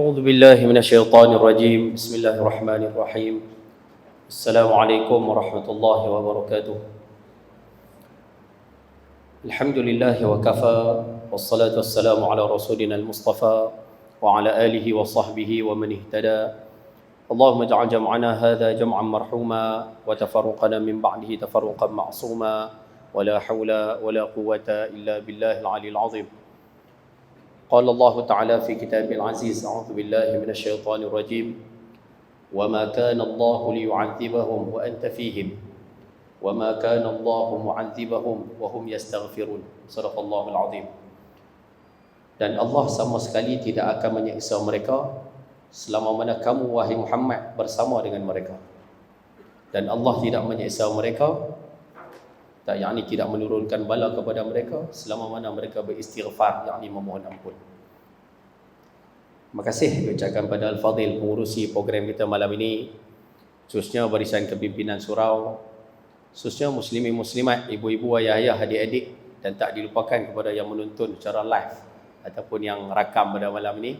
أعوذ بالله من الشيطان الرجيم بسم الله الرحمن الرحيم السلام عليكم ورحمة الله وبركاته الحمد لله وكفى والصلاة والسلام على رسولنا المصطفى وعلى آله وصحبه ومن اهتدى اللهم اجعل جمعنا هذا جمعا مرحوما وتفرقنا من بعده تفرقا معصوما ولا حول ولا قوة إلا بالله العلي العظيم قال الله تعالى في كتابه العزيز أعوذ بالله من الشيطان الرجيم وما كان الله ليعذبهم وأنت فيهم وما كان الله معذبهم وهم يستغفرون صدق الله العظيم. Dan Allah sama sekali tidak akan menyiksa mereka selama mana kamu wahai Muhammad bersama dengan mereka. Dan Allah tidak menyiksa mereka, yakni tidak menurunkan bala kepada mereka selama mana mereka beristighfar, yakni memohon ampun. Terima kasih diucapkan pada Al-Fadhil pengurusi program kita malam ini, khususnya barisan kepimpinan surau, khususnya muslimin muslimat, ibu-ibu, ayah-ayah, adik-adik, dan tak dilupakan kepada yang menonton secara live ataupun yang rakam pada malam ini.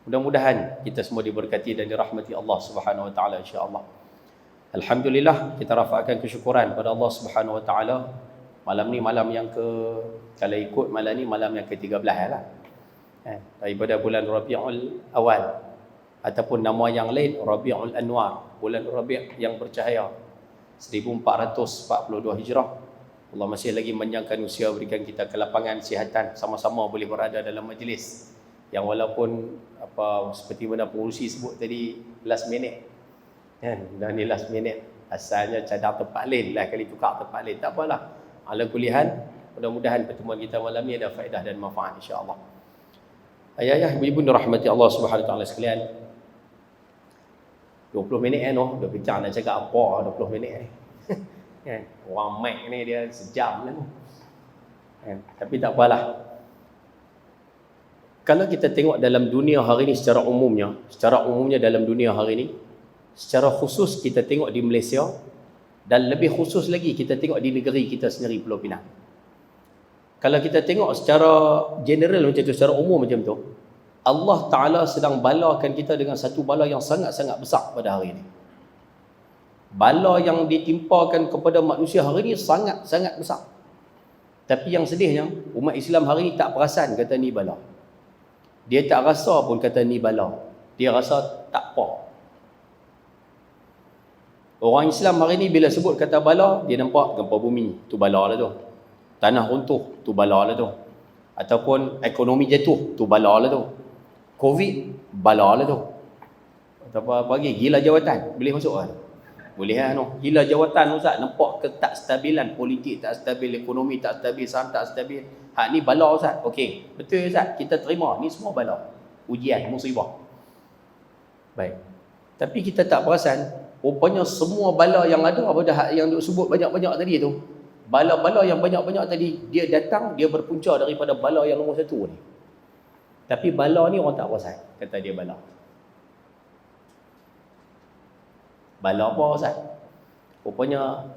Mudah-mudahan kita semua diberkati dan dirahmati Allah Subhanahu wa taala insya-Allah. Alhamdulillah, kita rafakkan kesyukuran pada Allah Subhanahu wa taala. Malam ni malam yang kalau ikut malam ni malam yang ke-13 lah. Daripada bulan Rabiul Awal ataupun nama yang lain Rabiul Anwar, bulan Rabi' yang bercahaya 1442 Hijrah. Allah masih lagi menjangkan usia, berikan kita kelapangan, kesihatan, sama-sama boleh berada dalam majlis yang walaupun seperti mana pengurusi sebut tadi last minute kan, dan ni last minute asalnya cadang tempat lain lah, kali tukar tempat lain, tak apalah. Ala kulihan, mudah-mudahan pertemuan kita malam ni ada faedah dan manfaat insya-Allah. Ayah-ayah, ibu-ibu dirahmati Allah Subhanahu wa taala sekalian. 20 minit dah bincang nak cakap apa 20 minit ni. Kan, orang mic ni dia sejam lah tu. Kan, tapi tak apalah. Kalau kita tengok dalam dunia hari ni secara umumnya dalam dunia hari ni, secara khusus kita tengok di Malaysia dan lebih khusus lagi kita tengok di negeri kita sendiri, Pulau Pinang. Kalau kita tengok secara general macam tu, secara umum macam tu, Allah Ta'ala sedang balakan kita dengan satu bala yang sangat-sangat besar pada hari ini. Bala yang ditimpakan kepada manusia hari ini sangat-sangat besar. Tapi yang sedihnya, umat Islam hari ini tak perasan kata ni bala. Dia tak rasa pun kata ni bala. Dia rasa tak apa. Orang Islam hari ini bila sebut kata bala, dia nampak gempa bumi, tu bala lah tu. Tanah runtuh, tu bala lah tu. Ataupun ekonomi jatuh, tu bala lah tu. Covid, bala lah tu. Ataupun apa lagi, gila jawatan, boleh masuk kan? Boleh kan? No? Gila jawatan Ustaz, nampak ketakstabilan politik, tak stabil, ekonomi tak stabil, saham tak stabil. Hak ni bala Ustaz. Okey, betul Ustaz, kita terima. Ni semua bala. Ujian, musibah. Baik. Tapi kita tak perasan, rupanya semua bala yang ada pada hak yang disebut banyak-banyak tadi tu, bala-bala yang banyak-banyak tadi, dia datang, dia berpunca daripada bala yang nombor satu ni. Tapi bala ni orang tak perasan, kata dia bala. Bala apa Ustaz? Rupanya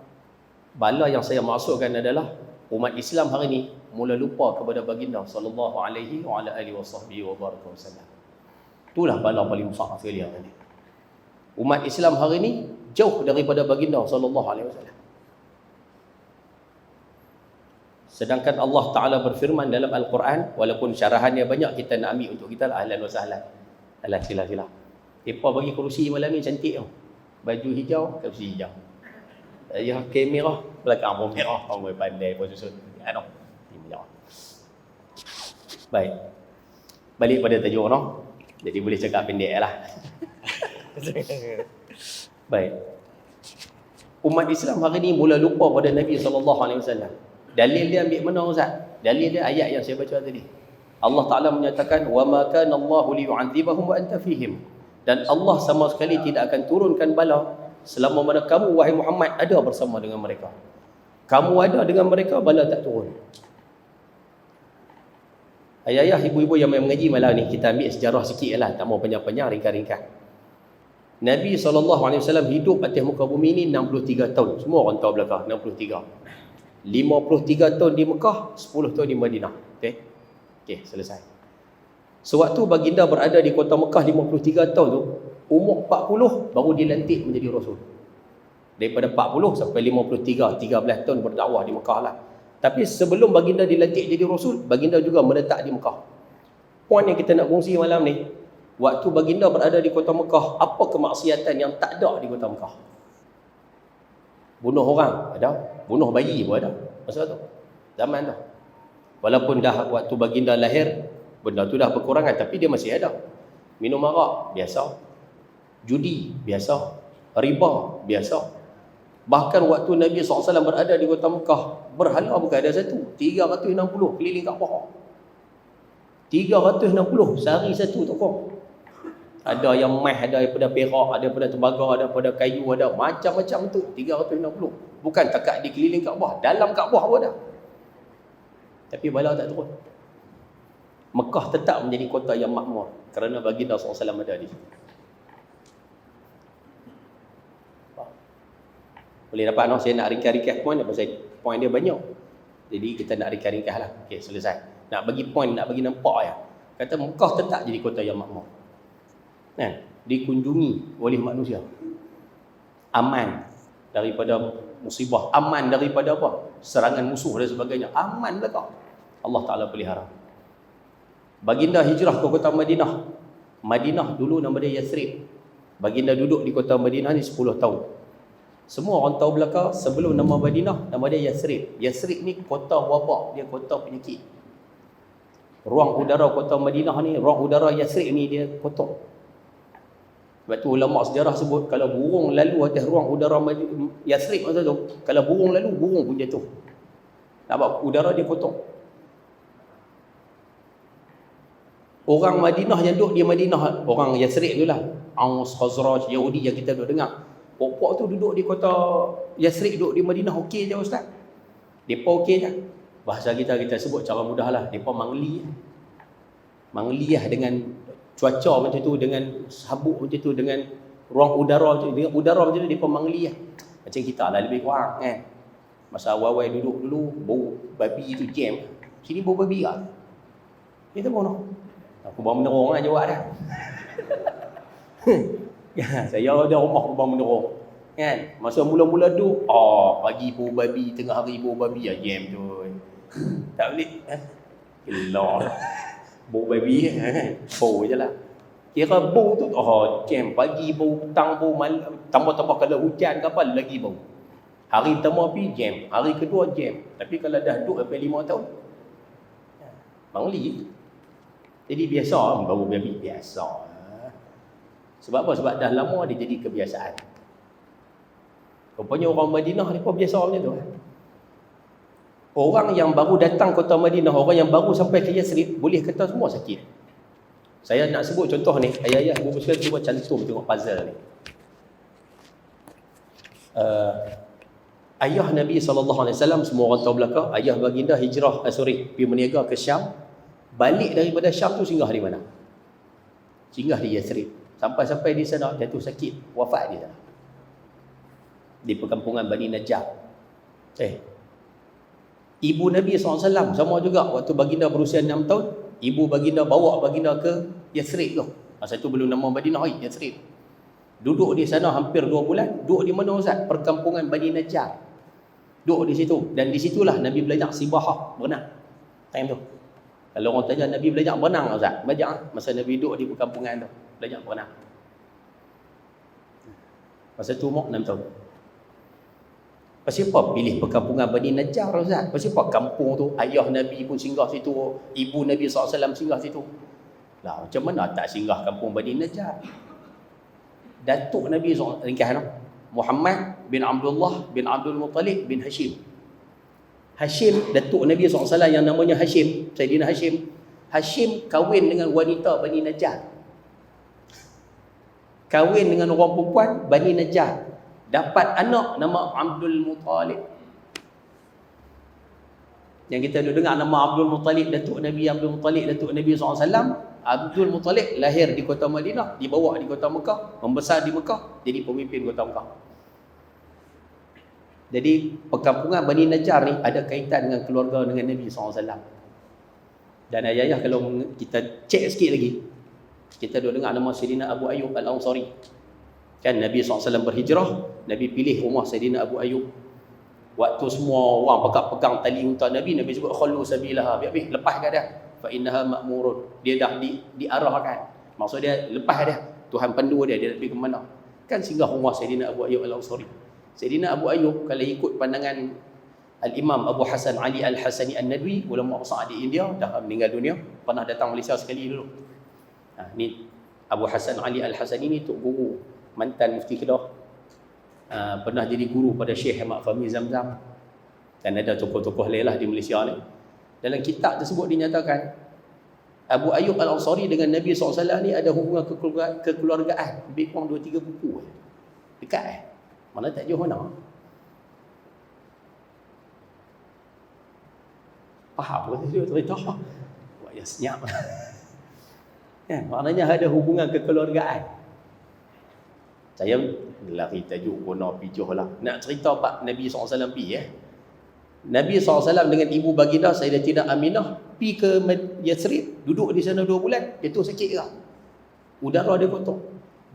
bala yang saya maksudkan adalah umat Islam hari ni mula lupa kepada baginda sallallahu alaihi wa ala alihi wasallam. Itulah bala paling besar sekali hari ni. Umat Islam hari ni jauh daripada baginda sallallahu alaihi wasallam. Sedangkan Allah Ta'ala berfirman dalam Al-Quran, walaupun syarahannya banyak, kita nak ambil untuk kita lah, ahlan wa sahlan. Alah, sila-sila. Mereka bagi kerusi malam ni cantik tau. Baju hijau, kerusi hijau. Ya, kamera, belakang pun merah. Orang pandai pun susun. Ano? Baik. Balik pada tajuk no. Jadi boleh cakap pendek lah. Baik. Umat Islam hari ni mula lupa pada Nabi SAW. Dalil dia ambil mana Ustaz? Dalil dia ayat yang saya baca tadi. Allah Ta'ala menyatakan, وَمَا كَانَ اللَّهُ لِيُعَذِّبَهُمْ وَأَنْتَ فِيهِمْ. Dan Allah sama sekali tidak akan turunkan bala selama mana kamu, wahai Muhammad, ada bersama dengan mereka. Kamu ada dengan mereka, bala tak turun. Ayah-ayah, ibu-ibu yang mengaji malam ni, kita ambil sejarah sikit lah, tak mau panjang-panjang, ringkas-ringkas. Nabi SAW hidup atas muka bumi ni 63 tahun. Semua orang tahu belakang, 63. 53 tahun di Mekah, 10 tahun di Madinah. Okey, selesai. Sewaktu baginda berada di kota Mekah 53 tahun tu, umur 40 baru dilantik menjadi Rasul. Daripada 40 sampai 53, 13 tahun berdakwah di Mekah lah. Tapi sebelum baginda dilantik jadi Rasul, baginda juga menetap di Mekah. Poin yang kita nak kongsi malam ni, waktu baginda berada di kota Mekah, apa kemaksiatan yang tak ada di kota Mekah? Bunuh orang ada, bunuh bayi pun ada masa tu, zaman tu. Walaupun dah waktu baginda lahir benda tu dah berkurangan, tapi dia masih ada. Minum arak biasa, judi biasa, riba biasa. Bahkan waktu Nabi SAW berada di kota Mekah, berhala bukan ada satu, 360 keliling Kaabah. 360 sehari satu tokong. Ada yang emas, ada daripada perak, ada daripada tembaga, ada daripada kayu, ada macam-macam tu. 360. Bukan takat di keliling Kaabah, dalam Kaabah pun ada. Tapi bala tak turun. Mekah tetap menjadi kota yang makmur kerana baginda SAW ada di situ. Boleh dapat no? Saya nak ringkas-ringkas poin apa saya? Poin dia banyak. Jadi kita nak ringkas-ringkas lah. Okey, selesai. Nak bagi poin, nak bagi nampak ya. Kata Mekah tetap jadi kota yang makmur. Dikunjungi oleh manusia, aman daripada musibah, aman daripada apa? Serangan musuh dan sebagainya, aman belaka. Allah Ta'ala pelihara. Baginda hijrah ke kota Madinah. Madinah dulu nama dia Yathrib. Baginda duduk di kota Madinah ni 10 tahun. Semua orang tahu belaka sebelum nama Madinah, nama dia Yathrib. Yathrib ni kota wabak, dia kota penyakit. Ruang udara kota Madinah ni, ruang udara Yathrib ni dia kotor. Sebab tu ulama sejarah sebut kalau burung lalu atas ruang udara Yathrib masa tu, kalau burung lalu, burung pun jatuh. Nampak udara dia kotor. Orang Madinah yang duduk di Madinah, orang Yathrib tu lah, Aus, Khazraj, Yahudi yang kita duduk dengar. Pok-pok tu duduk di kota Yathrib, duduk di Madinah, okey je Ustaz. Mereka okey je. Bahasa kita sebut cara mudah lah, mereka mangli. Mangli lah dengan cuaca macam tu, dengan sabuk macam tu, dengan ruang udara macam tu, dengan udara macam tu, mereka mangli lah. Macam kita lah lebih kurang kan. Masa awal-awal duduk dulu, bau babi tu jam. Sini bau babi lah. Kita pun no. Aku bawa menerong lah jawab dah. Saya ada rumah aku bawa menerong. Kan? Masa mula-mula duduk, pagi bau babi, tengah hari bau babi lah jam tu. Tak boleh. Kelar. Bau babi bau je lah. Kira bau tu jam. Pagi bau, petang bau, malam. Tambah-tambah kalau hujan ke apa lagi bau. Hari pertama pergi jam, hari kedua jam. Tapi kalau dah duduk sampai 5 tahun, mangli. Jadi biasa bau babi biasa. Sebab apa? Sebab dah lama dia jadi kebiasaan. Rupanya orang Madinah ni pun biasa macam tu. Orang yang baru datang kota Madinah, orang yang baru sampai ke Yathrib, boleh kata semua sakit. Saya nak sebut contoh ni, ayah-ayah ibu sekalian cuba cantum tengok puzzle ni. Ayah Nabi SAW, semua orang tahu belaka, ayah baginda hijrah, pergi berniaga ke Syam. Balik daripada Syam tu singgah di mana? Singgah di Yathrib. Sampai-sampai di sana jatuh sakit, wafat di sana. Di perkampungan Bani Najjar. Ibu Nabi SAW sama juga, waktu baginda berusia 6 tahun, ibu baginda bawa baginda ke Yathrib tu. Masa tu belum nama Madinah, Yathrib. Duduk di sana hampir 2 bulan. Duduk di mana Ustaz? Perkampungan Bani Najjar. Duduk di situ. Dan di situlah Nabi belajar sibahah, berenang. Time tu. Kalau orang tanya Nabi belajar berenang Ustaz, belajar masa Nabi duduk di perkampungan tu, belajar berenang. Masa tu umur 6 tahun. Pasal apa pilih perkampungan Bani Najjar Ustaz? Pasal apa kampung tu ayah Nabi pun singgah situ, ibu Nabi SAW singgah situ. Lah macam mana tak singgah kampung Bani Najjar? Datuk Nabi SAW, ringkas no? Muhammad bin Abdullah bin Abdul Muttalib bin Hashim. Hashim, datuk Nabi SAW yang namanya Hashim, Sayyidina Hashim. Hashim kahwin dengan wanita Bani Najjar. Kahwin dengan orang perempuan Bani Najjar. Dapat anak nama Abdul Muttalib. Yang kita dulu dengar nama Abdul Muttalib, datuk Nabi Abdul Muttalib, datuk Nabi SAW. Abdul Muttalib lahir di kota Madinah, dibawa di kota Mekah, membesar di Mekah, jadi pemimpin kota Mekah. Jadi perkampungan Bani Najjar ni ada kaitan dengan keluarga dengan Nabi SAW. Dan ayah kalau kita cek sikit lagi, kita dah dengar nama Sayyidina Abu Ayyub Al-Ansari. Kan Nabi SAW berhijrah, Nabi pilih rumah Sayyidina Abu Ayyub. Waktu semua orang pegang tali unta Nabi sebut khallu sabilaha, habis lepaskan dia. Fa innaha ma'murun. Dia dah diarahkan. Maksud dia lepas dia. Tuhan pandu dia nak pergi ke mana. Kan singgah rumah Sayyidina Abu Ayyub Al-Ansari. Sayyidina Abu Ayyub kalau ikut pandangan Al-Imam Abu Hasan Ali Al-Hasani An-Nadwi, ulama besar di India, dah meninggal dunia, pernah datang Malaysia sekali dulu. Ni Abu Hasan Ali Al-Hasani ni tok guru, mantan mufti Kedah. Pernah jadi guru pada Syekh Ahmad Fahmi Zamzam. Dan ada tokoh-tokoh lain lah di Malaysia ni. Dalam kitab tersebut dinyatakan Abu Ayyub Al-Ansari dengan Nabi SAW ni ada hubungan kekeluargaan. Lebih kurang 2-3 buku. Dekat mana tak jauh mana. Faham kata dia cerita. Buat yang senyap. Kan? Maknanya ada hubungan kekeluargaan. Saya lari tajuk guna pijuh lah. Nak cerita Pak Nabi SAW pergi Nabi SAW dengan ibu baginda Sayyidatina Aminah pergi ke Yathrib, duduk di sana 2 bulan, jatuh sakit ke. Udara dia kotor.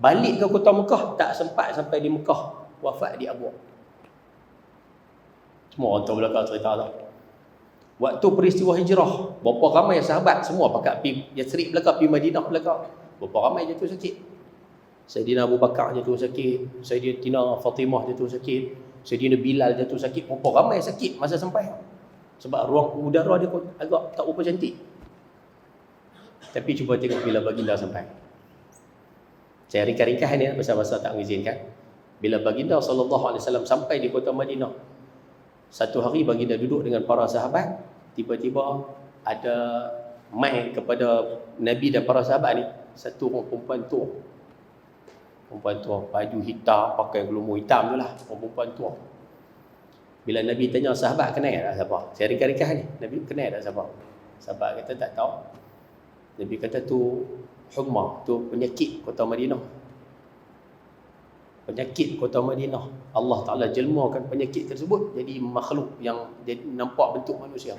Balik ke kota Mekah, tak sempat sampai di Mekah, wafat di Abu. Semua orang tahu belakang cerita tu. Waktu peristiwa hijrah, berapa ramai sahabat semua pakat pergi Yathrib belakang, pergi Madinah belakang. Berapa ramai jatuh sakit. Sayyidina Abu Bakar jatuh sakit, Sayyidatina Fatimah jatuh sakit, Sayyidina Bilal jatuh sakit. Berapa ramai sakit masa sampai. Sebab ruang udara dia agak tak berapa cantik. Tapi cuba tengok bila baginda sampai. Saya ringkas-ringkas ni pasal-pasal tak mengizinkan. Bila baginda SAW sampai di kota Madinah, satu hari baginda duduk dengan para sahabat, tiba-tiba ada mai kepada Nabi dan para sahabat ni, satu orang perempuan tua. Perempuan tua, baju hitam, pakai gelumur hitam tu lah, perempuan tua. Bila Nabi tanya sahabat, kenal tak siapa? Saya ringkas-ringkas ni, Nabi kenal tak siapa? Sahabat kata tak tahu. Nabi kata tu Humma, tu penyakit kota Madinah. Penyakit kota Madinah. Allah Ta'ala jelmakan penyakit tersebut jadi makhluk yang jadi nampak bentuk manusia.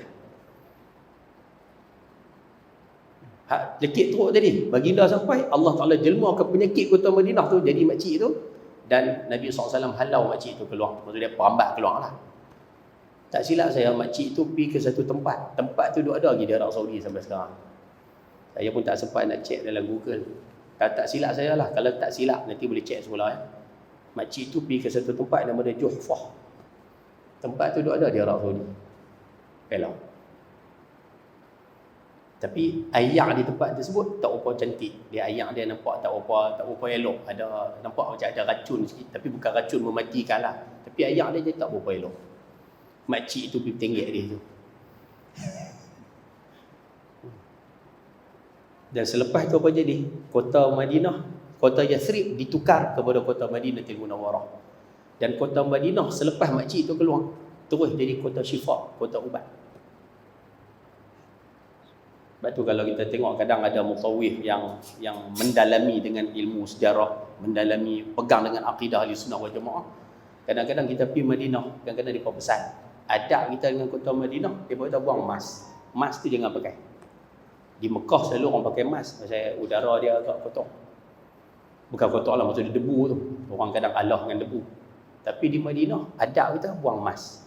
Penyakit teruk tadi, baginda sampai, Allah Ta'ala jelmakan penyakit kota Madinah tu jadi makcik tu. Dan Nabi SAW halau makcik tu keluar. Maksudnya perambat keluar lah. Tak silap saya, makcik tu pergi ke satu tempat. Tempat tu ada lagi di Arab Saudi sampai sekarang. Saya pun tak sempat nak cek dalam Google. Kalau tak silap saya lah. Kalau tak silap, nanti boleh cek semula. Makcik tu pergi ke satu tempat nama dia Juhfah. Tempat tu ada di Arab Saudi. Pelau. Tapi ayak di tempat tersebut tak apa cantik. Dia ayak dia nampak tak apa elok. Ada nampak macam ada racun sikit, tapi bukan racun mematikan lah. Tapi ayak dia tak apa elok. Makcik tu pergi tenggek dia tu. Dan selepas tu apa jadi? Kota Madinah, kota Yathrib ditukar kepada kota Madinatul Munawwarah. Dan kota Madinah selepas makcik tu keluar, terus jadi kota syifa, kota ubat. Sebab tu kalau kita tengok kadang ada mutawif yang mendalami dengan ilmu sejarah, mendalami, pegang dengan akidah Ahlussunnah wal Jamaah. Kadang-kadang kita pergi Madinah, kadang-kadang dia pesan, adab kita dengan kota Madinah, dia kata buang emas. Emas tu jangan pakai. Di Mekah selalu orang pakai emas, pasal udara dia agak kotor. Bukan kotor lah, maksudnya debu tu. Orang kadang alah dengan debu. Tapi di Madinah, adab kita buang emas.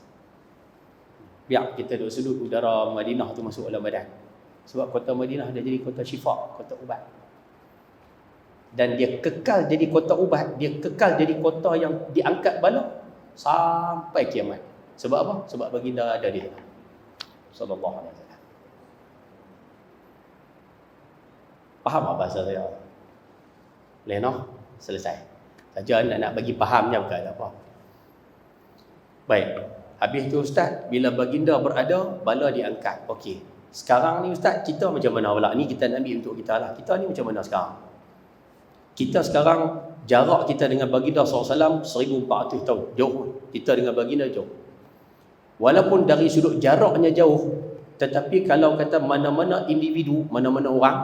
Biar kita duduk sudut udara Madinah tu masuk dalam badan. Sebab kota Madinah dah jadi kota syifa, kota ubat. Dan dia kekal jadi kota ubat, dia kekal jadi kota yang diangkat bala sampai kiamat. Sebab apa? Sebab baginda ada di sana. Sallallahu alaihi wasallam. Faham apa bahasa saya? Leno, selesai. Saja nak bagi faham je bukan tak apa. Baik. Habis tu Ustaz, bila baginda berada, bala diangkat. Okey. Sekarang ni Ustaz, kita macam mana pula? Ni kita nak ambil untuk kita lah. Kita ni macam mana sekarang? Kita sekarang, jarak kita dengan baginda SAW 1400 tahun. Jauh. Kita dengan baginda jauh. Walaupun dari sudut jaraknya jauh, tetapi kalau kata mana-mana individu, mana-mana orang,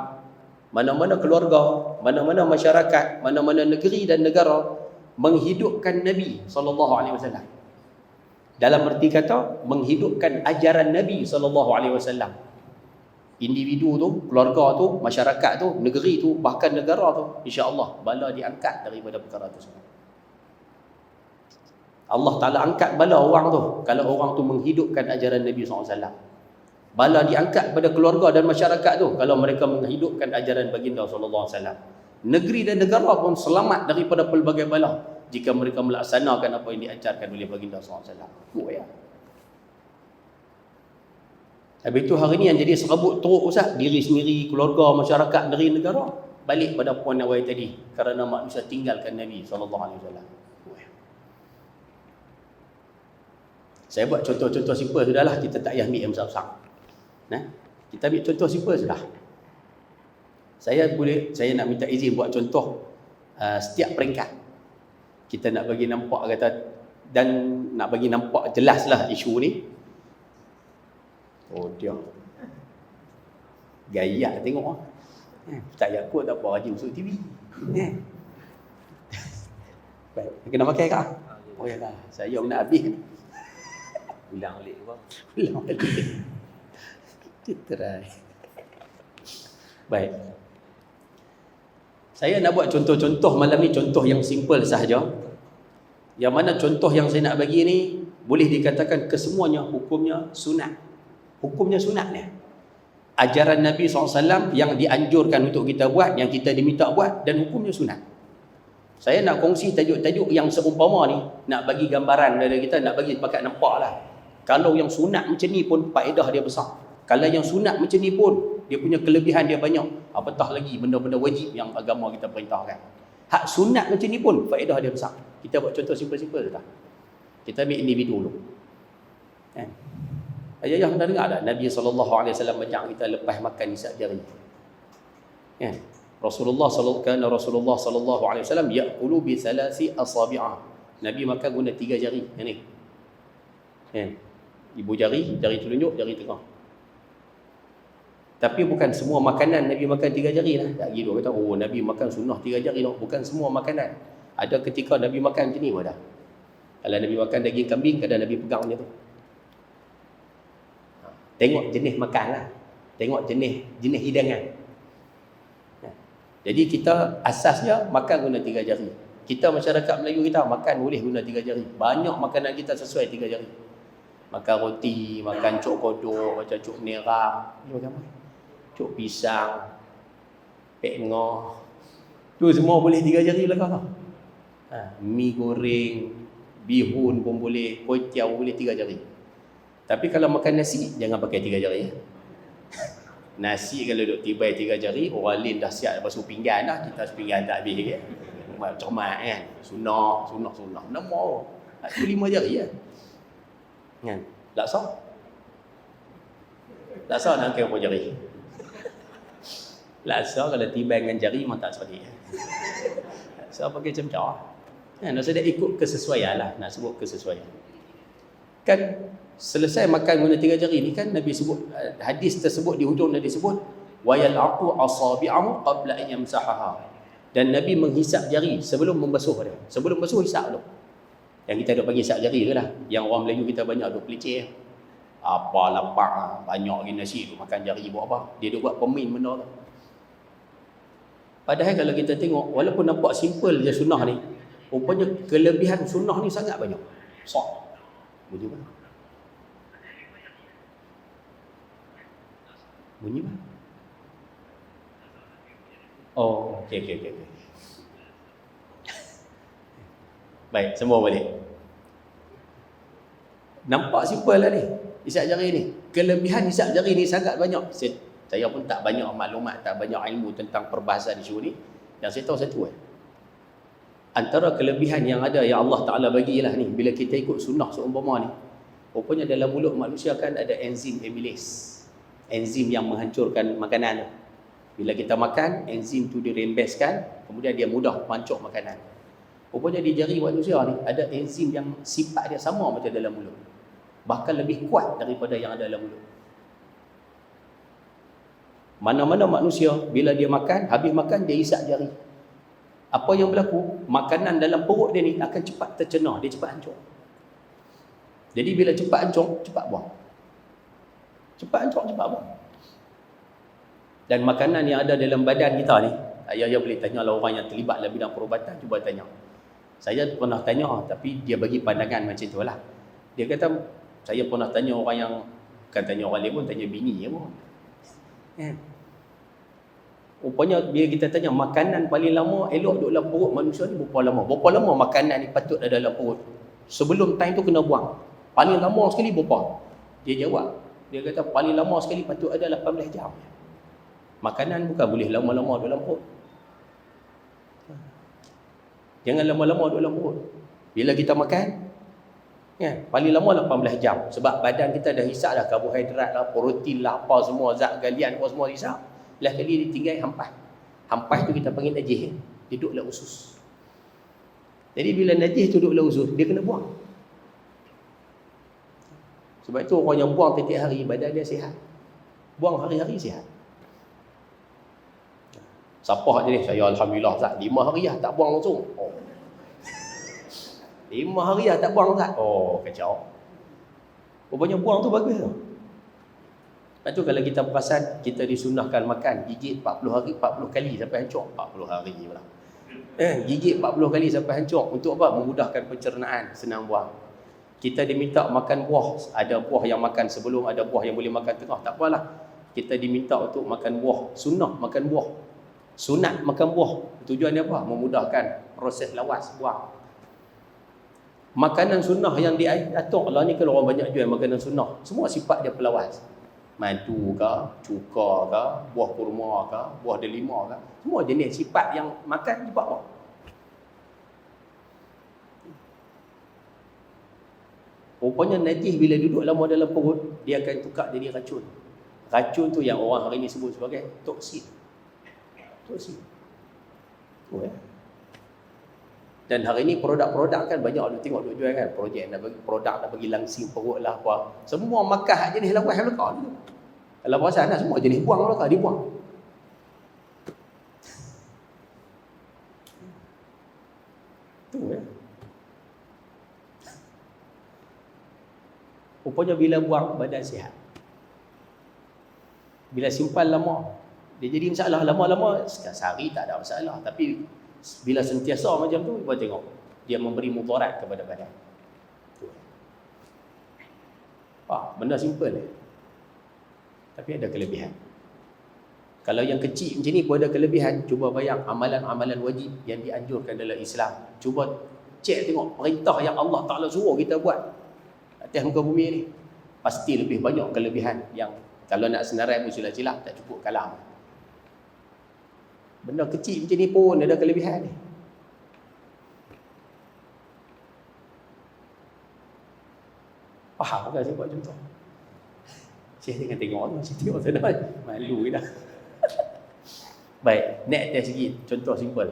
mana-mana keluarga, mana-mana masyarakat, mana-mana negeri dan negara menghidupkan Nabi SAW. Dalam erti kata, menghidupkan ajaran Nabi SAW. individu tu, keluarga tu, masyarakat tu, negeri tu, bahkan negara tu, insya-Allah bala diangkat daripada perkara tersebut. Allah Ta'ala angkat bala orang tu kalau orang tu menghidupkan ajaran Nabi SAW. Bala diangkat pada keluarga dan masyarakat tu kalau mereka menghidupkan ajaran baginda SAW. Negeri dan negara pun selamat daripada pelbagai bala jika mereka melaksanakan apa yang diajarkan oleh baginda SAW. Tu ya. Habis itu hari ni yang jadi serabut teruk Ustaz, diri sendiri, keluarga, masyarakat, negeri, negara. Balik pada puan awal tadi, kerana manusia tinggalkan Nabi SAW. Saya buat contoh-contoh simple sudahlah, kita tak payah ambil yang besar-besar. Nah, kita ambil contoh simple sudah. Saya nak minta izin buat contoh setiap peringkat. Kita nak bagi nampak kata dan nak bagi nampak jelaslah isu ni. Oh dia. Gaya tengok. Tak payah kot tak apa Haji masuk TV. Baik, kena pakai kah? Oh ya lah, saya nak habis ni. Ulang balik apa? Ulang balik. Kita try. Baik. Saya nak buat contoh-contoh malam ni, contoh yang simple sahaja. Yang mana contoh yang saya nak bagi ni boleh dikatakan kesemuanya hukumnya sunat. Hukumnya sunat ni. Ajaran Nabi SAW yang dianjurkan untuk kita buat, yang kita diminta buat, dan hukumnya sunat. Saya nak kongsi tajuk-tajuk yang seumpama ni, nak bagi gambaran dari kita, nak bagi pakat nampak lah. Kalau yang sunat macam ni pun faedah dia besar. Kalau yang sunat macam ni pun dia punya kelebihan dia banyak. Apatah lagi benda-benda wajib yang agama kita perintahkan. Hak sunat macam ni pun faedah dia besar. Kita buat contoh simple-simple saja. Kita ambil individu dulu. Kan? Ayah anda dengar tak Nabi SAW ajak kita lepas makan isap jari. Kan? Rasulullah SAW ya'kulu bi thalathi asabi'ah. Nabi makan guna 3 jari. Yang ni. Kan? Ibu jari, jari telunjuk, jari tengah. Tapi bukan semua makanan Nabi makan 3 jari lah. Tak gitu kata, oh Nabi makan sunnah 3 jari lah. Bukan semua makanan. Ada ketika Nabi makan macam ni pun dah. Kalau Nabi makan daging kambing, kadang Nabi pegang macam tu. Tengok jenis makan lah. Tengok jenis hidangan. Jadi kita asasnya makan guna 3 jari. Kita masyarakat Melayu kita makan boleh guna 3 jari. Banyak makanan kita sesuai 3 jari. Makan roti, makan cok kodok, macam cok merah, macam apa? Cok pisang, pek ngoh. Tu semua boleh 3 jari belakang. Mi goreng, bihun pun boleh, kuih tiaw boleh 3 jari. Tapi kalau makan nasi, jangan pakai 3 jari. Nasi kalau duk tibai 3 jari, orang lain dah siap lepas pinggan dah, kita sepinggan tak habis kan. Cermat kan. Sunnah. Nama. Itu 5 jari kan. Kan? Laksa nak kira apa jari? Laksa kalau tibai dengan jari memang tak soleh. Laksa pakai macam-macam. Kan? Nak ikut kesesuaian lah. Nak sebut kesesuaian. Kan selesai makan guna 3 jari ni kan Nabi sebut, hadis tersebut di hujung Nabi sebut wa yal'aqu asabi'ahu qabla an yamsahaha. Dan Nabi menghisap jari sebelum membasuh dia. Sebelum basuh hisap dulu. Yang kita duk panggil hisap jari ke lah. Yang orang Melayu kita banyak duk pelicir. Apa lapak banyak lagi nasi duk makan jari buat apa? Dia duk buat pemain benda tu. Padahal kalau kita tengok walaupun nampak simple je sunnah ni, rupanya kelebihan sunnah ni sangat banyak. Bunyi mana? Bunyi mana? Oh, okey. Baik, semua balik. Nampak simple lah ni, hisap jari ni. Kelebihan hisap jari ni sangat banyak. Saya pun tak banyak maklumat, tak banyak ilmu tentang perbahasan isu ni. Yang saya tahu satu antara kelebihan yang ada yang Allah Ta'ala bagilah ni, bila kita ikut sunnah seumpama ni, rupanya dalam mulut manusia kan ada enzim amylase. Enzim yang menghancurkan makanan tu. Bila kita makan, enzim tu dirembeskan, kemudian dia mudah pancuk makanan. Rupanya di jari manusia ni ada enzim yang sifat dia sama macam dalam mulut. Bahkan lebih kuat daripada yang ada dalam mulut. Mana-mana manusia bila dia makan, habis makan dia hisap jari. Apa yang berlaku? Makanan dalam perut dia ni akan cepat tercerna, dia cepat hancur. Jadi bila cepat hancur, cepat buang. Cepat hancur, cepat buang. Dan makanan yang ada dalam badan kita ni, ayah boleh tanya lah orang yang terlibat dalam bidang perubatan, cuba tanya. Saya pernah tanya, tapi dia bagi pandangan macam tu lah. Dia kata, saya pernah tanya orang yang, bukan tanya orang lain pun, tanya bini je pun. Rupanya bila kita tanya, makanan paling lama elok duduk dalam perut manusia ni berapa lama? Berapa lama makanan ni patut ada dalam perut? Sebelum time tu kena buang. Paling lama sekali berapa? Dia jawab, dia kata paling lama sekali patut ada 18 jam. Makanan bukan boleh lama-lama duduk dalam perut. Jangan lama-lama duduk dalam perut. Bila kita makan, paling lama 18 jam. Sebab badan kita dah hisap dah karbohidrat lah, protein lah, apa semua, zat galian apa semua hisap. Lah kali dia tinggal hampas. Hampas tu kita panggil najis. Dia duduk dalam usus. Jadi bila najis tu duduk dalam usus, dia kena buang. Sebab itu orang yang buang tiap hari, badan dia sihat. Buang hari-hari sihat. Siapa je ni? Saya Alhamdulillah Zat, 5 hari lah tak buang langsung. 5 hari lah tak buang Zat. Kacau. Rupanya buang tu bagus tau. Lepas tu kalau kita perasan, kita disunahkan makan gigit 40 hari, 40 kali sampai hancur. 40 hari pula. Gigit 40 kali sampai hancur. Untuk apa? Memudahkan pencernaan, senang buang. Kita diminta makan buah. Ada buah yang makan sebelum, ada buah yang boleh makan tengah. Tak apalah. Kita diminta untuk makan buah. Sunnah makan buah. Sunat makan buah. Tujuannya apa? Memudahkan proses lawas, buang. Makanan sunnah yang diatur lah ni, kalau orang banyak jual makanan sunnah, semua sifat dia pelawas. Madu ke, cuka ke, buah kurma ke, buah delima ke, semua jenis sifat yang makan dibawa. Rupanya najis bila duduk lama dalam perut, dia akan tukar jadi racun. Racun tu yang orang hari ni sebut sebagai toksin. Toksin. Dan hari ni produk-produk kan banyak ada tengok duk jual kan, projek nak bagi produk, nak bagi langsing perut lah apa. Semua makan jenis lawas yang lekar dulu. Kalau perasan lah semua jenis buang lekar dibuang. Tu Rupanya bila buang badan sihat. Bila simpan lama, dia jadi masalah. Lama-lama sehari tak ada masalah, tapi bila sentiasa macam tu, kita tengok dia memberi mudarat kepada badan. Benda simple ni, tapi ada kelebihan. Kalau yang kecil macam ni pun ada kelebihan. Cuba bayang amalan-amalan wajib yang dianjurkan dalam Islam. Cuba cek tengok perintah yang Allah Ta'ala suruh kita buat atas muka bumi ni, pasti lebih banyak kelebihan yang kalau nak senarai pun silap-silap tak cukup kalam. Benda kecil macam ni pun ada kelebihan ni. Faham kan saya buat contoh? Saya jangan tengok tu, saya tengok sana malu dah. Baik, nak test sikit contoh simple.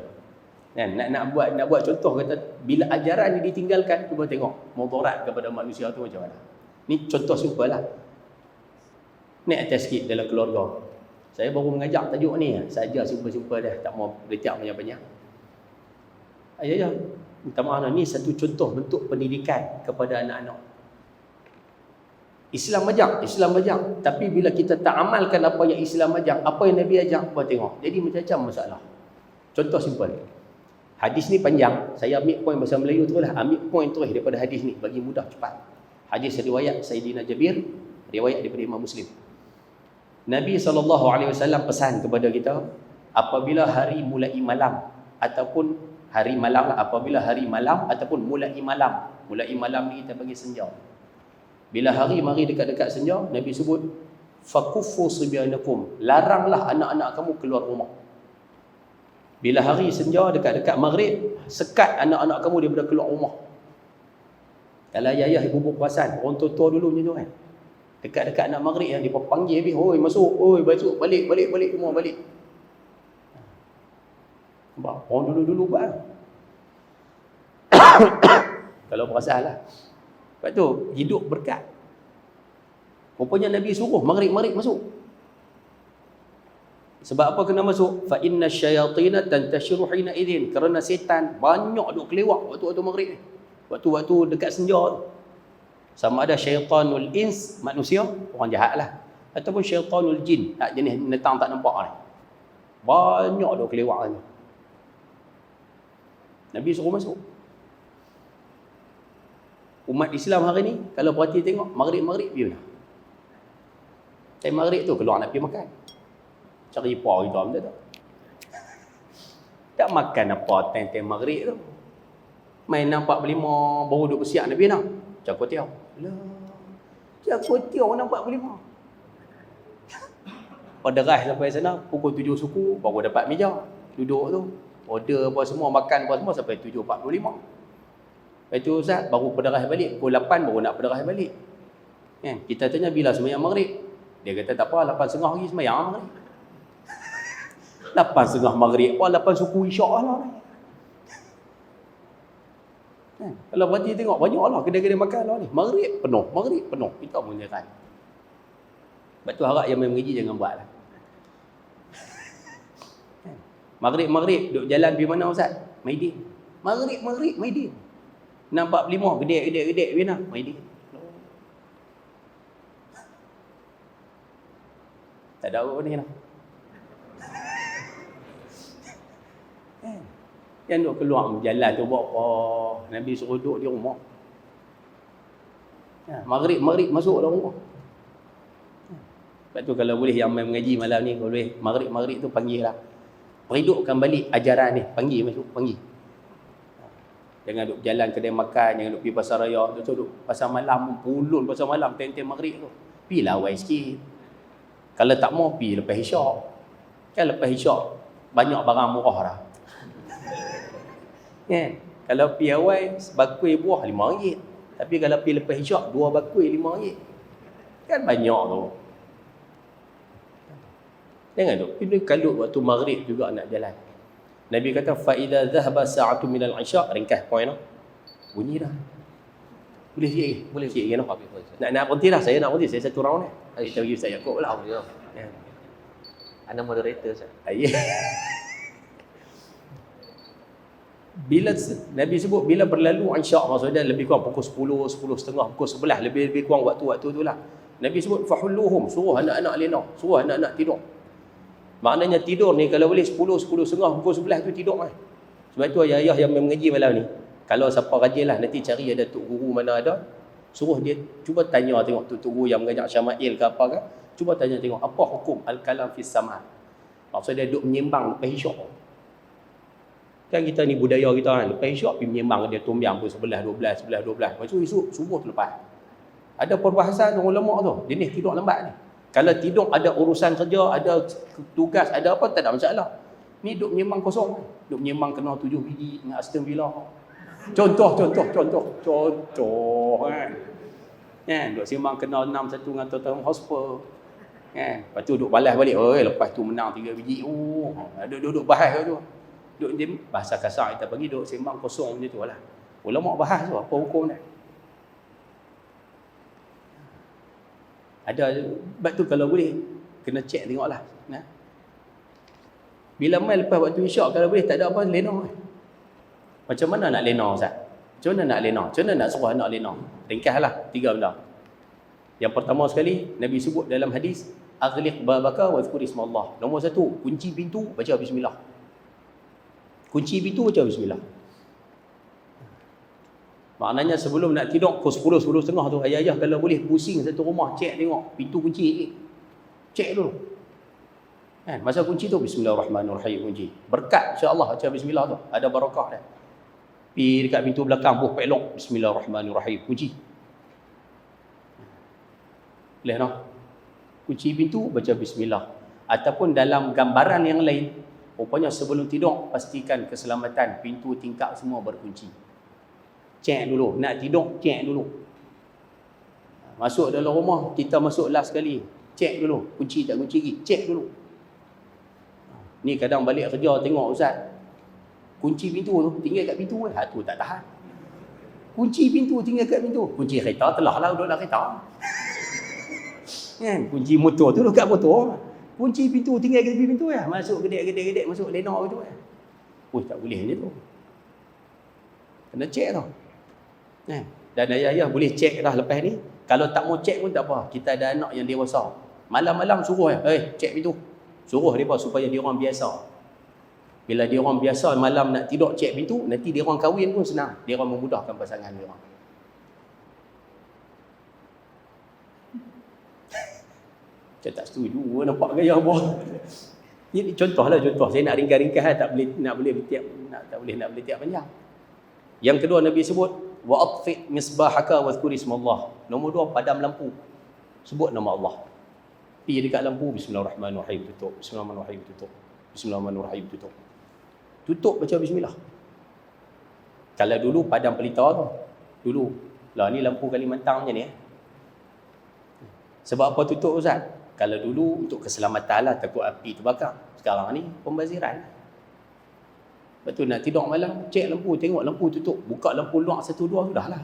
Kan nak buat contoh, kata bila ajaran ni ditinggalkan, cuba tengok mudarat kepada manusia tu macam mana. Ni contoh simple lah. Nak test sikit dalam keluarga. Saya baru mengajar tajuk ni saja, simple-simple dah, tak mau beritahu banyak-banyak. Ayah, minta maaf, ni satu contoh bentuk pendidikan kepada anak-anak. Islam ajak. Tapi bila kita tak amalkan apa yang Islam ajak, apa yang Nabi ajak, buat tengok. Jadi macam-macam masalah. Contoh simple. Hadis ni panjang. Saya ambil poin bahasa Melayu tu lah. Ambil poin terus daripada hadis ni, bagi mudah cepat. Hadis riwayat Sayyidina Jabir, riwayat daripada Imam Muslim. Nabi SAW pesan kepada kita, apabila hari mulai malam ataupun hari malam lah, apabila hari malam ataupun mulai malam ni kita panggil senja. Bila hari mari dekat-dekat senja, Nabi sebut fakuffu sibyanakum, laranglah anak-anak kamu keluar rumah. Bila hari senja dekat-dekat maghrib, sekat anak-anak kamu daripada keluar rumah. Kalau ayah ibu perasan, orang tua-tua dulu macam tu kan, dekat-dekat nak maghrib yang dia panggil habis, oi masuk, oi masuk, balik semua balik. Nampak? Orang dulu-dulu buat. Kalau perasan lah. Lepas tu hidup berkat. Rupanya Nabi suruh maghrib masuk. Sebab apa kena masuk? Fa inna syayatina tantashiru hina idzin, kerana setan banyak duk kelewat waktu maghrib ni. Waktu dekat senja tu. Sama ada syaitanul ins, manusia, orang jahat lah, Ataupun syaitanul jin, tak jenis netang tak nampak ni. Banyak dah kelewat ni. Nabi suruh masuk. Umat Islam hari ni, kalau perhati tengok, maghrib pergi mana? Time maghrib tu keluar nak pergi makan. Cari apa kita macam tu. Tak makan apa time maghrib tu. Main 45 baru duduk bersiap Nabi nak. Cakap tiaw. Lah. Cakap tiaw 45. Orderas sampai sana pukul 7 suku baru dapat meja. Duduk tu. Order apa semua, makan apa semua sampai 7.45. Lepas tu Ustaz baru pederas balik. Pukul 8 baru nak pederas balik. Kan? Kita tanya bila sembahyang maghrib. Dia kata tak apa, 8.30 lagi sembahyang maghrib. 8.30 maghrib. 8 suku isyak lah. Kan? Kalau berarti tengok banyak lah kedai-kedai makan lah ni. Maghrib penuh. Kita pun dia kan. Sebab tu harap yang mengaji jangan buat lah. Kan? Maghrib duduk jalan pergi mana Ustaz? Maidin. Maghrib Maidin. 6.45 gedek mana? Maidin. Tak ada apa ni lah. Yang duk keluar jalan tu buat apa? Nabi suruh duduk di rumah. Maghrib masuk dalam rumah. Sebab tu kalau boleh yang main mengaji malam ni, kalau boleh maghrib tu panggil lah. Peridukkan balik ajaran ni. Panggil. Jangan duduk jalan kedai makan, jangan duduk pergi pasar raya. Tu duduk pasar malam, pulun pasar malam, time maghrib tu. Pergilah awal sikit. Kalau tak mau, pergi lepas isyak. Kan lepas isyak, banyak barang murah dah. Kan? Kalau pergi awal, bakui buah RM5. Tapi kalau pergi lepas isyak, 2 bakui RM5. Kan banyak tu. Jangan tu. Ini kalut waktu maghrib juga nak jalan. Nabi kata, فَإِذَا ذَهَبَ سَاعَةٌ مِنَ الْعِشَاء. Ringkas poin tu. Bunyi dah. Boleh sikit lagi. Nak berhenti dah. Saya nak berhenti. Saya satu round ni. Kita pergi Ustaz Yaakob lah. Anda moderator Ustaz. Bila Nabi sebut bila berlalu isyak, maksudnya lebih kurang pukul 10, 10.30, pukul 11, lebih kurang waktu-waktu tu lah. Nabi sebut fahulluhum, suruh anak-anak lena, suruh anak-anak tidur. Maknanya tidur ni kalau boleh 10, 10.30, pukul 11 tu tidur kan. Sebab tu ayah-ayah yang mengaji malam ni, kalau siapa rajin lah nanti cari ada tok guru mana ada, suruh dia cuba tanya tengok tok guru yang mengajar Syama'il ke apa ke, cuba tanya tengok apa hukum al-kalam fis sama'. Maksudnya dia duduk menyembang lepas isyak. Kan kita ni budaya kita kan, lepas isyak pergi menyembang dia tombiang pun 11, 12. Lepas tu esok subuh tu lepas. Ada perbahasan orang ulama tu, jenis tidur lambat ni. Kalau tidur ada urusan kerja, ada tugas, ada apa, tak ada masalah. Ni duk menyembang kosong. Duk menyembang kena 7 biji dengan Aston Villa. Contoh kan. Kan, duk sembang kena 6-1 dengan Tottenham Hotspur. Kan, lepas tu duk balas balik. Lepas tu menang 3 biji. Duduk bahas tu. Duk dia bahasa kasar kita bagi duk sembang kosong macam tu lah. Ulama bahas tu apa hukum dia. Ada sebab tu kalau boleh kena check tengoklah. Nah. Bila mai lepas waktu isyak kalau boleh tak ada apa lena. Macam mana nak lena Ustaz? Macam mana nak lena? Macam mana nak suruh anak lena? Ringkaslah 3 benda. Yang pertama sekali Nabi sebut dalam hadis aghliq babaka wa zkur ismallah. Nombor 1, kunci pintu baca bismillah. Kunci pintu baca bismillah. Maknanya sebelum nak tidur pukul 10, 10.30 tu ayah-ayah kalau boleh pusing satu rumah, cek tengok pintu kunci sikit. Cek dulu. Kan, masa kunci tu bismillahirrahmanirrahim kunci. Berkat insya-Allah baca bismillah tu, ada barakah dia. Pergi dekat pintu belakang buh pelok bismillahirrahmanirrahim kunci. Boleh noh. Kunci pintu baca bismillah. Ataupun dalam gambaran yang lain, rupanya sebelum tidur pastikan keselamatan pintu tingkap semua berkunci. Cek dulu, nak tidur cek dulu. Masuk dalam rumah, kita masuk last sekali, cek dulu, kunci tak kunci lagi, cek dulu. Ni kadang balik kerja tengok Ustaz, kunci pintu tu tinggal kat pintu kan, tu tak tahan. Kunci pintu tinggal kat pintu, kunci kereta telah lah duduk dalam kereta. Kan, kunci motor tu duduk kat motor. Kunci pintu tinggal kat pintu ya, masuk gedek masuk lena gitu kan. Tak boleh macam tu. Kena cek tau. Dan ayah-ayah boleh cek dah lepas ni. Kalau tak mau cek pun tak apa. Kita ada anak yang dewasa. Malam-malam suruh, cek pintu. Suruh mereka supaya dia orang biasa. Bila dia orang biasa malam nak tidur cek pintu, nanti dia orang kahwin pun senang. Dia orang memudahkan pasangan dia orang. Saya tak setuju nampak gaya apa. Ini contohlah contoh. Saya nak ringkas-ringkas tak boleh tiap panjang. Yang kedua Nabi sebut wa atfi misbahaka wa zkur ismallah. Nombor 2 padam lampu. Sebut nama Allah. Pergi dekat lampu bismillahirrahmanirrahim tutup. Bismillahirrahmanirrahim tutup. Bismillahirrahmanirrahim tutup. Tutup baca bismillah. Kalau dulu padam pelita tu. Dulu. Lah ni lampu Kalimantan macam ni. Sebab apa tutup Ustaz? Kalau dulu untuk keselamatan lah, takut api terbakar. Sekarang ni pembaziran. Betul nak tidur malam, cek lampu, tengok lampu tutup. Buka lampu luar 1, 2 sudahlah.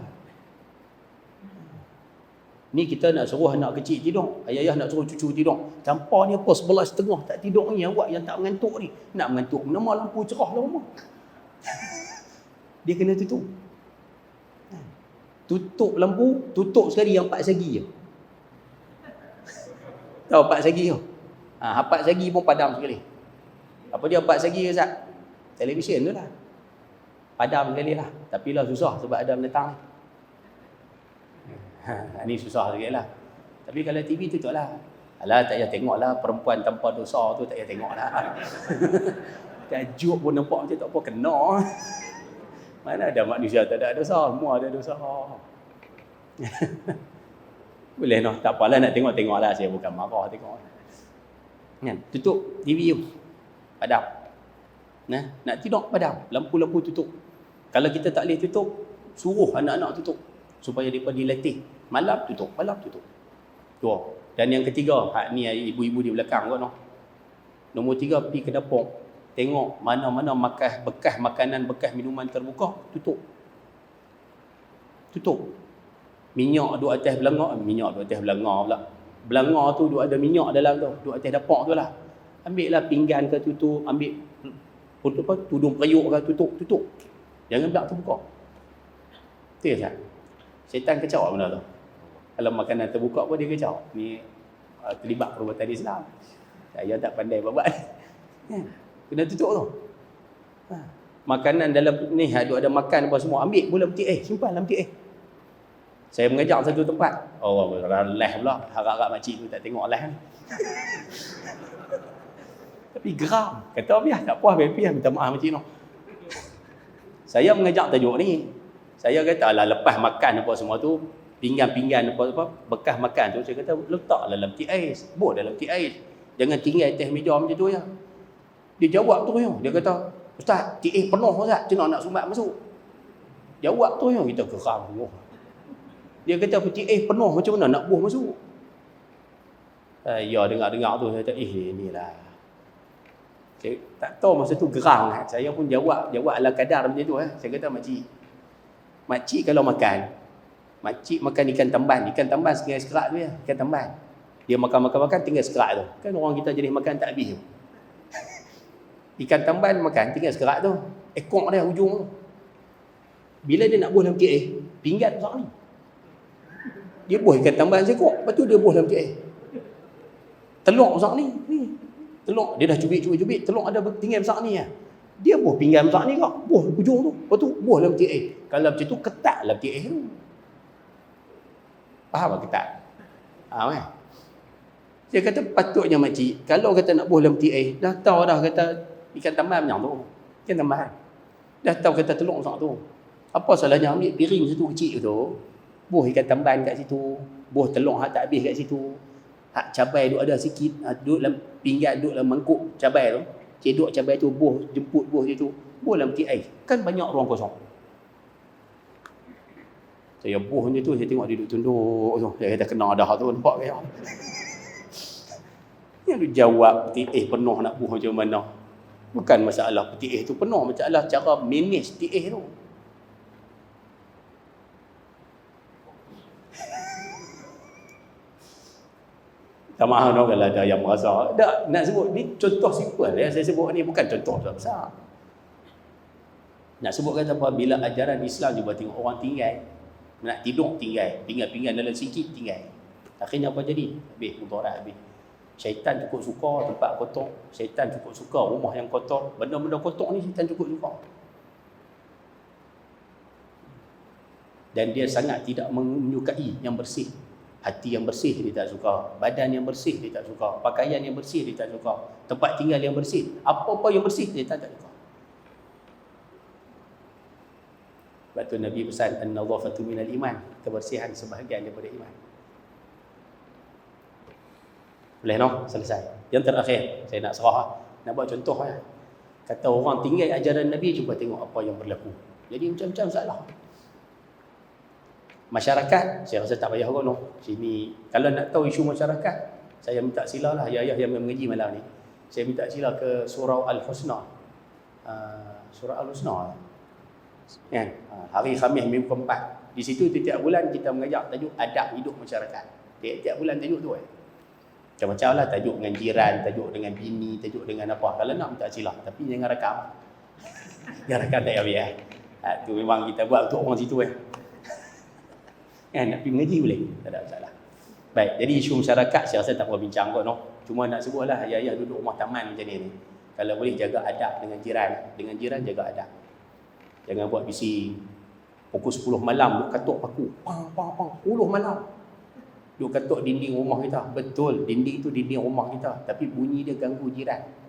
Ni kita nak suruh anak kecil tidur. Ayah nak suruh cucu tidur. Campur ni apa 11.30 tak tidur ni. Awak yang tak mengantuk ni. Nak mengantuk, nama lampu cerah lah rumah. Dia kena tutup. Tutup lampu, tutup sekali yang 4 segi je. Tahu 4 segi tu? 4 segi pun padam sekali. Apa dia 4 segi Ustaz? Televisyen tu lah. Padam sekali lah. Tapi lah susah sebab ada menetang ni. Ni susah sikit lah. Tapi kalau TV tutup lah. Alah tak payah tengok lah. Perempuan tanpa dosa tu tak payah tengok lah. Tajuk pun nampak macam tak apa kena. Mana ada manusia tak ada dosa? Semua ada dosa. Boleh noh, tak apalah nak tengok lah, saya bukan marah tengok. Kan, tutup TV tu. Padam. Nah, nak tidur padam, lampu-lampu tutup. Kalau kita tak boleh tutup, suruh anak-anak tutup supaya depa dilatih. Malam tutup, malam tutup. Dua. Dan yang ketiga, hak ni ibu-ibu di belakang kot noh. Nombor 3 pergi ke dapur. Tengok mana-mana bekas makanan, bekas minuman terbuka, tutup. Tutup. Minyak duduk atas belanga pula. Belanga tu duduk ada minyak dalam tu, duduk atas dapur tu lah. Ambil lah pinggan ke tutup, ambil tudung periuk ke tutup. Jangan biar terbuka. Tu ya, Syaitan kecau benda tu. Kalau makanan terbuka pun dia kecau. Ni terlibat perbuatan Islam. Saya tak pandai babat. Kena tutup tu. Makanan dalam ni ada makan apa semua, ambil bola peti simpan dalam peti Saya mengajar satu tempat. Oh, live pula. Harap-harap makcik tu tak tengok live. Tapi geram. Kata biar tak puas, biar minta maaf makcik tu. Saya mengajar tajuk ni. Saya kata lah lepas makan apa semua tu, pinggan-pinggan apa bekas makan tu, saya kata letaklah dalam peti ais. Buat dalam peti ais. Jangan tinggal atas meja macam tu ya. Dia jawab tu ya. Dia kata, Ustaz, peti ais penuh Ustaz. Macam nak sumbat masuk? Jawab tu ya. Kita geram semua. Dia kata peti ais penuh macam mana nak buah masuk? Ya dengar-dengar tu saya kata inilah. Saya tak tahu masa tu geram kan. Saya pun jawab ala kadar macam tu Saya kata makcik kalau makan, makcik makan ikan tamban tinggal sekerak tu ya, ikan tamban. Dia makan tinggal sekerak tu. Kan orang kita jenis makan tak habis tu. Ikan tamban makan tinggal sekerak tu. Ekor dia hujung tu. Bila dia nak buah dalam peti ais, pinggan besar ni. Dia buah ikan tambahan sekok, lepas tu dia buah dalam peti ais. Telur besar ni. Telur, dia dah cubit, telur ada tinggal besar ni ya. Dia buah pinggan besar ni kak, buah hujung tu. Lepas tu buah dalam peti ais. Kalau macam tu ketat dalam peti ais tu. Faham tak ketat? Faham kan? Dia kata patutnya makcik, kalau kata nak buah dalam peti ais, dah tahu dah kata ikan tambahan macam tu. Ikan tambahan. Dah tahu kata telur besar tu. Apa salahnya ambil piring satu kecil tu, buah ikan tambahan kat situ, buah telur hak tak habis kat situ, hak cabai duk ada sikit, duduk dalam pinggan, duduk dalam mangkuk cabai tu, cedok cabai tu, buah jemput buah situ, buah dalam peti ais, kan banyak ruang kosong. Saya buah macam tu, saya tengok dia duduk tunduk tu, saya kata kena dah tu, nampak ke? Yang dia jawab peti ais penuh nak buah macam mana. Bukan masalah peti ais tu penuh, masalah cara manage peti ais tu. Tak maaf kalau ada yang merasa. Tak, nak sebut ni contoh simple ya. Saya sebut ni bukan contoh besar. Nak sebutkan apa? Bila ajaran Islam cuba tengok orang tinggal, nak tidur tinggal, pinggan-pinggan dalam sikit tinggal. Akhirnya apa jadi? Habis mudarat habis. Syaitan cukup suka tempat kotor, syaitan cukup suka rumah yang kotor, benda-benda kotor ni syaitan cukup suka. Dan dia sangat tidak menyukai yang bersih. Hati yang bersih dia tak suka, badan yang bersih dia tak suka, pakaian yang bersih dia tak suka, tempat tinggal yang bersih, apa-apa yang bersih dia tak suka. Sebab tu Nabi pesan an-nadhafatu minal iman, kebersihan sebahagian daripada iman. Boleh no? Selesai. Yang terakhir, saya nak serah, nak buat contoh lah. Kata orang tinggal ajaran Nabi, cuba tengok apa yang berlaku. Jadi macam-macam salah. Masyarakat, saya rasa tak payah kot no. Sini, kalau nak tahu isu masyarakat, saya minta sila lah, ayah yang mengaji malam ni. Saya minta sila ke surah Al-Husna. Surah Al-Husna. Kan? Hari Khamis minggu keempat. Di situ tiap bulan kita mengajar tajuk adab hidup masyarakat. Tiap bulan tajuk tu macam-macam lah, tajuk dengan jiran, tajuk dengan bini, tajuk dengan apa. Kalau nak minta sila, tapi jangan rakam. Jangan rakam tak payah. Tu memang kita buat untuk orang situ Kan, nak pergi mengaji boleh, tak ada masalah. Baik, jadi isu masyarakat saya rasa tak perlu bincang kot no. Cuma nak sebutlah ayah-ayah duduk rumah taman macam ni. Kalau boleh jaga adab dengan jiran jaga adab. Jangan buat bising. Pukul 10 malam duk katuk paku. Pang 10 malam. Duk katuk dinding rumah kita. Betul, dinding tu dinding rumah kita, tapi bunyi dia ganggu jiran.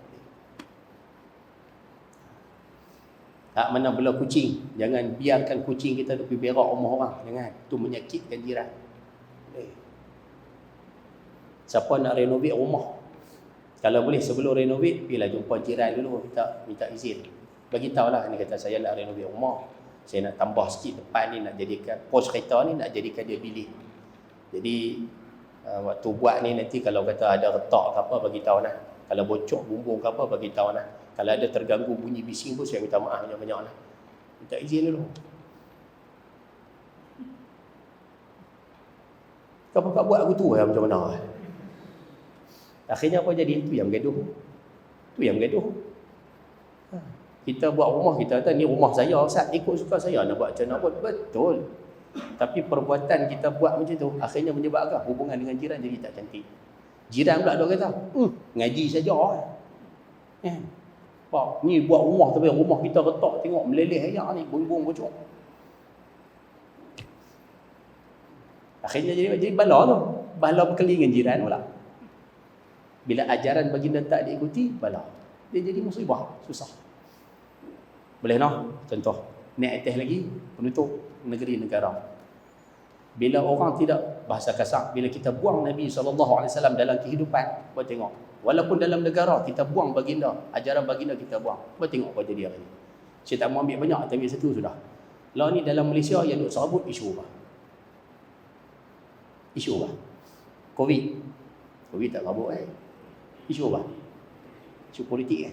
Tak mana bela kucing. Jangan biarkan kucing kita duk pergi berak rumah orang. Jangan. Itu menyakitkan jiran. Siapa nak renovate rumah, kalau boleh sebelum renovate, pergilah jumpa jiran dulu, minta izin. Bagi tahulah, ni kata saya nak renovate rumah. Saya nak tambah sikit depan ni, nak jadikan pos kereta ni, nak jadikan dia bilik. Jadi waktu buat ni nanti kalau kata ada retak ke apa, bagi tahu lah. Kalau bocor bumbung ke apa, bagi tahu lah. Kalau ada terganggu bunyi bising pun saya minta maaf banyak-banyak lah. Minta izin dulu. Kau pakat buat aku tu macam mana? Akhirnya apa jadi? Itu yang bergaduh. Kita buat rumah, kita kata ni rumah saya, Ustaz, ikut suka saya nak buat macam mana pun. Betul. Tapi perbuatan kita buat macam tu, akhirnya menyebabkan hubungan dengan jiran jadi tak cantik. Jiran pula dia kata, ngaji saja. Pak, ni buat rumah tapi rumah kita retak, tengok meleleh ayak ni, bumbung bocor. Akhirnya jadi bala tu. Bala berkeliling jiran pula. Bila ajaran baginda tak diikuti, bala. Dia jadi musibah, susah. Boleh no? Contoh. Naik atas lagi, penutup negeri negara. Bila orang tidak, bahasa kasar, bila kita buang Nabi SAW dalam kehidupan, buat tengok. Walaupun dalam negara, kita buang baginda, ajaran baginda kita buang. Buat tengok apa jadi hari ni. Saya tak mau ambil banyak, tapi satu sudah. Lah ni dalam Malaysia yang duk serabut isu apa? Isu apa? Covid. Covid tak serabut Isu apa? Isu politik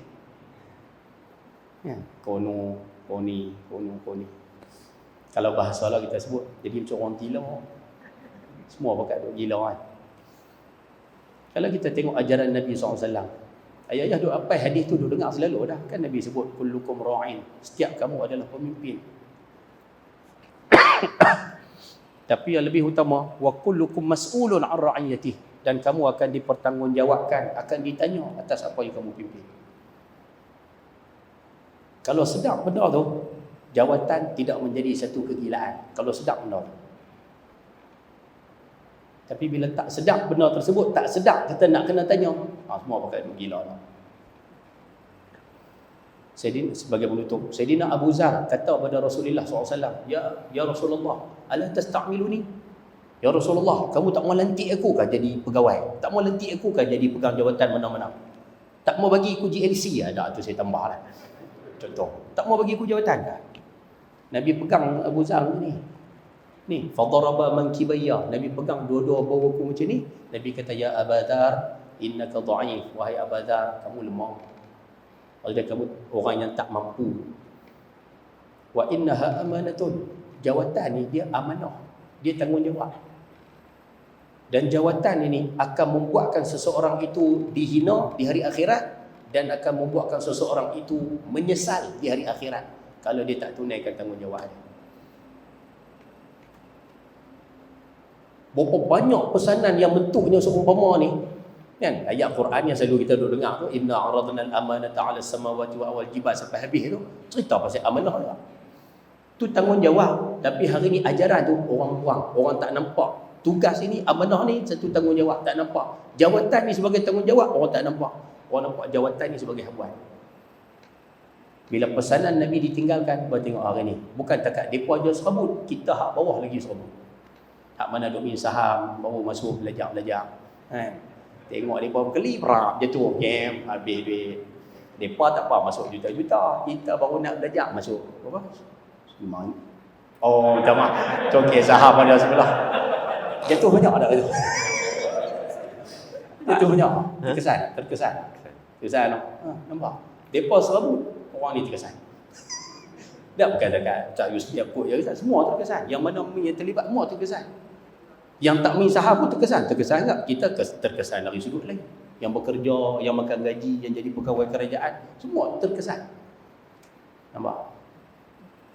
Kono. Kalau bahasa lah kita sebut, jadi macam orang gila. Semua pakat duk gila Kalau kita tengok ajaran Nabi SAW, ayah-ayah duk apa hadis tu duk dengar selalu dah. Kan Nabi sebut, kullukum ra'in. Setiap kamu adalah pemimpin. Tapi yang lebih utama, wa kullukum mas'ulun 'an ra'iyatihi, dan kamu akan dipertanggungjawabkan, akan ditanya atas apa yang kamu pimpin. Kalau sedap benda tu, jawatan tidak menjadi satu kegilaan. Kalau sedap benda tu. Tapi bila tak sedap benda tersebut, tak sedap kita nak kena tanya, semua pakai gila lah. Sayyidina, sebagai penutup, Sayyidina Abu Zar kata kepada Rasulullah SAW, Ya Rasulullah, ala tasta'miluni? Ya Rasulullah, kamu tak mau lantik aku kah jadi pegawai? Tak mau lantik aku kah jadi pegang jawatan mana-mana? Tak mau bagi aku GLC ada tu saya tambah lah. Contoh, tak mau bagi aku jawatan kah? Nabi pegang Abu Zar ni. Ni, fadaraba mankibayya. Nabi pegang dua-dua bawaku macam ni. Nabi kata, Ya Abu Zar, innaka dha'if. Wahai Abu Zar, kamu lemah. Maksudnya kamu orang yang tak mampu. Wa innaha amanatun. Jawatan ni dia amanah. Dia tanggungjawab. Dan jawatan ini akan membuatkan seseorang itu dihina di hari akhirat, dan akan membuatkan seseorang itu menyesal di hari akhirat kalau dia tak tunaikan tanggungjawab dia. Berapa banyak pesanan yang bentuknya seumpama ni, Kan ayat Quran yang selalu kita duk dengar tu, inna aradna al-amanata 'ala samawati wa awal jibal sampai habis tu, cerita pasal amanah juga. Tu tanggungjawab. Tapi hari ni ajaran tu orang buang, orang tak nampak. Tugas ini, amanah ni satu tanggungjawab, tak nampak. Jawatan ni sebagai tanggungjawab, orang tak nampak. Orang nampak jawatan ni sebagai habuan. Bila pesanan Nabi ditinggalkan, baru tengok hari ni. Bukan takat mereka je serabut, kita hak bawah lagi serabut. Hak mana duk main saham, baru masuk belajar-belajar. Tengok mereka berkelip, jatuh game, habis duit. Mereka tak apa, masuk juta-juta. Kita baru nak belajar, masuk berapa? 5. Oh, minta maaf. Congkir saham ada sebelah. Jatuh banyak tak itu? Jatuh banyak. Terkesan. Terkesan. Nampak? Mereka serabut, orang ni terkesan. Tak bukan dekat Cak Yusuf Yaakob je terkesan. Semua terkesan. Yang mana yang terlibat, semua terkesan. Yang tak main saham pun terkesan. Terkesan tak? Kita terkesan dari sudut lain. Yang bekerja, yang makan gaji, yang jadi pegawai kerajaan, semua terkesan. Nampak?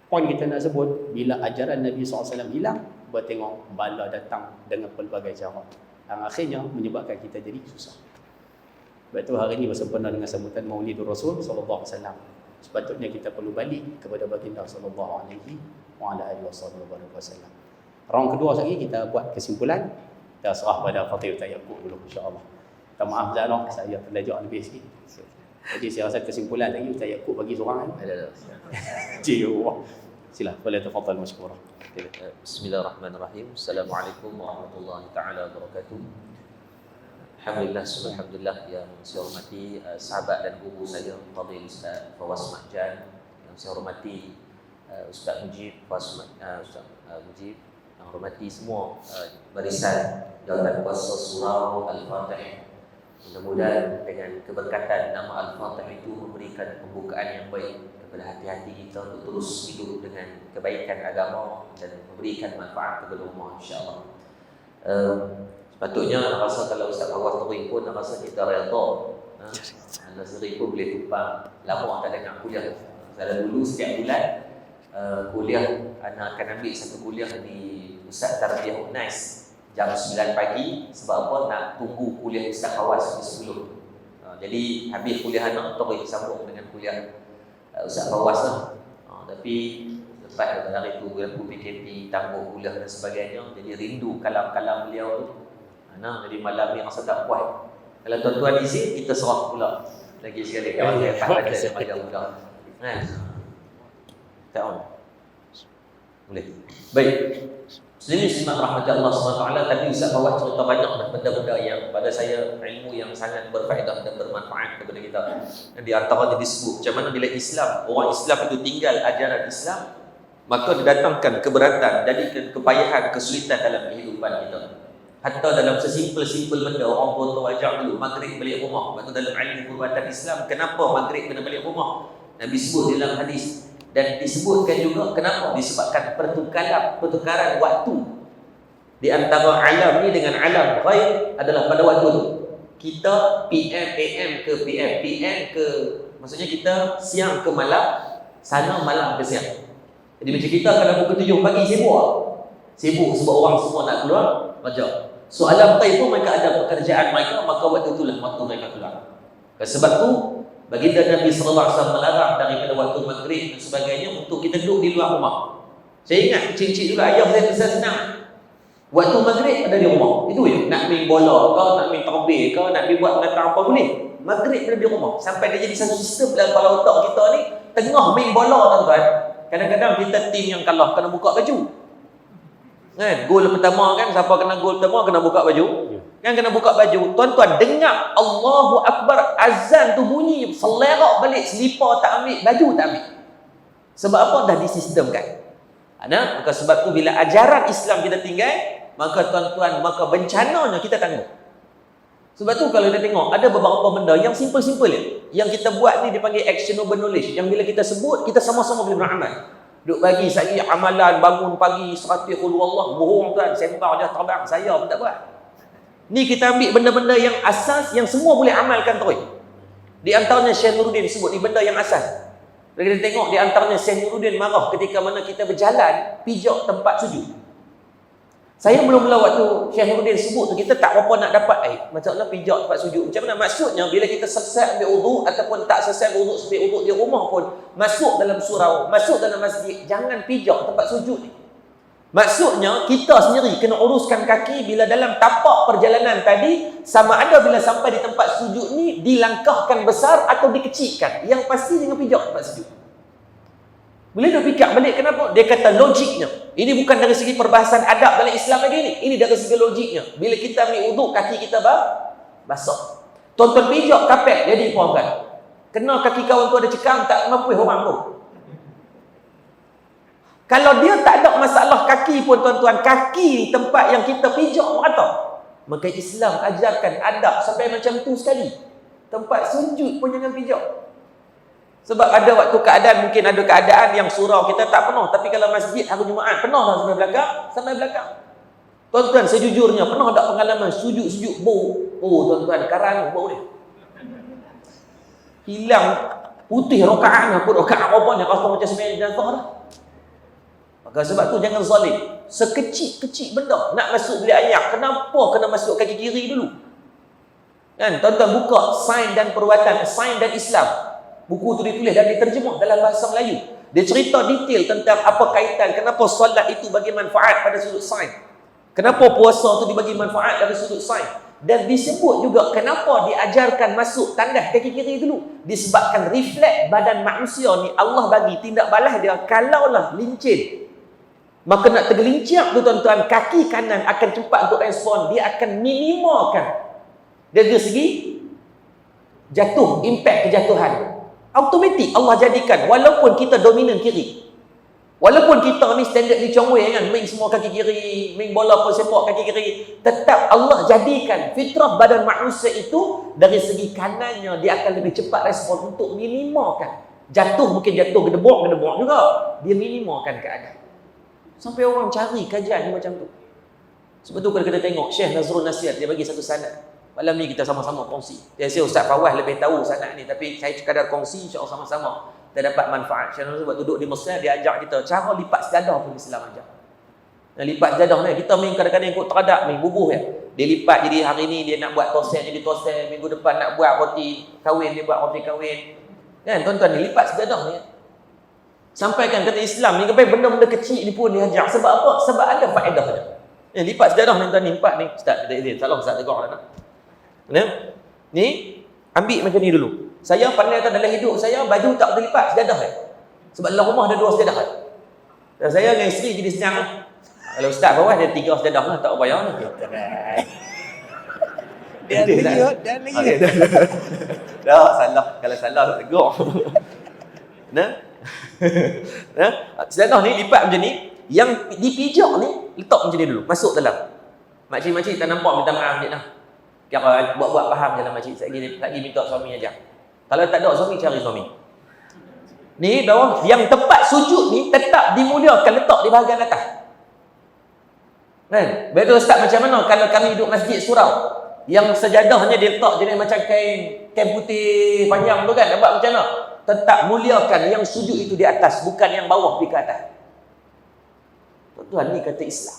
Poin kita nak sebut, bila ajaran Nabi SAW hilang, bertengok bala datang dengan pelbagai cara. Yang akhirnya menyebabkan kita jadi susah. Sebab itu hari ini bersempena dengan sambutan Maulidur Rasul SAW. Sepatutnya kita perlu balik kepada baginda sallallahu alaihi wasallam. Round kedua lagi kita buat kesimpulan. Kita serah pada Fatih Ustaz Yaakob dulu insya-Allah. Minta maaf Zano, saya terlajak lebih sikit. Jadi saya rasa kesimpulan lagi Ustaz Yaakob bagi seorang. Ada. Sila, boleh tafadhal masykurah. Bismillahirrahmanirrahim. Assalamualaikum warahmatullahi taala wabarakatuh. Alhamdulillah yang saya hormati sahabat dan guru saya Fadil Ustaz Fawaz Mahjan, yang saya hormati Ustaz Mujib, Ustaz Mujib, yang hormati semua barisan Jawatan Kuasa Surau Al-Fatih. Mudah-mudahan dengan keberkatan nama Al-Fatih itu memberikan pembukaan yang baik kepada hati-hati kita untuk terus hidup dengan kebaikan agama dan memberikan manfaat kepada umat insya-Allah. Sepatutnya nak rasa kalau Ustaz Fawaz teri pun nak rasa kita redha. Nazri pun boleh tumpang. Lama tak dengar kuliah. Saya dulu setiap bulan kuliah anak akan ambil satu kuliah di Ustaz Tarbiyah Unais jam 9 pagi. Sebab apa? Nak tunggu kuliah Ustaz Fawaz sebelum. Jadi habis kuliah anak teri sambung dengan kuliah Ustaz Fawaz lah. Tapi lepas dari itu berlaku PKP, tangguh kuliah dan sebagainya, jadi rindu kalam-kalam beliau tu. Jadi malam ni rasa tak puas. Kalau tuan-tuan izin, kita serah pula lagi sekali. Kalau saya tak ada macam mudah. Tak on. Boleh. Baik. Muslimin simak rahmat Allah SWT. Tadi Ustaz Fawaz cerita banyak benda-benda yang pada saya ilmu yang sangat berfaedah dan bermanfaat kepada kita. Dan di antaranya disebut macam mana bila Islam, orang Islam itu tinggal ajaran Islam, maka didatangkan keberatan, jadikan kepayahan, kesulitan dalam kehidupan kita. Hatta dalam sesimpel-simpel benda, orang pun ajak dulu maghrib balik rumah. Lepas tu dalam ilmu perubatan Islam, kenapa maghrib kena balik rumah? Nabi sebut dalam hadis. Dan disebutkan juga kenapa? Disebabkan pertukaran waktu di antara alam ni dengan alam ghaib adalah pada waktu tu. Kita PM, AM ke PM, PM ke, maksudnya kita siang ke malam, sana malam ke siang. Jadi macam kita kalau pukul 7 pagi sibuk sebab orang semua nak keluar kerja. So alam ghaib pun mereka ada pekerjaan mereka, maka waktu itulah waktu mereka keluar. Sebab tu baginda Nabi SAW melarang daripada waktu maghrib dan sebagainya untuk kita duduk di luar rumah. Saya ingat cik-cik dulu ayah saya besar senang. Waktu maghrib ada di rumah. Itu je. Nak main bola ke, nak main terbih ke, nak pergi buat mengatang apa boleh. Maghrib ada di rumah. Sampai dia jadi satu sistem dalam kepala otak kita ni, tengah main bola tuan-tuan. Kadang-kadang kita tim yang kalah kena buka baju. Kan? Gol pertama kan, siapa kena gol pertama kena buka baju. Kan kena buka baju. Tuan-tuan dengar Allahu Akbar, azan tu bunyi, selerak balik, selipar tak ambil, baju tak ambil. Sebab apa? Dah disistemkan. Maka sebab tu bila ajaran Islam kita tinggal, maka tuan-tuan, maka bencananya kita tanggung. Sebab tu kalau kita tengok, ada beberapa benda yang simple-simple je. Yang kita buat ni dipanggil actionable knowledge. Yang bila kita sebut, kita sama-sama boleh beramal. Duk bagi saya amalan, bangun pagi, 100 qul huwallah, bohong tuan, sempar je terbang, saya pun tak buat. Ni kita ambil benda-benda yang asas, yang semua boleh amalkan terus. Di antaranya Syekh Nuruddin sebut ni benda yang asas. Bila kita tengok di antaranya Syekh Nuruddin marah ketika mana kita berjalan, pijak tempat sujud. Saya mula-mula waktu Syekh Nuruddin sebut tu, kita tak berapa nak dapat macam mana pijak tempat sujud. Macam mana maksudnya bila kita selesai ambil wuduk ataupun tak selesai wuduk sampai wuduk di rumah pun, masuk dalam surau, masuk dalam masjid, jangan pijak tempat sujud ni. Maksudnya kita sendiri kena uruskan kaki bila dalam tapak perjalanan tadi, sama ada bila sampai di tempat sujud ni dilangkahkan besar atau dikecilkan. Yang pasti dengan pijak tempat sujud. Bila dia fikir balik kenapa? Dia kata logiknya. Ini bukan dari segi perbahasan adab dalam Islam lagi ni. Ini dari segi logiknya. Bila kita ambil wuduk, kaki kita basah. Tonton pijak kapet, jadi puangkan. Kena kaki kawan tu ada cekam, tak mampu orang tu. Kalau dia tak ada masalah kaki pun tuan-tuan, kaki tempat yang kita pijak merata. Maka Islam ajarkan adab sampai macam tu sekali. Tempat sujud pun jangan pijak. Sebab ada waktu keadaan, mungkin ada keadaan yang surau kita tak penuh. Tapi kalau masjid hari Jumaat penuh lah sampai belakang. Tuan-tuan, sejujurnya pernah tak pengalaman sujud-sujud bau? Oh tuan-tuan, karang bau dia. Hilang putih rokaan, apa rokaan apa kalau macam sembilan jatuh dah. Maka sebab tu jangan zalim. Sekecil-kecil benda nak masuk bilik air, kenapa kena masuk kaki kiri dulu? Kan, tuan-tuan buka Sains dan Perbuatan, Sains dan Islam. Buku tu ditulis dan diterjemah dalam bahasa Melayu. Dia cerita detail tentang apa kaitan, kenapa solat itu bagi manfaat pada sudut sains. Kenapa puasa tu dibagi manfaat dari sudut sains. Dan disebut juga kenapa diajarkan masuk tandas kaki kiri dulu. Disebabkan refleks badan manusia ni Allah bagi tindak balas dia, kalaulah lincin, maka nak tergelincir tu tuan-tuan, kaki kanan akan cepat untuk respon. Dia akan minimalkan dari segi jatuh, impact kejatuhan. Automatik Allah jadikan, walaupun kita dominan kiri, walaupun kita ni standard di Chong Wei kan, main semua kaki kiri, main bola pun sepak kaki kiri, tetap Allah jadikan fitrah badan manusia itu dari segi kanannya dia akan lebih cepat respon untuk minimalkan. Jatuh mungkin jatuh gedebok juga, dia minimalkan keadaan. Sampai orang cari kajian ni macam tu. Sebab tu kalau kita tengok Syekh Nazrul Nasir, dia bagi satu sanad. Malam ni kita sama-sama kongsi. Saya Ustaz Fawaz lebih tahu sanad ni, tapi saya sekadar kongsi, insya-Allah sama-sama kita dapat manfaat. Syekh Nazrul buat duduk di Mesir, dia ajak kita cara lipat sejadah pun Islam ajar. Dan lipat sejadah ni kita main kadang-kadang ikut teradak, main bubuh ya. Dia lipat, jadi hari ni dia nak buat tosen jadi tosen, minggu depan nak buat roti kahwin, dia buat roti kahwin. Kan tuan-tuan, ni lipat sejadah ni. Sampaikan kata Islam ni sampai benda-benda kecil ni pun diajar. Sebab apa? Sebab ada faedah dia. Lipat sejadah ni tuan ni, empat ni. Ustaz kita izin, salam Ustaz tegak dah. Ni ambil macam ni dulu. Saya pandai tak dalam hidup saya baju tak boleh lipat sejadah sebab dalam rumah ada 2 sejadah dan saya dengan isteri jadi senang lah. Kalau Ustaz bawah dia 3 sejadah lah, tak payah lah. Dia lagi dah salah, kalau salah tegur. Sejadah ni lipat macam ni, yang dipijak ni letak macam ni dulu, masuk dalam. Makcik-makcik tak nampak minta maaf je lah. Kira buat-buat faham je lah makcik. Saya lagi minta suami aja. Kalau tak ada suami, cari suami. Ni bawah, yang tempat sujud ni tetap dimuliakan, letak di bahagian atas. Kan? Betul Ustaz, macam mana kalau kami duduk masjid surau, yang sejadahnya dia letak jenis macam kain putih panjang tu kan, nampak macam mana? Tetap muliakan yang sujud itu di atas, bukan yang bawah pergi ke atas. Tuan-tuan, ni kata Islam.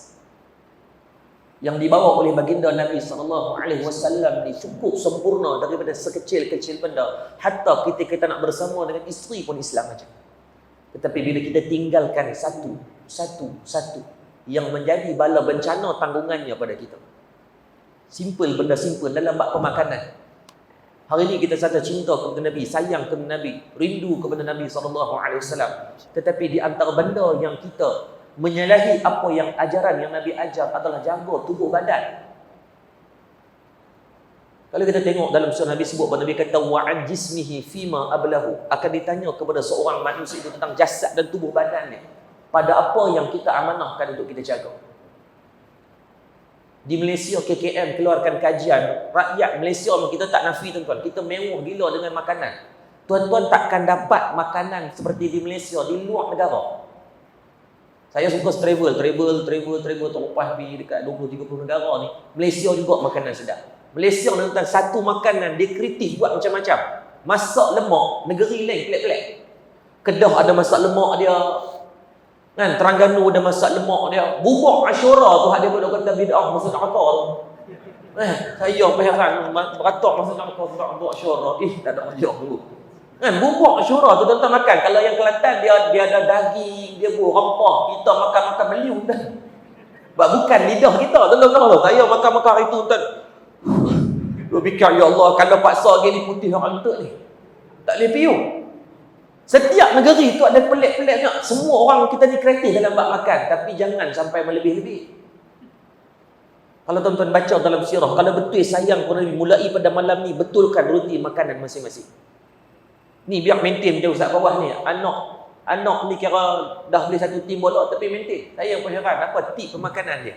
Yang dibawa oleh baginda Nabi SAW ni cukup sempurna daripada sekecil-kecil benda. Hatta kita nak bersama dengan isteri pun Islam macam. Tetapi bila kita tinggalkan satu yang menjadi bala bencana tanggungannya pada kita. Simple, benda simple dalam bab pemakanan. Hari ini kita saja cinta kepada Nabi, sayang kepada Nabi, rindu kepada Nabi SAW. Tetapi di antara benda yang kita menyalahi apa yang ajaran yang Nabi ajar adalah jaga tubuh badan. Kalau kita tengok dalam surah Nabi sebut bahawa Nabi kata wa'an jismihi fima ablahu, akan ditanya kepada seorang manusia itu tentang jasad dan tubuh badannya pada apa yang kita amanahkan untuk kita jaga. Di Malaysia KKM keluarkan kajian, rakyat Malaysia kita tak nafi tuan-tuan, kita mewah gila dengan makanan. Tuan-tuan takkan dapat makanan seperti di Malaysia di luar negara. Saya suka travel terlepas pergi dekat 20-30 negara ni. Malaysia juga makanan sedap. Malaysia tentang satu makanan dia kreatif buat macam-macam. Masak lemak negeri lain pelik-pelik. Kedah ada masak lemak dia. Kan Terengganu dah masak lemak dia. Bubur Asyura tu hak dia boleh kata bid'ah masuk neraka tu. Saya heran beratok masuk neraka sebab bubur Asyura. Tak ada ajar dulu. Kan bubur Asyura tu tuan-tuan makan. Kalau yang Kelantan dia ada daging, dia rempah. Kita makan meliung dah. Sebab bukan lidah kita tuan-tuan. Saya makan hari tu tuan. Lu fikir ya Allah kalau paksa gini putih orang untuk ni. Tak boleh piu. Setiap negeri tu ada pelik-peliknya. Semua orang kita ni kreatif dalam bab makan, tapi jangan sampai melebih-lebih. Kalau tuan-tuan baca dalam sirah, kalau betul sayang kepada Nabi, mulai pada malam ni betulkan rutin makanan masing-masing. Ni biar maintain jauh kat bawah ni. Anak ni kira dah boleh satu tim bola tapi maintain. Saya pun heran apa tip pemakanan dia.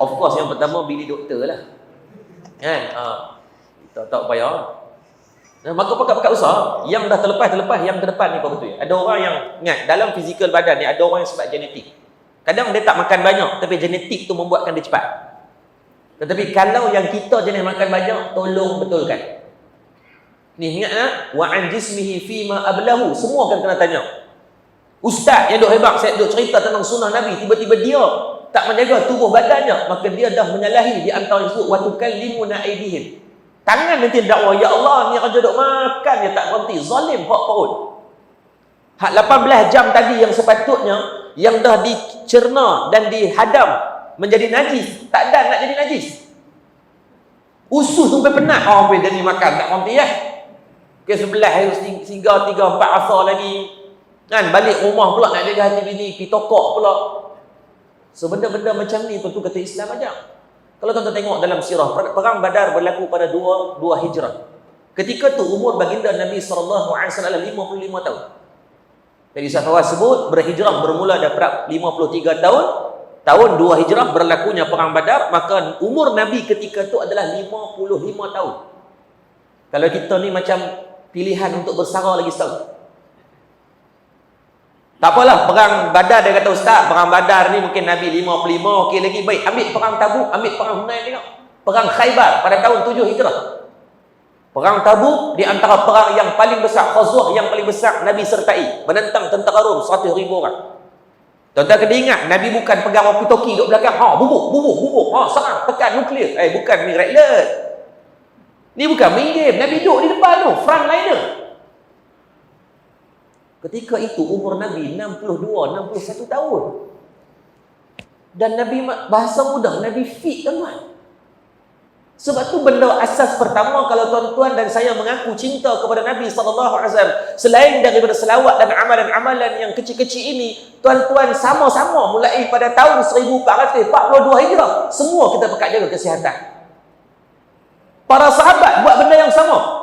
Of course yang pertama bini doktor lah. Kan? Tak payah. Maka pakat usaha. Yang dah terlepas, yang ke depan ni apa betul. Ada orang yang ingat dalam fizikal badan ni ada orang yang sebab genetik. Kadang dia tak makan banyak tapi genetik tu membuatkan dia cepat. Tetapi kalau yang kita jenis makan banyak, tolong betulkan. Ni ingat wa an jismihi fima ablahu. Semua kan kena tanya. Ustaz yang duk hebat saya duk cerita tentang sunnah Nabi, tiba-tiba dia tak menjaga tubuh badannya, maka dia dah menyalahi di antara itu wa tukallimuna aydihim. Tangan nanti dakwa, ya Allah ni raja duk makan dia tak berhenti, zalim hak perut. Hak 18 jam tadi yang sepatutnya yang dah dicerna dan dihadam menjadi najis, tak ada nak jadi najis. Usus sampai penat, sampai dia ni makan tak berhenti ke sebelah harus singgah 3-4 asar lagi. Kan balik rumah pula nak jaga hati bini, pi tokok pula. So benda-benda macam ni tentu kata Islam ajar. Kalau tuan-tuan tengok dalam sirah, perang Badar berlaku pada 2 Hijrah. Ketika tu umur baginda Nabi sallallahu alaihi wasallam 55 tahun. Jadi sahabat sebut berhijrah bermula daripada 53 tahun. Tahun 2 Hijrah berlakunya perang Badar, maka umur Nabi ketika tu adalah 55 tahun. Kalau kita ni macam pilihan untuk bersara lagi setahun. Tak apalah, perang Badar dia kata ustaz, perang Badar ni mungkin Nabi 55, okey lagi baik. Ambil perang Tabuk, ambil perang Hunain tengok. Perang Khaybar pada tahun 7 Hijrah. Perang Tabuk di antara perang yang paling besar, Ghazwah yang paling besar Nabi sertai, menentang tentera Rom 100,000 orang. Tuan-tuan kena ingat, Nabi bukan pegang walkie-talkie duduk belakang, bubuk, serang, tekan nuklear. Bukan ni red alert. Ni bukan main game, Nabi duduk di depan tu, frontliner. Ketika itu umur Nabi 62-61 tahun. Dan Nabi bahasa mudah, Nabi fit tuan-tuan. Sebab tu benda asas pertama kalau tuan-tuan dan saya mengaku cinta kepada Nabi SAW, selain daripada selawat dan amalan-amalan yang kecil-kecil ini, tuan-tuan sama-sama mulai pada tahun 1442 Hijrah, semua kita pekat jaga kesihatan. Para sahabat buat benda yang sama.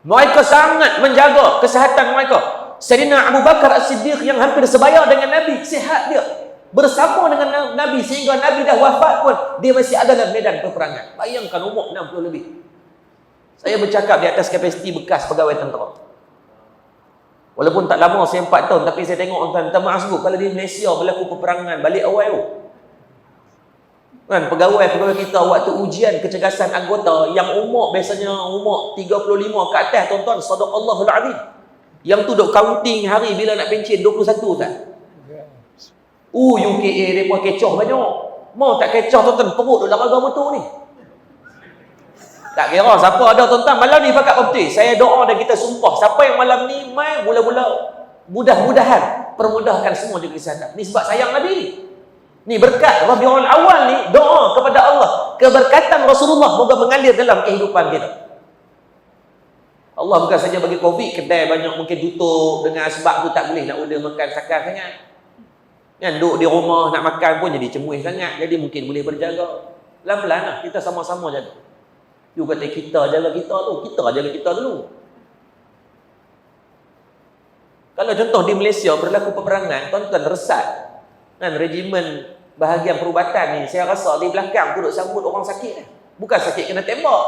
Mereka sangat menjaga kesihatan mereka. Sayyidina Abu Bakar As-Siddiq yang hampir sebaya dengan Nabi, sihat dia. Bersama dengan Nabi sehingga Nabi dah wafat pun dia masih ada dalam medan peperangan. Bayangkan umur 60 lebih. Saya bercakap di atas kapasiti bekas pegawai tentera. Walaupun tak lama saya 4 tahun, tapi saya tengok tuan-tuan maaf sebut kalau di Malaysia berlaku peperangan balik awal tu. Kan pegawai-pegawai kita waktu ujian kecergasan anggota yang umur biasanya umur 35 ke atas tuan-tuan, sadaqallahul azim. Yang tu duk counting hari bila nak pencen 21 tak? UKA mereka kecoh banyak. Mau tak kecoh tuan-tuan, perut duk laraga betul ni. Tak kira siapa ada tuan-tuan malam ni pakat betul. Saya doa dan kita sumpah siapa yang malam ni mai mula-mula mudah-mudahan permudahkan semua di kesihatan. Ni sebab sayang Nabi ni. Ni berkat Rabiul Awal ni, doa kepada Allah, keberkatan Rasulullah moga mengalir dalam kehidupan kita. Allah bukan saja bagi Covid, kedai banyak mungkin tutup dengan sebab tu tak boleh nak order makan sakar sangat. Kan duduk di rumah nak makan pun jadi cemuih sangat, jadi mungkin boleh berjaga. Pelan-pelan lah, kita sama-sama jaga. You kata kita jaga kita tu, kita jaga kita dulu. Kalau contoh di Malaysia berlaku peperangan, tuan-tuan resat kan regimen bahagian perubatan ni, saya rasa di belakang tu duk sambut orang sakit. Bukan sakit kena tembak.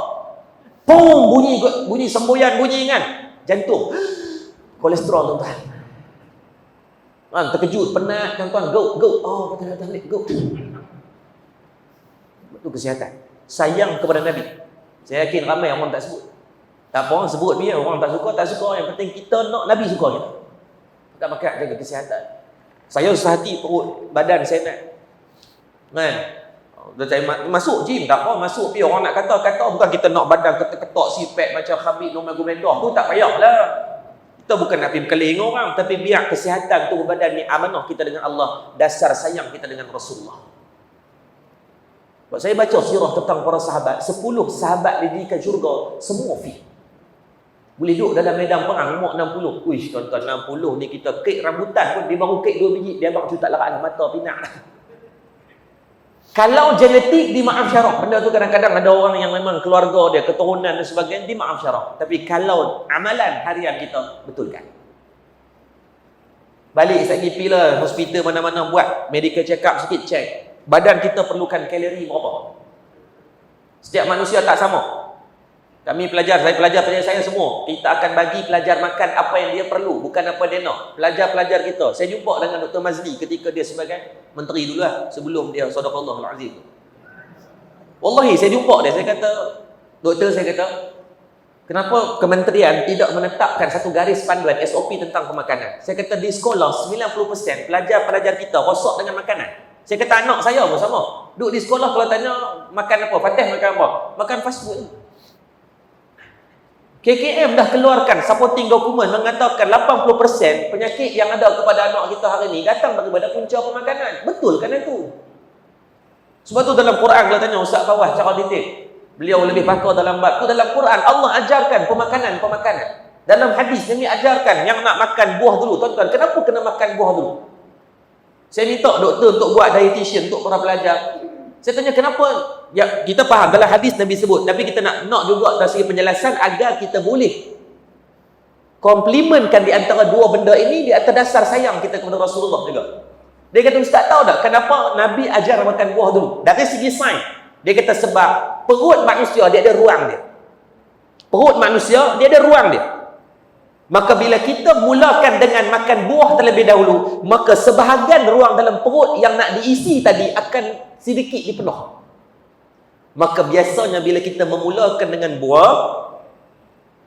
Pum, bunyi semboyan bunyi kan. Jantung. Kolesterol tuan-tuan. Kan terkejut, penat tuan-tuan, go. Oh, kata-kata go. Itu kesihatan. Sayang kepada Nabi. Saya yakin ramai orang tak sebut. Tak apa orang sebut dia, orang tak suka, yang penting kita nak Nabi suka kita. tak makan, jaga kesihatan. Saya susah hati perut, badan saya nak. Kan? Saya masuk gym tak apa, masuk pergi orang nak kata bukan kita nak badan ketok-ketok six-pack macam Khabib Nurmagomedov tu, tak payahlah. Kita bukan nak pergi berkeliling orang, tapi biar kesihatan tubuh badan ni amanah kita dengan Allah, dasar sayang kita dengan Rasulullah. Sebab saya baca sirah tentang para sahabat, 10 sahabat didirikan syurga, semua fi. Boleh duduk dalam medan perang, umur 60. Uish, tuan-tuan, 60 ni kita kek rambutan pun, dia baru kek 2 biji, dia abang cutak larat lah, mata pinak dah. Kalau genetik, di maaf syarak. Benda tu kadang-kadang ada orang yang memang keluarga dia, keturunan dan sebagainya, di maaf syarak. Tapi kalau amalan harian kita, betulkan. Balik sekali pergi lah, hospital mana-mana buat medical check up sikit, check. Badan kita perlukan kalori berapa? Setiap manusia tak sama. Kami pelajar, pelajar saya semua, kita akan bagi pelajar makan apa yang dia perlu, bukan apa dia nak. Pelajar-pelajar kita, saya jumpa dengan Dr. Mazli ketika dia sebagai menteri dulu lah, sebelum dia Sadaqallahul Azim. Wallahi, saya jumpa dia, saya kata, doktor, saya kata, kenapa kementerian tidak menetapkan satu garis panduan SOP tentang pemakanan? Saya kata, di sekolah 90% pelajar-pelajar kita rosak dengan makanan. Saya kata, anak saya pun sama. Duduk di sekolah kalau tanya makan apa, Fatih makan apa? Makan fast food. KKM dah keluarkan supporting dokumen mengatakan 80% penyakit yang ada kepada anak kita hari ini datang daripada punca pemakanan. Betul kan itu? Sebab tu dalam Quran kalau tanya Ustaz Fawaz cara detail, beliau lebih pakar dalam bab tu. Dalam Quran Allah ajarkan pemakanan. Dalam hadis Nabi ajarkan yang nak makan buah dulu. Tuan-tuan, kenapa kena makan buah dulu? Saya minta doktor untuk buat dietitian untuk para pelajar. Saya tanya kenapa? Ya, kita faham dalam hadis Nabi sebut, tapi kita nak juga dari segi penjelasan agar kita boleh komplimentkan di antara dua benda ini di atas dasar sayang kita kepada Rasulullah juga. Dia kata, Ustaz tahu tak kenapa Nabi ajar makan buah dulu? Dari segi sains, dia kata sebab perut manusia dia ada ruang dia. Perut manusia dia ada ruang dia. Maka bila kita mulakan dengan makan buah terlebih dahulu, maka sebahagian ruang dalam perut yang nak diisi tadi akan sedikit dipenuh. Maka biasanya bila kita memulakan dengan buah,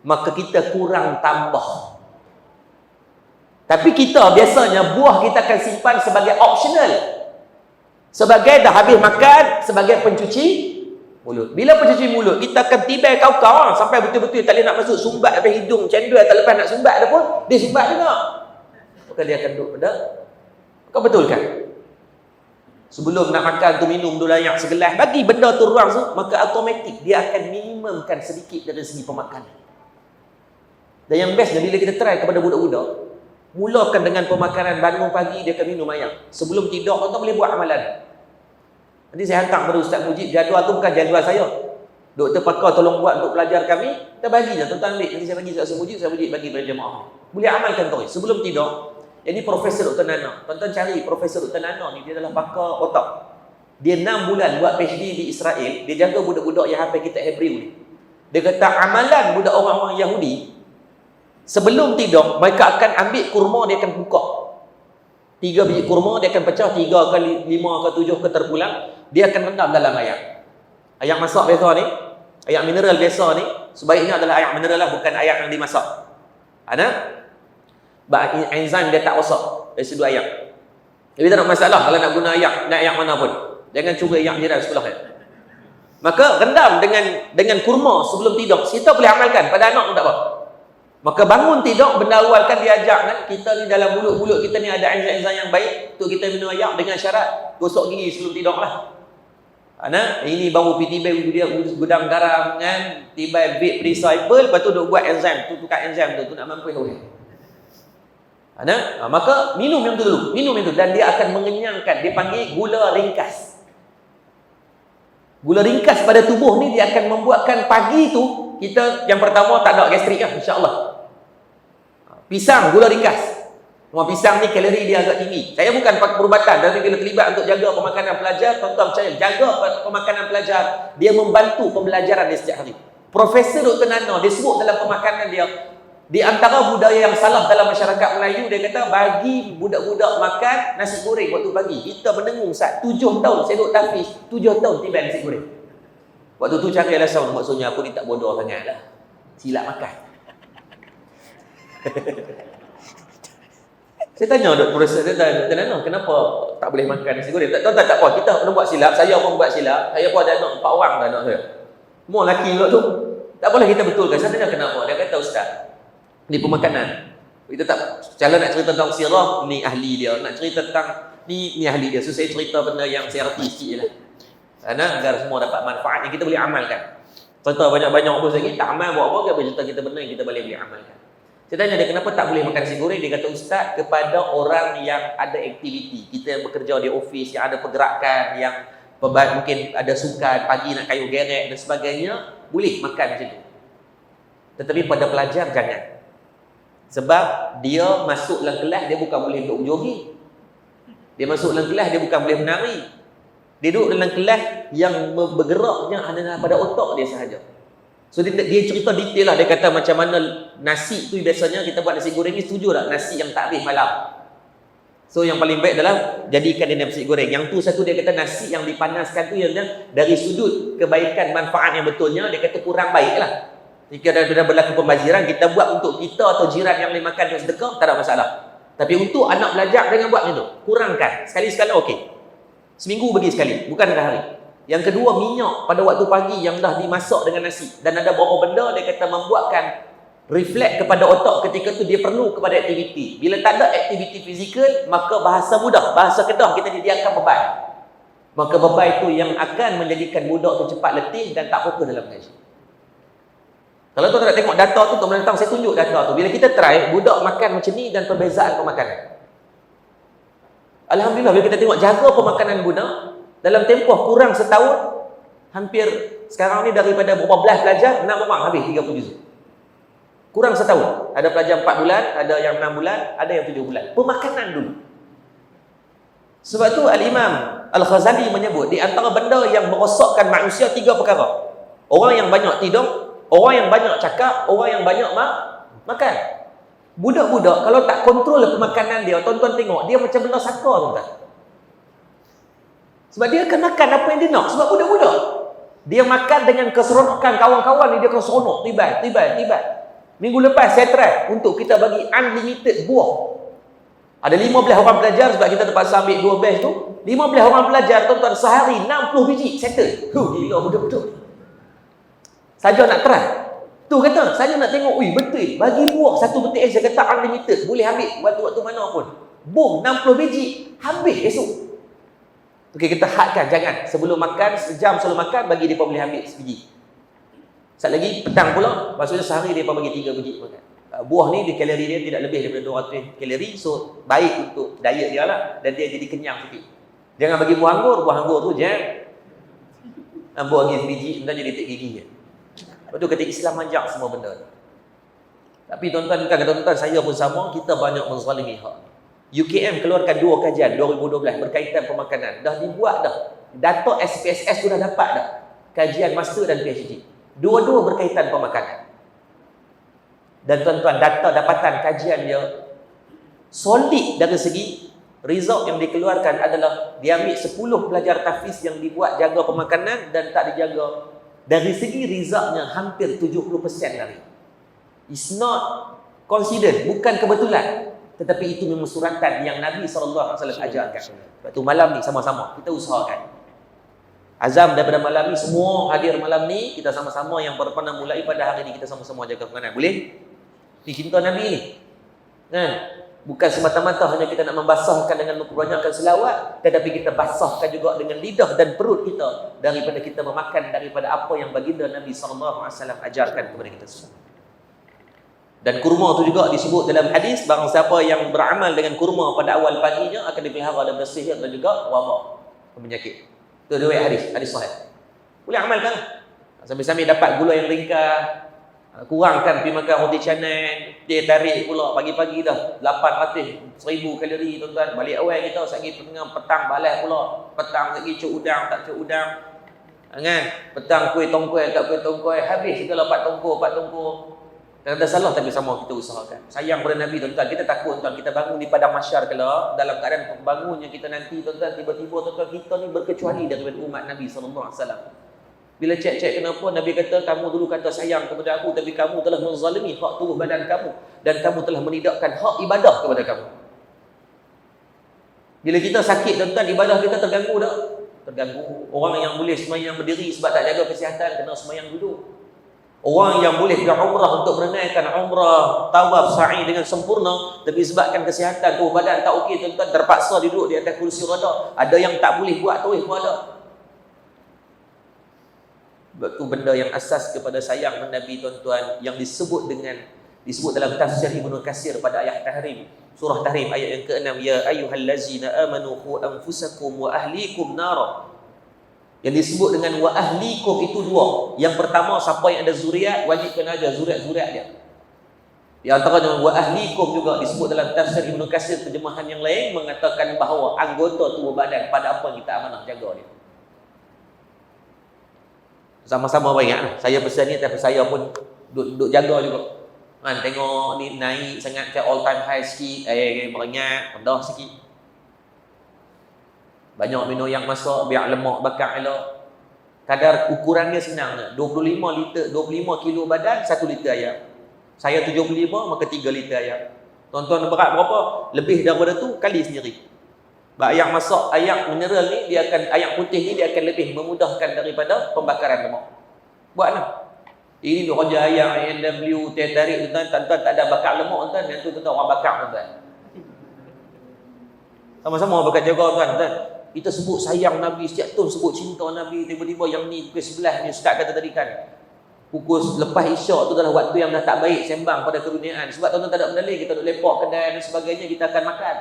maka kita kurang tambah. Tapi kita biasanya buah kita akan simpan sebagai optional. Sebagai dah habis makan, sebagai pencuci mulut. Bila pencuci mulut, kita akan tibai kau-kau sampai betul-betul tak boleh nak masuk sumbat sampai hidung cendol, tak lepas nak sumbat dah pun, dia sumbat juga. Maka dia akan duduk pada. Kau betul kan? Sebelum nak makan tu minum dulu layak segelas, bagi benda tu ruang tu, maka automatik dia akan minimumkan sedikit dari segi pemakanan. Dan yang bestnya bila kita try kepada budak-budak, mulakan dengan pemakanan bangun pagi dia akan minum air. Sebelum tidur tuan boleh buat amalan. Nanti saya hantar kepada Ustaz Mujib, jadual tu bukan jadual saya. Doktor pakar tolong buat untuk pelajar kami, kita bagi je, tuan-tuan ambil. Nanti saya bagi Ustaz Mujib, saya Mujib bagi pada jemaah. Boleh amalkan tu. Sebelum tidur, ini Profesor Dr. Nana. Tuan-tuan cari Profesor Dr. Nana ni, dia adalah pakar otak. Dia 6 bulan buat PhD di Israel, dia jaga budak-budak yang hafal kitab Hebrew ni. Dia kata amalan budak orang-orang Yahudi, sebelum tidur, mereka akan ambil kurma, dia akan buka. 3 biji kurma, dia akan pecah 3 ke 5 ke 7 ke terpulang, dia akan rendam dalam air. Air masak biasa ni, air mineral biasa ni, sebaiknya adalah air mineral lah, bukan air yang dimasak. Ada? Enzim dia tak rosak dari sudut air. Jadi tak ada masalah kalau nak guna air mana pun. Jangan cuba air jiran sebelah kan. Maka rendam dengan kurma sebelum tidur. Kita boleh amalkan, pada anak pun tak apa. Maka bangun tidur, benda awal kan diajar kan, kita ni dalam mulut-mulut kita ni ada enzim yang baik untuk kita minum air dengan syarat gosok gigi sebelum tidur lah. Ini baru tiba dia gudang garam kan, tiba vape recycle, lepas tu duk buat enzim, tu tukar enzim tu nak mampu boleh. Maka minum yang tu dulu, minum yang tu, dan dia akan mengenyangkan, dia panggil gula ringkas. Gula ringkas pada tubuh ni dia akan membuatkan pagi tu kita yang pertama tak ada gastrik lah, insya-Allah. Pisang gula ringkas. Semua pisang ni kalori dia agak tinggi. Saya bukan pakai perubatan, tapi bila terlibat untuk jaga pemakanan pelajar, tuan-tuan percaya, jaga pemakanan pelajar, dia membantu pembelajaran dia setiap hari. Profesor Dr. Nana, dia sebut dalam pemakanan dia, di antara budaya yang salah dalam masyarakat Melayu, dia kata bagi budak-budak makan nasi goreng waktu pagi. Kita mendengung saat 7 tahun saya duduk Tafiz, 7 tahun tiba nasi goreng. Waktu tu cari alasan, maksudnya aku ni tak bodoh sangat lah, silap makan. Saya tanya Profesor, saya tanya, kenapa tak boleh makan nasi goreng? Tak apa, kita nak buat silap, saya pun buat silap, saya pun ada anak 4 orang dah anak saya. Semua lelaki juga tu. Tak boleh kita betulkan. Saya tanya kenapa? Dia kata, Ustaz, ni pemakanan. Kita tak, kalau nak cerita tentang sirah, ni ahli dia. Nak cerita tentang ni ahli dia. So saya cerita benda yang saya erti sikit lah. Karena agar semua dapat manfaat yang kita boleh amalkan. Cerita banyak-banyak pun lagi, tak amal buat apa, cerita kita benda yang kita boleh amalkan. Saya tanya dia kenapa tak boleh makan nasi goreng. Dia kata, Ustaz, kepada orang yang ada aktiviti, kita yang bekerja di ofis, yang ada pergerakan, yang mungkin ada sukan, pagi nak kayu gerek dan sebagainya, boleh makan macam tu. Tetapi pada pelajar jangan. Sebab dia masuk dalam kelas, dia bukan boleh duduk jogging. Dia masuk dalam kelas, dia bukan boleh menari. Dia duduk dalam kelas yang bergeraknya adalah pada otak dia sahaja. So dia cerita detail lah. Dia kata macam mana nasi tu biasanya kita buat nasi goreng ni, setuju tak? Nasi yang tak habis malam. So yang paling baik adalah jadikan dia nasi goreng. Yang tu satu dia kata nasi yang dipanaskan tu yang dari sudut kebaikan manfaat yang betulnya dia kata kurang baik lah. Jika ada berlaku pembaziran, kita buat untuk kita atau jiran yang boleh makan dan sedekah, tak ada masalah. Tapi untuk anak belajar jangan buat macam tu. Kurangkan. Sekali-sekala okey. Seminggu bagi sekali, bukan hari-hari. Yang kedua, minyak pada waktu pagi yang dah dimasak dengan nasi. Dan ada beberapa benda dia kata membuatkan reflect kepada otak ketika tu dia perlu kepada aktiviti. Bila tak ada aktiviti fizikal, maka bahasa mudah, bahasa Kedah kita didiakan beban. Maka beban itu yang akan menjadikan budak tu cepat letih dan tak fokus dalam mengaji. Kalau tu nak tengok data tu, untuk menentang saya tunjuk data tu. Bila kita try, budak makan macam ni dan perbezaan pemakanan. Alhamdulillah, bila kita tengok jaga pemakanan budak, dalam tempoh kurang setahun, hampir sekarang ni daripada beberapa belas pelajar, 6 orang habis 30 juzuk. Kurang setahun. Ada pelajar 4 bulan, ada yang 6 bulan, ada yang 7 bulan. Pemakanan dulu. Sebab tu Al-Imam Al-Ghazali menyebut, di antara benda yang merosakkan manusia 3 perkara. Orang yang banyak tidur, orang yang banyak cakap, orang yang banyak makan. Budak-budak kalau tak kontrol pemakanan dia, tuan-tuan tengok, dia macam benda saka tuan-tuan. Sebab dia akan makan apa yang dia nak. Sebab budak-budak, dia makan dengan keseronokan kawan-kawan dia akan seronok, tiba. Minggu lepas saya try untuk kita bagi unlimited buah. Ada 15 orang pelajar, sebab kita terpaksa ambil 2 batch tu. 15 orang pelajar, tuan-tuan, sehari 60 biji settle. Gila budak-budak. Saja nak try. Tu kata, saya nak tengok, betul. Bagi buah satu peti saya kata unlimited. Boleh ambil waktu-waktu mana pun. Boom, 60 biji. Habis esok. Okey, kita hadkan, jangan. Sebelum makan, sejam sebelum makan, bagi dia boleh ambil sebiji. Sat lagi, petang pula, maksudnya sehari dia bagi 3 biji makan. Buah ni, kalori dia tidak lebih daripada 200 kalori. So, baik untuk diet dia lah. Dan dia jadi kenyang sikit. Jangan bagi buah anggur tu jam. Buah lagi sebiji, sebenarnya dia tak gigi je. Lepas tu kata Islam ajak semua benda tu. Tapi tuan-tuan, saya pun sama, kita banyak menzalimi hak. UKM keluarkan 2 kajian 2012 berkaitan pemakanan. Dah dibuat dah. Data SPSS tu dah dapat dah. Kajian master dan PhD. Dua-dua berkaitan pemakanan. Dan tuan-tuan, data dapatan kajian dia solid dari segi result yang dikeluarkan adalah dia ambil 10 pelajar tahfiz yang dibuat jaga pemakanan dan tak dijaga. Dari segi resultnya hampir 70% dari. It's not considered, bukan kebetulan. Tetapi itu memang suratan yang Nabi SAW ajarkan. Sebab tu malam ni sama-sama kita usahakan. Azam daripada malam ni, semua hadir malam ni, kita sama-sama yang berpandang mulai pada hari ni kita sama-sama jaga pemakanan. Boleh? Ini cinta Nabi ni. Kan? Bukan semata-mata hanya kita nak membasahkan dengan memperbanyakkan selawat, tetapi kita basahkan juga dengan lidah dan perut kita daripada kita memakan daripada apa yang baginda Nabi SAW ajarkan kepada kita semua. Dan kurma tu juga disebut dalam hadis, barang siapa yang beramal dengan kurma pada awal paginya akan dipelihara daripada sihir dan juga wabak, penyakit. Itu riwayat hadis sahih. Boleh amalkan. Sambil-sambil dapat gula yang ringkas, kurangkan pergi makan roti canai, dia tarik pula pagi-pagi dah 800 1000 kalori tuan-tuan. Balik awal kita sagi tengah petang balas pula. Petang lagi cuk udang tak cuk udang. Kan? Petang kuih tongkoi tak kuih tongkoi, habis segala 4 tongkol. Tak ada salah, tapi sama kita usahakan. Sayang pada Nabi tuan-tuan, kita takut tuan-tuan kita bangun di padang mahsyar kalau dalam keadaan bangunnya kita nanti tuan-tuan tiba-tiba tuan-tuan kita ni berkecuali daripada umat Nabi SAW. Bila cek-cek kenapa Nabi kata kamu dulu kata sayang kepada aku, tapi kamu telah menzalimi hak tubuh badan kamu dan kamu telah menidakkan hak ibadah kepada kamu. Bila kita sakit, tuan-tuan, ibadah kita terganggu tak? Terganggu. Orang yang boleh sembahyang berdiri sebab tak jaga kesihatan, kena sembahyang duduk. Orang yang boleh pergi umrah untuk menunaikan umrah, tawaf, sa'i dengan sempurna, tapi sebabkan kesihatan, badan tak okey, tuan-tuan, terpaksa duduk di atas kursi roda. Ada yang tak boleh buat tauhid pun ada. Sebab tu benda yang asas kepada sayang Nabi, tuan-tuan, yang disebut dalam tafsir Ibnu Katsir pada ayat Tahrim, surah Tahrim ayat yang ke-6, ya ayyuhallazina amanu qu anfusakum wa ahlikum nara. Yang disebut dengan wa ahlikum itu dua. Yang pertama, siapa yang ada zuriat wajib kena ada zuriat-zuriat dia. Di antaranya wa ahlikum juga disebut dalam tafsir Ibnu Katsir, terjemahan yang lain mengatakan bahawa anggota tubuh badan pada apa kita amanah jaga dia. Sama-sama banyak. Saya pesan ni, tapi saya pun duk jaga juga. Kan tengok ni naik sangat ke all time high sikit, merengat, rendah sikit. Banyak minum yang masak biar lemak bakar elok. Kadar ukurannya senang, 25 kilo badan 1 liter air. Saya 75 maka 3 liter air. Tuan-tuan berat berapa? Lebih daripada tu kali sendiri. Air masak, air mineral ni dia akan, air putih ni dia akan lebih memudahkan daripada pembakaran lemak. Buatlah. Ini duk kerja air ANW teh tarik, tuan-tuan tak ada bakar lemak, tuan-tuan. Yang tu tuan-tuan orang bakar, tuan-tuan. Sama-sama bakar jaga, tuan-tuan. Kita sebut sayang Nabi, setiap tu sebut cinta Nabi, tiba-tiba yang ni pukul 11 ni Ustaz kata tadi kan, pukul lepas isyak tu adalah waktu yang dah tak baik sembang pada keduniaan. Sebab tuan-tuan tak ada benda lain, kita duk lepak kedai dan sebagainya, kita akan makan.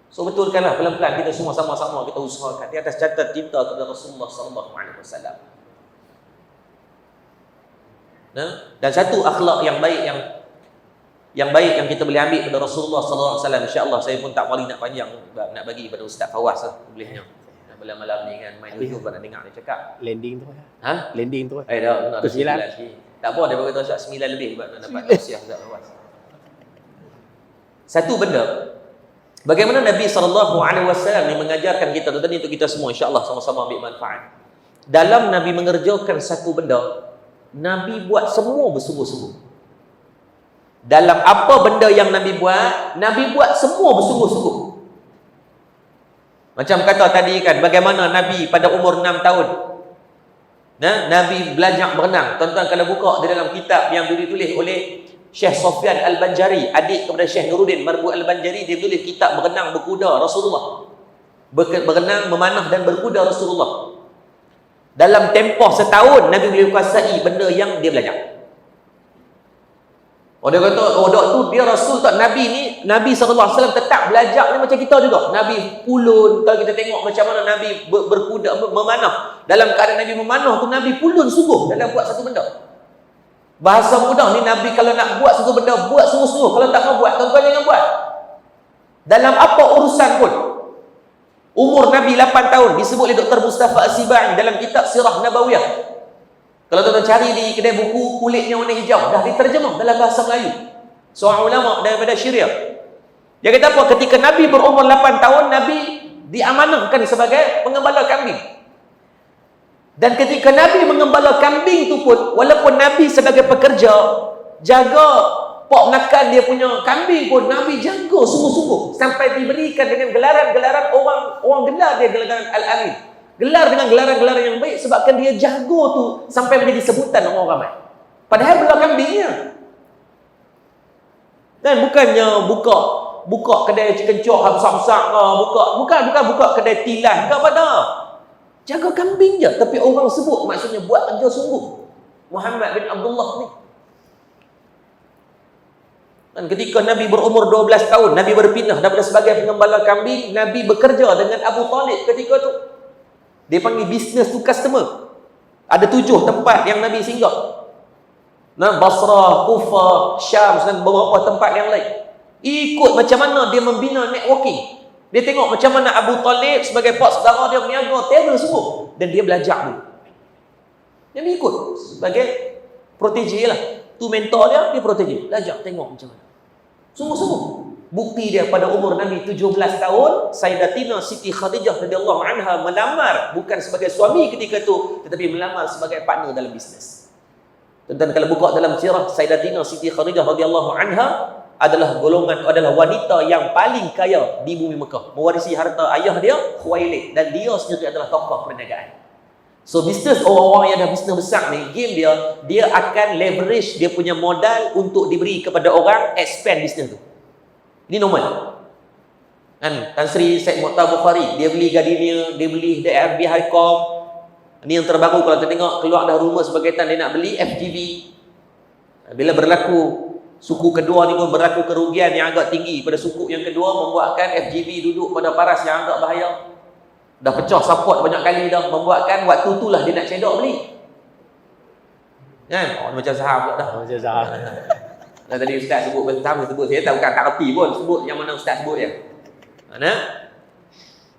So betulkanlah pelan-pelan kita semua sama-sama kita usahakan di atas catat cinta kepada Rasulullah sallallahu alaihi wasallam. Dan satu akhlak yang baik yang kita boleh ambil pada Rasulullah sallallahu alaihi wasallam, insya-Allah saya pun tak boleh nak panjang, nak bagi pada Ustaz Fawaz lah bolehnya. Malam-malam ni kan main YouTube nak dengar dia cakap. Landing tu. Ha? Landing tu. Dah nak 9 lagi. Tak apa, dia berkata Ustaz 9 lebih sebab nak dapat tausiah Ustaz Fawaz. Satu benda, bagaimana Nabi SAW ni mengajarkan kita, tadi untuk kita semua insya-Allah sama-sama ambil manfaat. Dalam Nabi mengerjakan satu benda, Nabi buat semua bersungguh-sungguh. Dalam apa benda yang Nabi buat semua bersungguh-sungguh. Macam kata tadi kan, bagaimana Nabi pada umur 6 tahun Nabi belajar berenang. Tuan-tuan kalau buka di dalam kitab yang ditulis oleh Syekh Sofyan Al-Banjari, adik kepada Syekh Nuruddin Marbu Al-Banjari, dia tulis kitab berenang berkuda Rasulullah. Berenang, memanah dan berkuda Rasulullah. Dalam tempoh setahun Nabi boleh kuasai benda yang dia belajar. Dia kata, tu dia Rasul tak, Nabi SAW tetap belajar ni macam kita juga. Nabi pulun, kalau kita tengok macam mana Nabi berkuda, memanah. Dalam keadaan Nabi memanah tu, Nabi pulun sungguh dalam buat satu benda. Bahasa mudah ni, Nabi kalau nak buat satu benda, buat sungguh-sungguh. Kalau tak mau buat, tuan-tuan jangan buat. Dalam apa urusan pun. Umur Nabi 8 tahun, disebut oleh Dr. Mustafa As-Sibai dalam kitab Sirah Nabawiyah. Kalau tuan-tuan cari di kedai buku, kulitnya warna hijau, dah diterjemah dalam bahasa Melayu. Seorang ulama daripada Syria. Dia kata apa? Ketika Nabi berumur 8 tahun, Nabi diamanahkan sebagai pengembala kambing. Dan ketika Nabi mengembala kambing tu pun, walaupun Nabi sebagai pekerja, jaga pok makan dia punya kambing pun, Nabi jaga sungguh-sungguh. Sampai diberikan dengan gelaran-gelaran orang gelar dia gelaran Al-Amin. Gelar dengan gelaran-gelaran yang baik sebabkan dia jago tu sampai menjadi sebutan orang ramai. Padahal belah kambingnya. Dan bukannya buka kedai chicken chop besar-besar, bukan buka kedai tilas, bukan pada. Jaga kambing je, tapi orang sebut maksudnya buat kerja sungguh. Muhammad bin Abdullah ni. Dan ketika Nabi berumur 12 tahun, Nabi berpindah daripada sebagai pengembala kambing, Nabi bekerja dengan Abu Talib ketika tu. Dia panggil business to customer. Ada 7 tempat yang Nabi singgah. Basrah, Kufah, Syam dan beberapa tempat yang lain. Ikut macam mana dia membina networking. Dia tengok macam mana Abu Talib sebagai pak saudara dia berniaga, terror semua. Dan dia belajar dulu. Dia ikut sebagai protege lah. Tu mentor dia protege. Belajar, tengok macam mana. Sungguh-sungguh. Bukti dia pada umur Nabi 17 tahun, Sayyidatina Siti Khadijah radhiyallahu anha melamar bukan sebagai suami ketika itu, tetapi melamar sebagai partner dalam bisnes. Dan kalau buka dalam sirah Sayyidatina Siti Khadijah radhiyallahu anha, adalah wanita yang paling kaya di bumi Mekah, mewarisi harta ayah dia Khuwailid, dan dia sendiri adalah tokoh perniagaan. So bisnes orang-orang yang dah bisnes besar ni, game dia akan leverage dia punya modal untuk diberi kepada orang, expand bisnes tu. Ini normal. Kan Tan Sri Syed Mokhtar Bukhari, dia beli Gardenia, dia beli DRB Highcom. Ini yang terbaru kalau kita tengok keluar dah rumor berkaitan dia nak beli FGV. Bila berlaku suku kedua ni pun berlaku kerugian yang agak tinggi pada suku yang kedua, membuatkan FGV duduk pada paras yang agak bahaya. Dah pecah support banyak kali dah, membuatkan waktu itulah dia nak cedok beli. Kan? Macam saham pula dah. Macam saham. Nah, tadi Ustaz sebut saham, sebut saya tak erti pun sebut yang mana Ustaz sebut dia. Mana?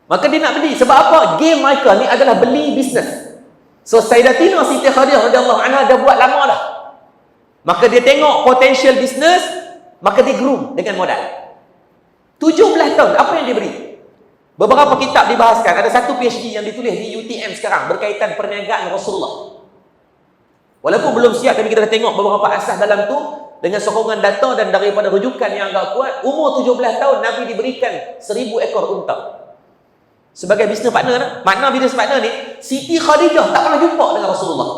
Maka dia nak beli. Sebab apa? Game mereka ni adalah beli bisnes. So Sayyidatina Siti Khadijah radhiyallahu anha dah buat lama dah. Maka dia tengok potential bisnes, maka dia groom dengan modal. 17 tahun, apa yang dia beri? Beberapa kitab dibahaskan. Ada satu PhD yang ditulis di UTM sekarang berkaitan perniagaan Rasulullah. Walaupun belum siap, tapi kita dah tengok beberapa asas dalam tu dengan sokongan data dan daripada rujukan yang agak kuat. Umur 17 tahun Nabi diberikan 1000 ekor unta sebagai bisnes partner. Makna bisnes partner ni, Siti Khadijah tak pernah jumpa dengan Rasulullah,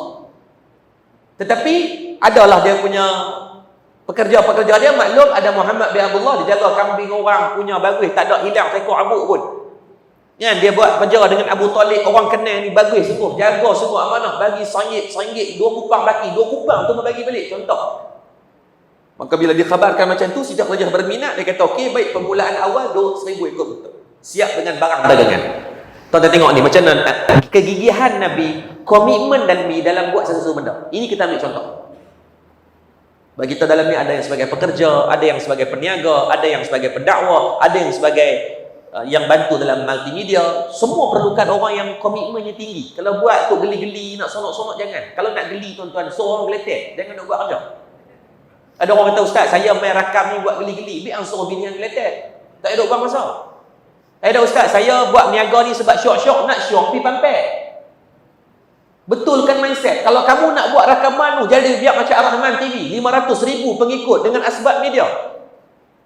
tetapi adalah dia punya pekerja-pekerja dia. Maklum ada Muhammad bin Abdullah, dia jaga kambing orang punya bagus, tak ada hilang seekor abuk pun. Ya, dia buat kerja dengan Abu Talib, orang kenal ni bagus semua, jaga semua amanah, bagi RM1, 2 kupang baki, 2 kupang tu bagi balik, contoh. Maka bila dikhabarkan macam tu, Siti Khadijah berminat, dia kata okey, baik, permulaan awal 1000 ekor unta, siap dengan barang dagangan. Tuan-tuan tengok ni macam mana kegigihan Nabi, komitmen Nabi dalam buat sesuatu benda. Ini kita ambil contoh. Bagi kita dalam ni ada yang sebagai pekerja, ada yang sebagai peniaga, ada yang sebagai pendakwah, ada yang sebagai yang bantu dalam multimedia. Semua perlukan orang yang komitmennya tinggi. Kalau buat tu geli-geli, nak sonok-sonok, jangan. Kalau nak geli tuan-tuan, seorang geletek, jangan nak buat kerja. Ada orang kata, Ustaz, saya main rakam ni buat geli-geli, biar suruh bini yang geletek, tak ada buang masa. Ada Ustaz, saya buat niaga ni sebab syok-syok, nak syok pergi pampir. Betulkan mindset. Kalau kamu nak buat rakaman tu, jadi biar macam Ar-Rahman TV, 500,000 pengikut dengan asbab media.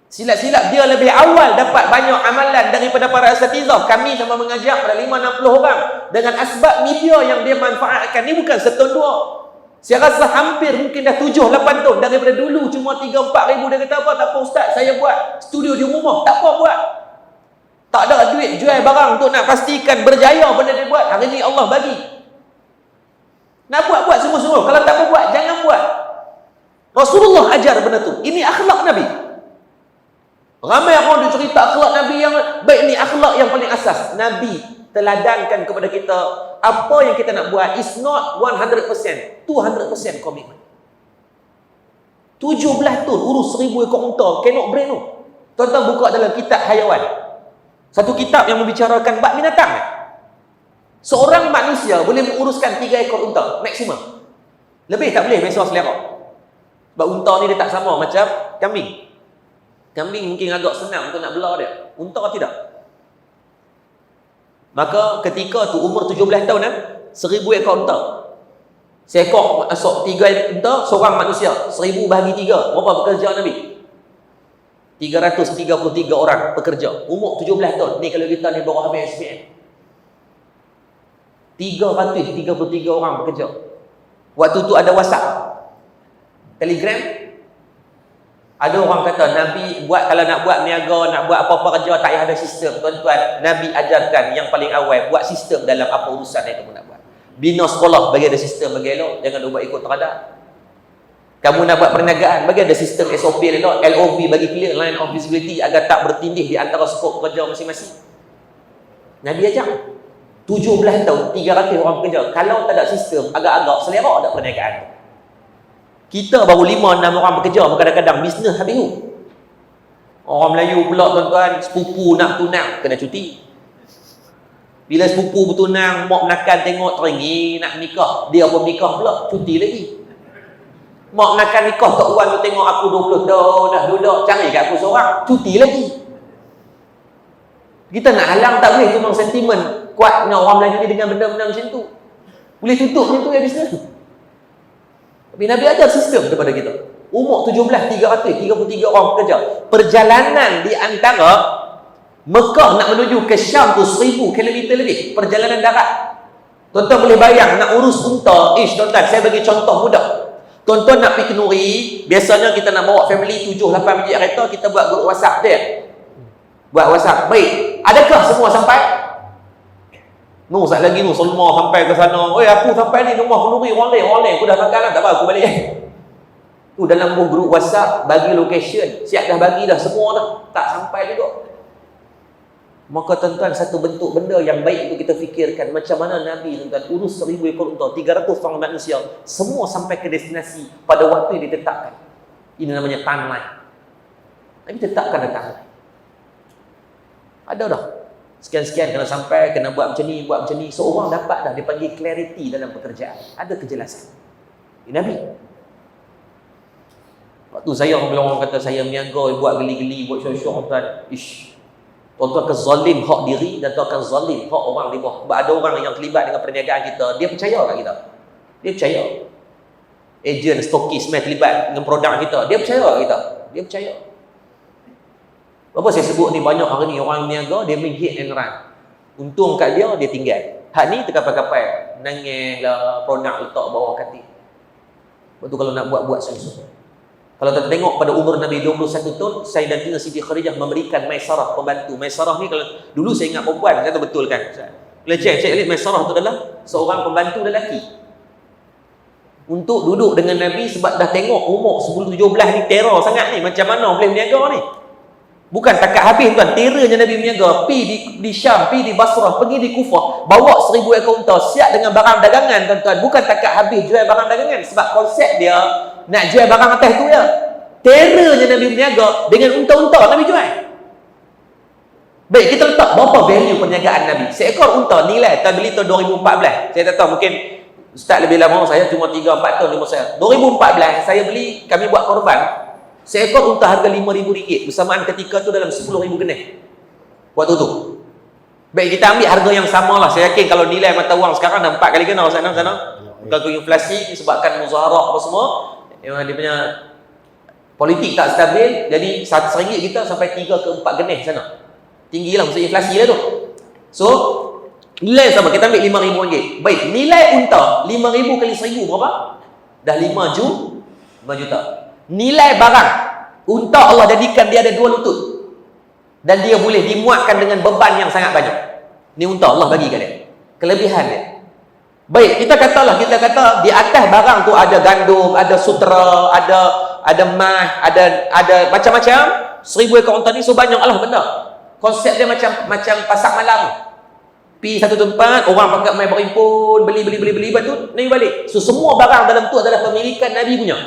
Silap-silap dia lebih awal dapat banyak amalan daripada para asatizah. Kami sama mengajar pada 5-60 orang dengan asbab media yang dia manfaatkan. Ni bukan setahun dua. Saya rasa hampir mungkin dah 7-8 tahun. Daripada dulu cuma 3-4 ribu. Dia kata apa? Tak apa Ustaz, saya buat studio di rumah. Tak apa buat. Tak ada duit jual barang untuk nak pastikan berjaya benda dia buat. Hari ni Allah bagi. Nak buat semua-semua. Kalau tak mau buat, jangan buat. Rasulullah ajar benda tu. Ini akhlak Nabi. Ramai orang dia cerita akhlak Nabi yang baik, ni akhlak yang paling asas. Nabi teladankan kepada kita, apa yang kita nak buat is not 100%, 200% komitmen. 17 tahun urus 1000 ekor unta, cannot brain tu. Tuan-tuan buka dalam kitab Hayawan. Satu kitab yang membicarakan bab binatang. Seorang manusia boleh menguruskan 3 ekor unta maksimum. Lebih tak boleh, besar selera. Sebab unta ni dia tak sama macam kambing. Kambing mungkin agak senang untuk nak belah dia. Unta tidak. Maka ketika tu umur 17 tahun 1000 ekor unta. Seekor masuk 3 unta, seorang manusia. 1000 bahagi 3. Berapa pekerja Nabi? 333 orang pekerja. Umur 17 tahun. Ni kalau kita ni baru habis SPM. 333 orang bekerja. Waktu tu ada WhatsApp, Telegram. Ada orang kata Nabi buat, kalau nak buat niaga, nak buat apa-apa kerja, tak payah ada sistem. Tuan-tuan, Nabi ajarkan yang paling awal, buat sistem dalam apa urusan yang kamu nak buat. Bina sekolah, bagi ada sistem, bagi elok. Jangan buat ikut teradak. Kamu nak buat perniagaan, bagi ada sistem SOP elok. LOV bagi clear, line of visibility, agar tak bertindih di antara skop kerja masing-masing. Nabi ajar 17 tahun, 300 orang bekerja. Kalau tak ada sistem, agak-agak selera ada perniagaan. Kita baru 5-6 orang bekerja, kadang-kadang bisnes habis tu. Orang Melayu pula tuan-tuan, sepupu nak tunang, kena cuti. Bila sepupu bertunang, mak menakan tengok teringin nak nikah, dia pun nikah pula, cuti lagi. Mak menakan nikah, Tok Wan tu tengok aku 20 tahun dah duduk, cari kat aku seorang, cuti lagi. Kita nak halang tak boleh, tu memang sentimen kuatnya orang Melayu ni dengan benda-benda macam tu. Boleh tutup macam tu ya bisnes tu. Tapi Nabi ajar sistem kepada kita. Umur 17, 333 orang pekerja. Perjalanan di antara Mekah nak menuju ke Syam tu 1000 km lebih. Perjalanan darat. Tuan-tuan boleh bayang nak urus unta. Tuan-tuan, saya bagi contoh mudah. Tuan-tuan nak pergi Kenuri, biasanya kita nak bawa family 7-8 biji kereta, kita buat grup WhatsApp dia. Buat WhatsApp. Baik. Adakah semua sampai? No, sat lagi semua sampai ke sana. Oi, aku sampai ni rumah Kenuri, orang lain. Aku dah makan dah, tak apa, aku balik. Tu dalam grup WhatsApp bagi location. Siap dah bagi dah semua dah. Tak sampai juga. Maka tuan-tuan, satu bentuk benda yang baik untuk kita fikirkan, macam mana Nabi tuan-tuan urus 1000 ekor unta, 300 orang manusia, semua sampai ke destinasi pada waktu yang ditetapkan. Ini namanya timeline. Nabi tetapkan ada timeline. Ada dah. Sekian-sekian kena sampai, kena buat macam ni. Seorang dapat dah, dia panggil clarity dalam pekerjaan. Ada kejelasan. Ini Nabi. Waktu saya, bila orang kata saya meniaga, buat geli-geli, buat syok-syok, tuan, tuan-tuan akan zalim hak diri dan tuan akan zalim hak orang di bawah. Sebab ada orang yang terlibat dengan perniagaan kita, dia percaya tak kita? Dia percaya. Agent, stokis, terlibat dengan produk kita, dia percaya tak kita? Dia percaya. Apa saya sebut ni, banyak hari ni orang niaga, dia main hit and run. Untung kat dia, dia tinggal. Hak ni terkapai-kapai, nangis lah, produk letak bawah katil. Lepas tu kalau nak buat sungguh-sungguh. Kalau kita tengok pada umur Nabi 21 tahun, Sayyidatina Siti Khadijah memberikan Maisarah, pembantu. Maisarah ni, kalau dulu saya ingat perempuan, kata betul kan? Bila cek lihat, Maisarah tu adalah seorang pembantu lelaki. Untuk duduk dengan Nabi, sebab dah tengok umur 10-17 ni terror sangat ni. Macam mana boleh berniaga ni? Bukan takat habis tuan, teranya Nabi berniaga. Pi di Syam, pi di Basrah, pergi di Kufah, bawa 1000 ekor unta, siap dengan barang dagangan tuan-tuan. Bukan takat habis jual barang dagangan, sebab konsep dia nak jual barang atas tu ya. Teranya Nabi berniaga dengan unta-unta Nabi jual. Baik, kita letak berapa value perniagaan Nabi. Seekor unta nilai, kita beli tahun 2014. Saya tak tahu, mungkin Ustaz lebih lama, saya cuma 3-4 tahun umur saya. 2014 saya beli, kami buat korban. Seekor unta harga RM5,000. Bersamaan ketika tu dalam 10,000 genih. Waktu tu. Baik, kita ambil harga yang sama lah. Saya yakin kalau nilai mata wang sekarang dah 4 kali kena sana. Kalau inflasi disebabkan muzaharah apa semua, dia punya politik tak stabil, jadi RM1 kita sampai 3 ke 4 genih sana. Tinggi lah, maksud inflasi lah tu. So, nilai sama, kita ambil RM5,000. Baik, nilai unta 5,000 kali 1,000 berapa? Dah 5 juta. Nilai barang unta Allah jadikan dia ada 2 lutut, dan dia boleh dimuatkan dengan beban yang sangat banyak. Ni unta Allah bagi kat dia. Kelebihan dia. Baik, kita kata di atas barang tu ada gandum, ada sutera, ada emas, ada macam-macam. 1000 ekor unta ni so banyak lah benda. Konsep dia macam pasar malam. Pi satu tempat, orang pakai mai berimpun, beli, lepas tu naik balik. So semua barang dalam tu adalah pemilikan Nabi punya.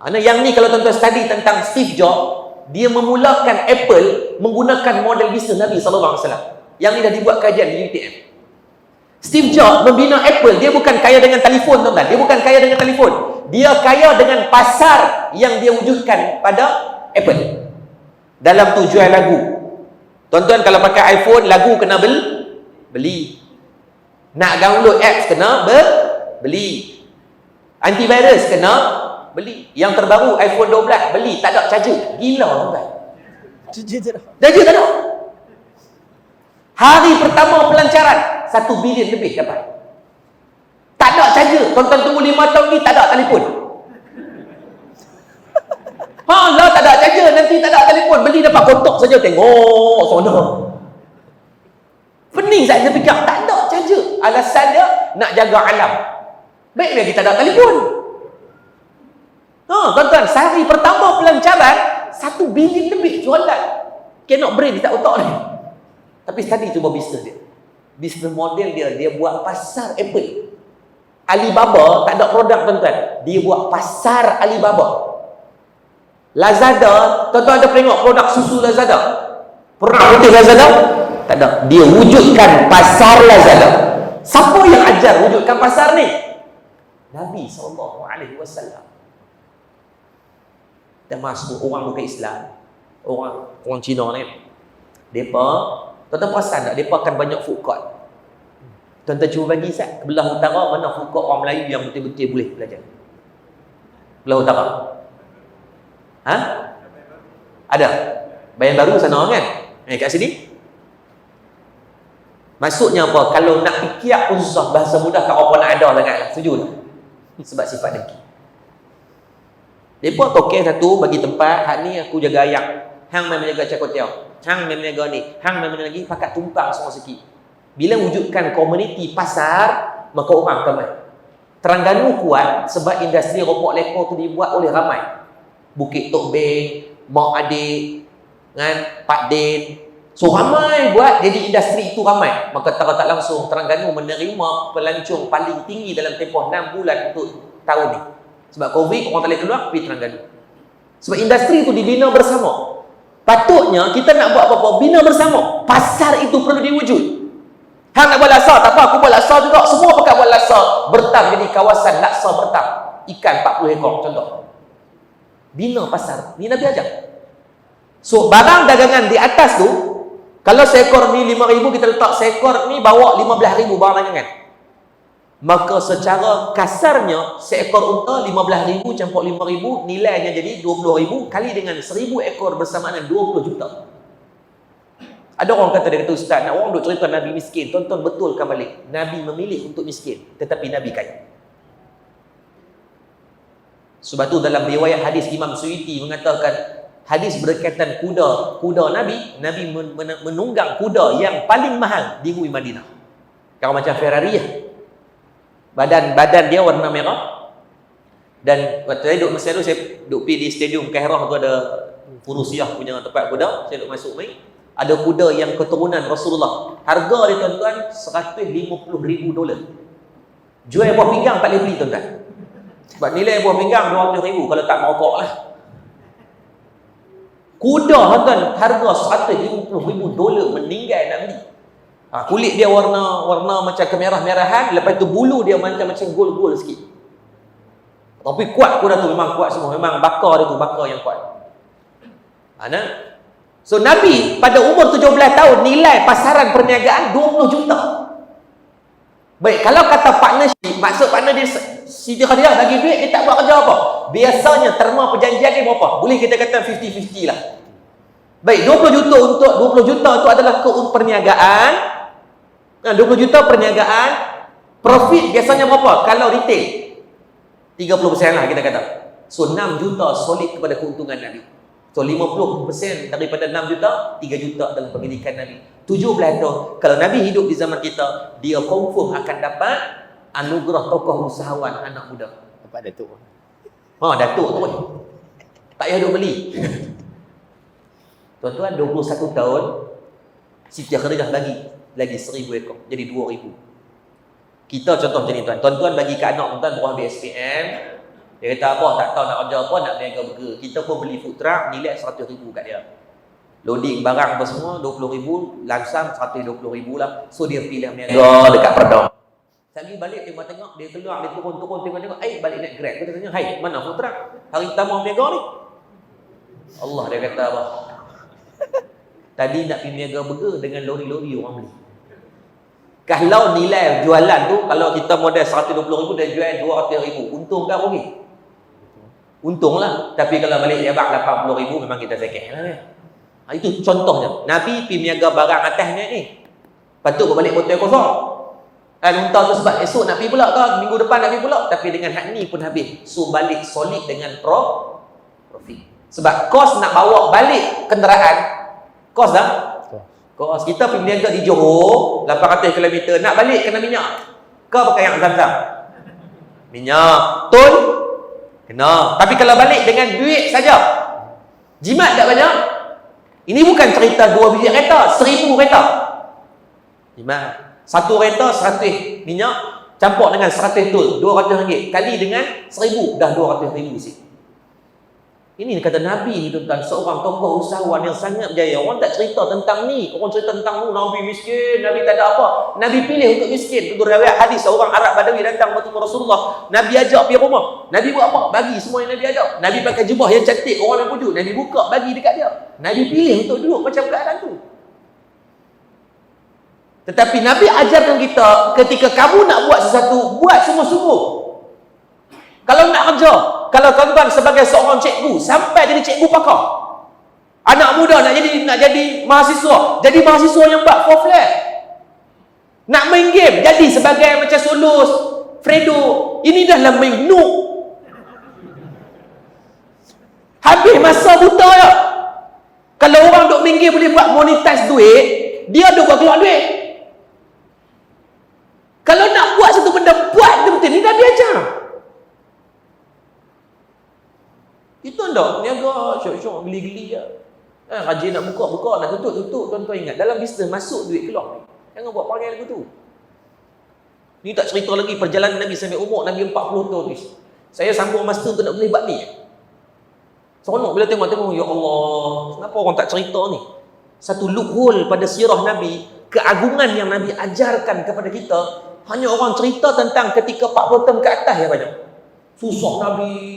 Yang ni kalau tuan-tuan study tentang Steve Jobs, dia memulakan Apple menggunakan model bisnes Nabi SAW. Yang ni dah dibuat kajian di UTM. Steve Jobs membina Apple, dia bukan kaya dengan telefon tuan-tuan. Dia bukan kaya dengan telefon. Dia kaya dengan pasar yang dia wujudkan pada Apple. Dalam tu jual lagu. Tuan-tuan kalau pakai iPhone, lagu kena beli. Nak download apps kena beli. Antivirus kena beli. Yang terbaru iPhone 12 beli, tak ada charger. Gila tuan-tuan. Charger tak ada. Hari pertama pelancaran 1 bilion lebih dapat. Tak ada charger. Tuan-tuan tunggu 5 tahun ni tak ada telefon. Lah tak ada charger, nanti tak ada telefon. Beli dapat kotak saja, tengok sana. Pening saya fikir, tak ada charger. Alasan dia nak jaga alam. Baik lagi tak ada telefon. Tuan-tuan, sehari pertama pelancaran 1 bilion lebih jualan. Cannot brain tak otak ni. Tapi tadi cuba bisnes dia. Bisnes model dia buat pasar Apple. Alibaba tak ada produk tuan-tuan. Dia buat pasar Alibaba. Lazada, tuan-tuan ada tengok produk susu Lazada? Pernah putih Lazada? Tak ada. Dia wujudkan pasar Lazada. Siapa yang ajar wujudkan pasar ni? Nabi SAW. Dan masuk orang bukan Islam, orang Cina ni, mereka, tuan-tuan perasan tak, mereka akan banyak food court. Tuan-tuan cuba bagi belah utara mana food court orang Melayu yang betul-betul boleh belajar. Belah Utara. Ha? Ada. Bayan Baru sana kan? Kat sini. Maksudnya apa? Kalau nak fikir pun susah, bahasa mudah kat orang nak ada sangatlah. Setuju tak? Sebab sifat dengki. Depa tokek satu bagi tempat, hak ni aku jaga ayam. Hang main menjaga cakotiau. Hang main menjaga ni. Hang main menjaga lagi pakat tumpang semua sikit. Bila wujudkan komuniti pasar, maka orang akan main. Terengganu kuat sebab industri rokok lekor tu dibuat oleh ramai. Bukit Tok Beng, Mak Adik, kan, Pak Den. So ramai buat, jadi industri itu ramai. Maka secara tak langsung Terengganu menerima pelancong paling tinggi dalam tempoh 6 bulan untuk tahun ni. Sebab Covid orang tak boleh keluar, pergi Terengganu. Sebab industri itu dibina bersama. Patutnya kita nak buat apa-apa, bina bersama. Pasar itu perlu diwujud. Hang nak buat laksa, tak apa, aku buat laksa juga. Semua pakat buat laksa. Bertam jadi kawasan laksa bertam. Ikan 40 ekor contoh. Bina pasar. Ni Nabi ajar. So barang dagangan di atas tu, kalau seekor ni 5,000, kita letak seekor ni bawa 15,000 barang dagangan. Maka secara kasarnya seekor unta 15,000 campur 5,000, nilainya jadi 20,000 kali dengan 1,000 ekor bersamaan 20 juta. Ada orang kata, dia kata, Ustaz, nak orang duk cerita Nabi miskin. Tonton betulkan balik. Nabi memilih untuk miskin, tetapi Nabi kaya. Sebab tu dalam riwayat hadis Imam Suyuti mengatakan, hadis berkaitan kuda Nabi menunggang kuda yang paling mahal di Hui Madinah. Kalau macam Ferrari ya. Badan dia warna merah. Dan waktu saya duduk Mesir tu, saya duduk pergi di stadium Kairah tu, ada Furusiyah punya tempat kuda. Saya duduk masuk main. Ada kuda yang keturunan Rasulullah. Harga dia tuan-tuan $150,000. Jual buah pinggang tak boleh beli tuan-tuan. Sebab nilai buah pinggang $200,000 kalau tak merokok lah. Kuda tuan, harga $150,000 meninggal nak beli. Kulit dia warna macam kemerah-merahan, lepas tu bulu dia macam gol-gol sikit. Tapi kuat kuda tu, memang kuat semua. Memang bakar dia tu, bakar yang kuat. So Nabi pada umur 17 tahun nilai pasaran perniagaan 20 juta. Baik, kalau kata partnership, maksud partner dia Siti Khadijah bagi duit, dia tak buat kerja apa. Biasanya terma perjanjian dia berapa? Boleh kita kata 50-50 lah. Baik, 20 juta untuk 20 juta itu adalah perniagaan. 20 juta perniagaan. Profit biasanya berapa? Kalau retail 30% lah kita kata. So 6 juta solid kepada keuntungan Nabi. So 50% daripada 6 juta, 3 juta adalah pendidikan Nabi. 17 tahun. Kalau Nabi hidup di zaman kita, dia confirm akan dapat anugerah tokoh usahawan anak muda. Dapat Datuk. Datuk tu pun. Tak payah duk beli. Tuan-tuan, 21 tahun, Siti Khadijah lagi 1,000 ekor. Jadi 2,000. Kita contoh macam ni tuan. Tuan-tuan bagi ke anak tuan-tuan buah BSPM. Dia kata apa, tak tahu nak kerja apa, nak berniaga burger. Kita pun beli food truck, nilai 100,000 kat dia. Loading barang apa semua, 20,000, langsam 120,000 lah. So dia pilih berniaga dekat Perdam. Sekali balik dia tengok, dia keluar, dia turun, tengok, balik naik Grab. Kita tanya, hai, mana food truck? Hari pertama berniaga ni? Allah, dia kata apa? Tadi nak pergi berniaga burger dengan lori-lori orang beli. Kalau nilai jualan tu, kalau kita modal 120,000 dan jual 200,000, untung ke rugi? Untung lah. Tapi kalau balik dia bak 80,000, memang kita sekeh lah. Itu contohnya. Nabi pergi berniaga barang atasnya ni. Patut berbalik botol kosong. Unta tu sebab esok nak pergi pula ke, minggu depan nak pergi pula. Tapi dengan hak ni pun habis. So balik solid dengan profit. Sebab kos nak bawa balik kenderaan, kos dah. Kos kita pergi berniaga di Johor 800 km, nak balik kena minyak. Kau pakai yang Zam-Zam. Minyak, tol kena. Tapi kalau balik dengan duit saja, jimat tak banyak. Ini bukan cerita 2 biji kereta, 1,000 kereta. Jimat. 1 kereta 100 minyak campur dengan 100 tol, RM200 kali dengan 1,000 dah RM200,000 sih. Ini kata Nabi ni tuan-tuan, seorang tokoh usahawan yang sangat berjaya. Orang tak cerita tentang ni. Orang cerita tentang Nabi miskin, Nabi tak ada apa. Nabi pilih untuk miskin. Itu riwayat hadis, seorang Arab Badawi datang bertemu Rasulullah. Nabi ajak pergi rumah. Nabi buat apa? Bagi semua yang Nabi ajak. Nabi pakai jubah yang cantik, orang yang pujuk. Nabi buka, bagi dekat dia. Nabi pilih untuk duduk macam keadaan tu. Tetapi Nabi ajarkan kita, ketika kamu nak buat sesuatu, buat sungguh-sungguh. Kalau nak kerja, kalau tuan-tuan sebagai seorang cikgu sampai jadi cikgu pakar, anak muda nak jadi mahasiswa, jadi mahasiswa yang buat full flat, nak main game jadi sebagai macam Solus, Fredo, ini dah lah main noob. Habis masa buta ya. Kalau orang duk main game boleh buat monetize duit, dia duk buat keluar duit. Kalau nak buat satu benda, buat betul-betul. Ni dah diajar. Kita tak niaga, syok-syok, geli-geli je. Rajin nak buka, nak tutup. Tuan-tuan ingat, dalam bisnes masuk duit keluar. Jangan buat perangai lagu tu. Ni tak cerita lagi perjalanan Nabi sampai umur Nabi 40 tahun ni. Saya sambung master tu nak boleh buat ni. Seronok bila tengok, ya Allah, kenapa orang tak cerita ni? Satu loophole pada sirah Nabi, keagungan yang Nabi ajarkan kepada kita, hanya orang cerita tentang ketika 40 tahun ke atas ya banyak. Susah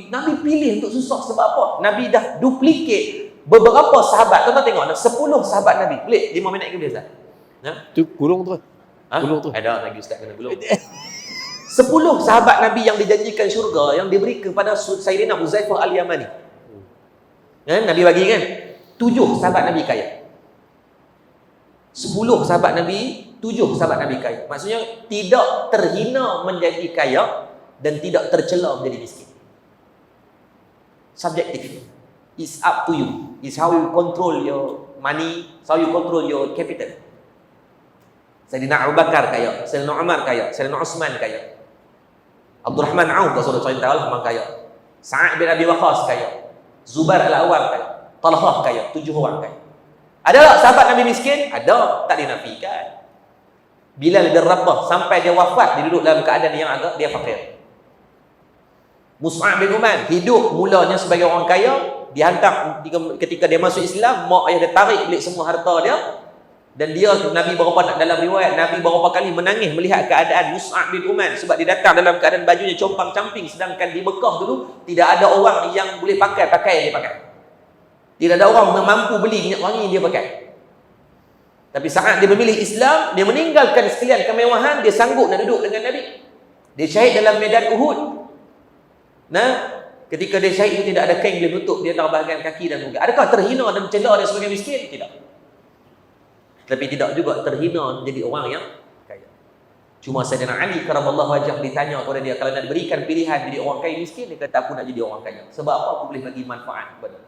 Nabi pilih untuk susah sebab apa? Nabi dah duplicate beberapa sahabat. Tuan-tuan tengok, 10 sahabat Nabi. Boleh 5 minit ke boleh Ustaz? Tu gulung tu. Gulung tu. Ada lagi Ustaz kena gulung. 10 sahabat Nabi yang dijanjikan syurga yang diberi kepada Sayyidina Huzaifah Al-Yamani. Nabi bagi kan 7 sahabat Nabi kaya, 10 sahabat Nabi, 7 sahabat Nabi kaya. Maksudnya tidak terhina menjadi kaya dan tidak tercela menjadi miskin. Subjektif. It's up to you. It's how you control your money, how you control your capital. Sayyidina Abu Bakar kaya, Sayyidina Umar kaya, Sayyidina Utsman kaya, Abdurrahman Auf Rasulullah SAW kaya, Sa'ad bin Abi Waqqas kaya, Zubair Al-Awwam kaya, Talhah kaya, 7 orang kaya. Ada tak sahabat Nabi miskin? Ada, tak dinafikan. Bilal bin Rabah sampai dia wafat, dia duduk dalam keadaan yang agak dia fakir. Mus'ab bin Umair hidup mulanya sebagai orang kaya, dihantar ketika dia masuk Islam, mak ayah dia tarik balik semua harta dia, dan dia Nabi dalam riwayat Nabi beberapa kali menangis melihat keadaan Mus'ab bin Umair sebab dia datang dalam keadaan bajunya compang-camping, sedangkan di Mekah dulu tidak ada orang yang boleh pakai pakaian dia pakai. Tidak ada orang yang mampu beli minyak wangi dia pakai. Tapi saat dia memilih Islam, dia meninggalkan sekalian kemewahan, dia sanggup nak duduk dengan Nabi. Dia syahid dalam medan Uhud. Ketika dia syahid itu tidak ada kain boleh tutup dia antara bahagian kaki dan muka. Adakah terhina dan mencela dia sebagai miskin? Tidak. Tapi tidak juga terhina menjadi orang yang kaya. Cuma Sayyidina Ali karamallahu wajhah ditanya kepada dia, kalau nak diberikan pilihan jadi orang kaya miskin, dia kata aku nak jadi orang kaya. Sebab apa? Aku boleh bagi manfaat kepada.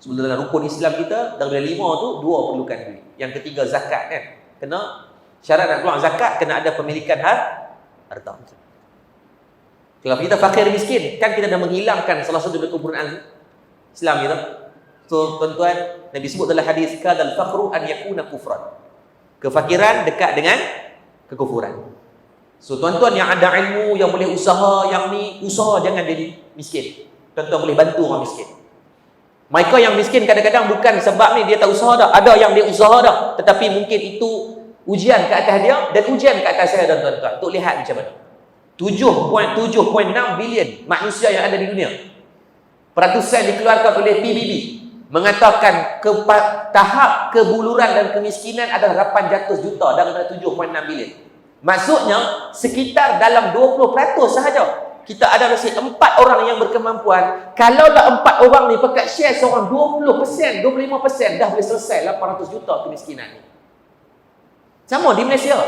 Sebenarnya dalam rukun Islam kita, daripada 5 tu 2 perlukan duit. Yang ketiga zakat kan. Kena syarat nak keluar zakat kena ada pemilikan harta. Kalau kita fakir miskin, kan kita dah menghilangkan salah satu dari kemurnian Islam kita. So, tuan-tuan, Nabi sebut dalam hadis, kadal fakhru an yakuna kufran. Kefakiran dekat dengan kekufuran. So, tuan-tuan yang ada ilmu, yang boleh usaha, yang ni, usaha jangan jadi miskin. Tuan-tuan boleh bantu orang miskin. Mereka yang miskin kadang-kadang bukan sebab ni dia tak usaha dah. Ada yang dia usaha dah, tetapi mungkin itu ujian ke atas dia dan ujian ke atas saya dan tuan-tuan. Untuk lihat macam mana. 7.6 bilion manusia yang ada di dunia. Peratusan dikeluarkan oleh PBB mengatakan tahap kebuluran dan kemiskinan adalah 800 juta daripada 7.6 bilion. Maksudnya sekitar dalam 20% sahaja. Kita ada masih 4 orang yang berkemampuan. Kalaulah 4 orang ni pakat share seorang 20%, 25%, dah boleh selesai 800 juta kemiskinan ni. Sama di Malaysia.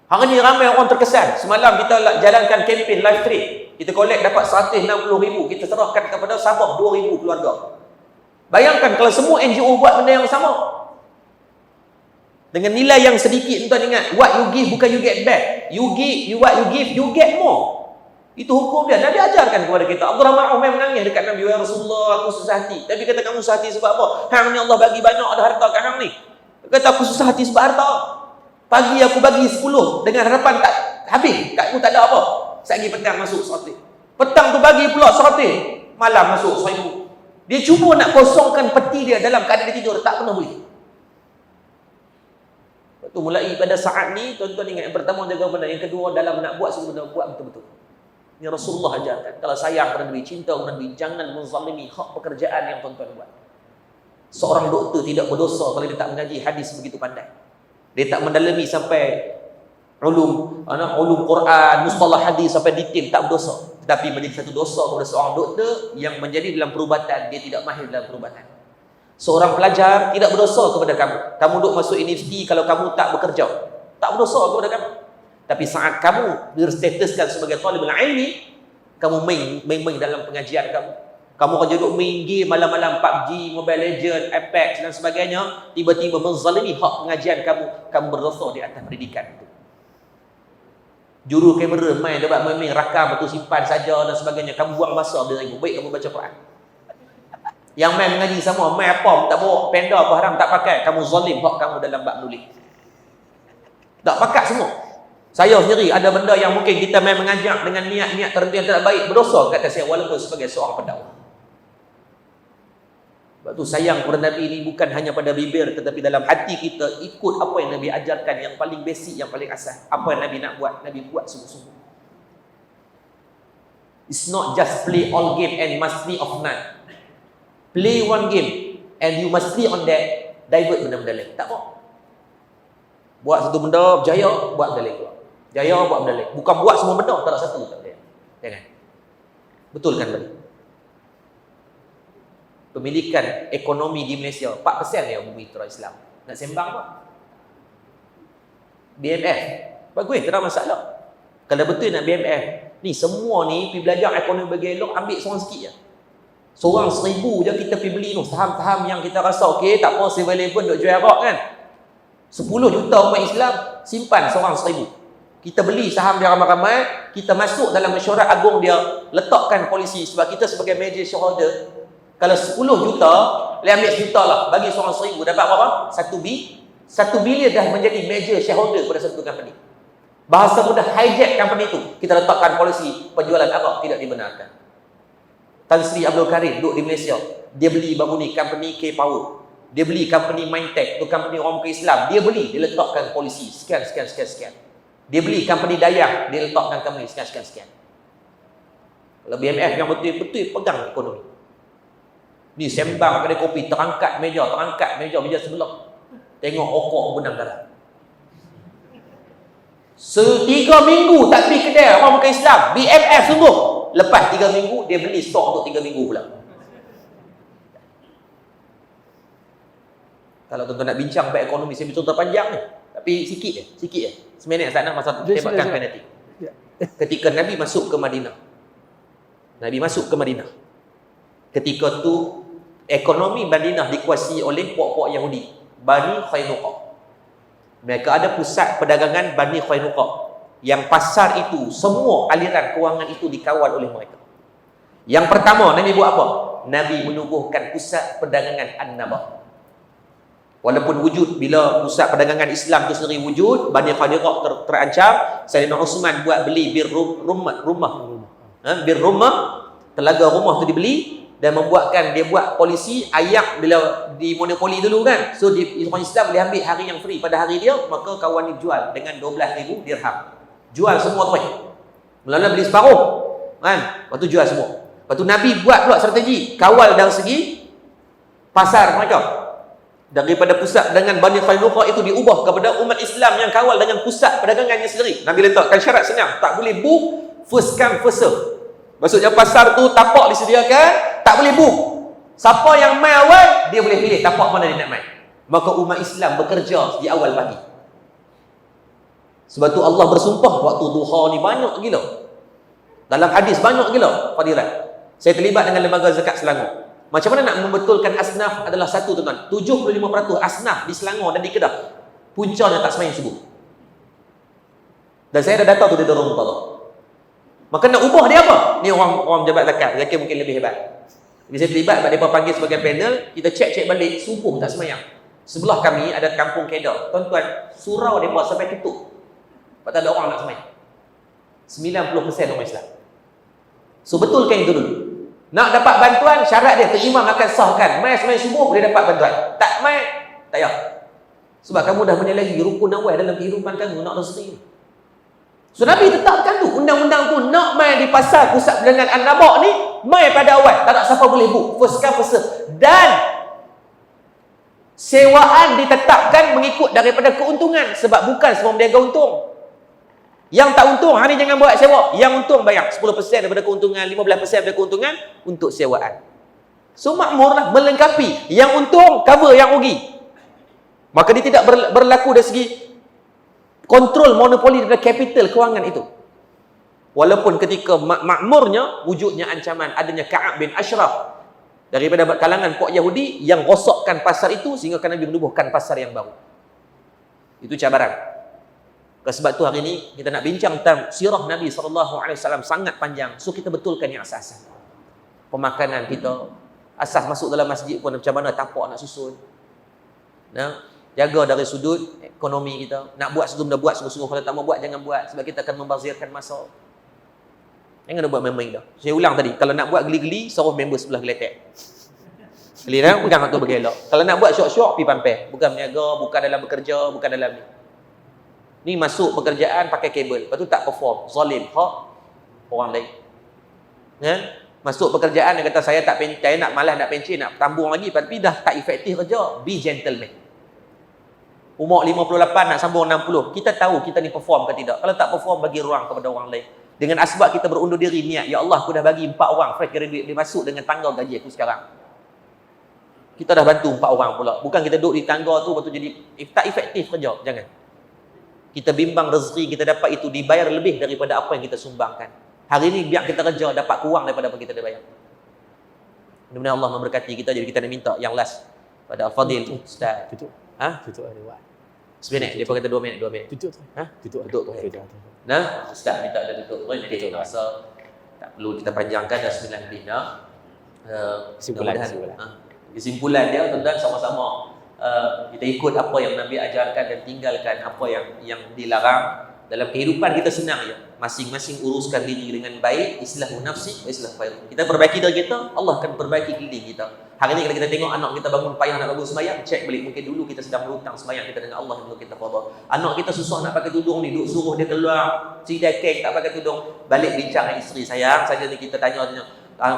Hari ni ramai orang terkesan. Semalam kita jalankan kempen live trade. Kita collect dapat 160,000. Kita serahkan kepada Sabah 2,000 keluarga. Bayangkan kalau semua NGO buat benda yang sama. Dengan nilai yang sedikit, tuan ingat, what you give bukan you get back. What you give, you get more. Itu hukum dia. Nabi ajarkan kepada kita. Abdurrahman Auf menangis dekat Nabi, ya Rasulullah, aku susah hati. Nabi kata, kamu susah hati sebab apa? Hang ni Allah bagi banyak ada harta kat hang ni. Dia kata, aku susah hati sebab harta. Pagi aku bagi 10 dengan harapan tak habis. Kat aku tak ada apa. Sehari petang masuk 100. Petang tu bagi pula 100. Malam masuk 1,000. Dia cuba nak kosongkan peti dia dalam keadaan dia tidur. Tak pernah boleh. Lepas tu mulai pada saat ni, tuan-tuan ingat, yang pertama jaga benda. Yang kedua, dalam nak buat sebenarnya, buat betul-betul. Ini Rasulullah ajarkan. Kalau sayang kepada Nabi, cinta kepada Nabi, jangan menzalimi hak pekerjaan yang tuan-tuan buat. Seorang doktor tidak berdosa kalau dia tak mengaji hadis begitu pandai. Dia tak mendalami sampai ulum Quran, mustalah hadis sampai detail, tak berdosa. Tapi menjadi satu dosa kepada seorang doktor yang menjadi dalam perubatan, dia tidak mahir dalam perubatan. Seorang pelajar tidak berdosa kepada kamu. Kamu duduk masuk universiti kalau kamu tak bekerja, tak berdosa kepada kamu. Tapi saat kamu berstatuskan sebagai talibul ilmi, kamu main dalam pengajian kamu. Kamu kerja duduk main game malam-malam, PUBG, Mobile Legends, Apex dan sebagainya, tiba-tiba menzalimi hak pengajian kamu berdosa di atas pendidikan itu. Juru kamera main dapat main rakam betul simpan saja dan sebagainya, kamu buang masa beribu, baik kamu baca Quran. Yang main mengaji sama, main apa, tak bawa penda apa haram tak pakai, kamu zalim hak kamu dalam bab menulis. Tak pakat semua. Saya sendiri ada benda yang mungkin kita main mengajak dengan niat-niat tertentu yang tidak baik, berdosa kata saya walaupun sebagai seorang pendakwah. Sebab tu sayang kepada Nabi ini bukan hanya pada bibir, tetapi dalam hati kita ikut apa yang Nabi ajarkan, yang paling basic, yang paling asas. Apa yang Nabi nak buat, Nabi buat sungguh-sungguh. It's not just play all game and mastery of none. Play one game and you mastery on that, divert benda-benda lain. Tak apa. Buat satu benda berjaya, buat benda lain keluar. Jaya buat benda lain. Bukan buat semua benda, tak ada satu tak boleh. Jangan. Betul kan balik? Pemilikan ekonomi di Malaysia 4% ya bumi Tera Islam. Nak sembang apa? BMF. Bagus, tak ada masalah. Kalau betul nak BMF, ni semua ni pergi belajar ekonomi bagi elok, ambil seorang sikit je. Seorang 1,000 je kita pergi beli tu saham-saham yang kita rasa okey, tak apa 7-Eleven duk jual arak kan. 10 juta umat Islam simpan seorang 1,000. Kita beli saham dia ramai-ramai, kita masuk dalam mesyuarat agung dia, letakkan polisi sebab kita sebagai major shareholder. Kalau 10 juta, boleh ambil 1 juta lah, bagi seorang 1,000 dapat berapa? 1 bilion dah menjadi major shareholder pada satu company. Bahasa mudah, hijack company itu. Kita letakkan polisi penjualan arak tidak dibenarkan. Tan Sri Abdul Karim duduk di Malaysia, dia beli bangun ni company K-Power. Dia beli company Mindtech, tu company orang ke Islam. Dia beli, dia letakkan polisi sekian. Dia beli company Dayang, dia letakkan company sekian. Kalau BMF yang betul-betul pegang ekonomi. Ni sembang kedai kopi, terangkat meja sebelah. Tengok okok benang darah. 3 minggu tak pergi kedai orang bukan Islam, BMF sungguh. Lepas 3 minggu, dia beli stok untuk 3 minggu pula. Kalau tuan-tuan nak bincang pasal ekonomi, saya bincang panjang ni. Tapi sikit je. Seminit tak nak masa tembakan fanatik. Ketika Nabi masuk ke Madinah. Ketika tu ekonomi Madinah dikuasai oleh puak-puak Yahudi, Bani Qainuqa. Mereka ada pusat perdagangan Bani Qainuqa. Yang pasar itu, semua aliran kewangan itu dikawal oleh mereka. Yang pertama, Nabi buat apa? Nabi menubuhkan pusat perdagangan An-Nabah. Walaupun wujud, bila pusat perdagangan Islam itu sendiri wujud, Bani Qainuqa terancam. Sayyidina Uthman buat beli bir rumah. Bir rumah, telaga rumah tu dibeli dan dia buat polisi ayak bila di monopoli dulu kan. So orang Islam boleh ambil hari yang free pada hari dia, maka kawan ni jual dengan 12,000 dirham. Jual semua tu. Mula-mula beli separuh kan, lepas tu jual semua. Lepas tu Nabi buat pula strategi kawal dari segi pasar mereka. Daripada pusat perdagangan Bani Qainuqa itu diubah kepada umat Islam yang kawal dengan pusat perdagangannya sendiri. Nabi letakkan syarat senang, tak boleh book first come first serve. Maksudnya pasar tu tapak disediakan, tak boleh book. Siapa yang mai awal, dia boleh pilih tapak mana dia nak mai. Maka umat Islam bekerja di awal pagi. Sebab tu Allah bersumpah waktu duha ni banyak gila. Dalam hadis banyak gila fadilat. Saya terlibat dengan lembaga zakat Selangor. Macam mana nak membetulkan asnaf adalah satu tuan-tuan. 75% asnaf di Selangor dan di Kedah puncanya tak sembahyang subuh. Dan saya ada data tu dia dorong tu. Maka nak ubah dia apa? Ni orang jabat zakat mungkin lebih hebat. Bila saya terlibat, mereka panggil sebagai panel, kita cek balik, subuh tak sembahyang. Sebelah kami ada kampung Kedah. Tuan-tuan, surau mereka sampai tutup. Sebab tak ada orang nak sembahyang. 90% orang Islam. So betulkan itu dulu. Nak dapat bantuan, syarat dia imam akan sahkan. Mai sembahyang subuh boleh dapat bantuan. Tak mai, tak payah. Sebab kamu dah menyalahi rukun awal dalam kehidupan kamu, nak rezeki. So Nabi tetapkan tu, undang-undang tu nak mai di pasar pusat perdagangan An-Nabah ni, mai pada awal, tak ada siapa boleh book, first come first serve. Dan sewaan ditetapkan mengikut daripada keuntungan, sebab bukan semua berniaga untung. Yang tak untung, hari ni jangan buat sewa. Yang untung bayar 10% daripada keuntungan, 15% daripada keuntungan untuk sewaan. So makmurlah, melengkapi. Yang untung cover yang rugi. Maka dia tidak berlaku dari segi kontrol monopoli daripada kapital kewangan itu. Walaupun ketika makmurnya wujudnya ancaman adanya Ka'ab bin Ashraf daripada kalangan puak Yahudi yang rosakkan pasar itu sehingga Nabi menubuhkan pasar yang baru. Itu cabaran. Sebab tu hari ni kita nak bincang tentang sirah Nabi SAW sangat panjang. So kita betulkan yang asas. Pemakanan kita, asas masuk dalam masjid pun macam mana tapak nak susun. Nah, jaga dari sudut ekonomi kita. Nak buat sebelum dah buat sungguh-sungguh. Kalau tak mau buat jangan buat sebab kita akan membazirkan masa. Jangan dah buat main-main dah. Saya ulang tadi, kalau nak buat geli-geli suruh member sebelah geletek. Geli dah, pegang tu bergelak. Kalau nak buat syok-syok pi pampeh. Bukan berniaga, bukan dalam bekerja, bukan dalam ni. Ni masuk pekerjaan pakai kabel, lepas tu tak perform, zalim, hak orang lain. Kan? Masuk pekerjaan dia kata saya nak malas nak pencen, nak tambung lagi tapi dah tak efektif kerja. Be gentleman. Umur 58 nak sambung 60. Kita tahu kita ni perform ke tidak. Kalau tak perform bagi ruang kepada orang lain. Dengan asbab kita berundur diri niat, ya Allah aku dah bagi 4 orang fresh graduate dia masuk dengan tangga gaji aku sekarang. Kita dah bantu 4 orang pula. Bukan kita duduk di tangga tu lepas tu jadi tak efektif kerja. Jangan. Kita bimbang rezeki kita dapat itu dibayar lebih daripada apa yang kita sumbangkan. Hari ini biar kita kerja dapat kurang daripada apa kita dah bayar. Mudah-mudahan Allah memberkati kita. Jadi kita nak minta yang last pada Al-Fadil Ustaz. Tutup. Ha? Tutup ada buat. Sebenarnya dia kata 2 minit. Tutup tu. Ha? Tutup. Tutup. Nah, Ustaz minta ada tutup. Jadi rasa tak perlu kita panjangkan dah 9 lebih dah. Kesimpulan dia tuan-tuan sama-sama kita ikut apa yang Nabi ajarkan dan tinggalkan apa yang dilarang. Dalam kehidupan kita senang je. Masing-masing uruskan diri dengan baik, islahu nafsi, islah fayr. Kita perbaiki diri kita, Allah akan perbaiki diri kita. Hari ni kalau kita tengok anak kita bangun payah nak bangun sembahyang, cek balik mungkin dulu kita sedang berhutang sembahyang kita dengan Allah yang belum kita qada. Anak kita susah nak pakai tudung ni, duk suruh dia keluar, sidai kek tak pakai tudung, balik bincang dengan isteri, sayang, saja ni kita tanya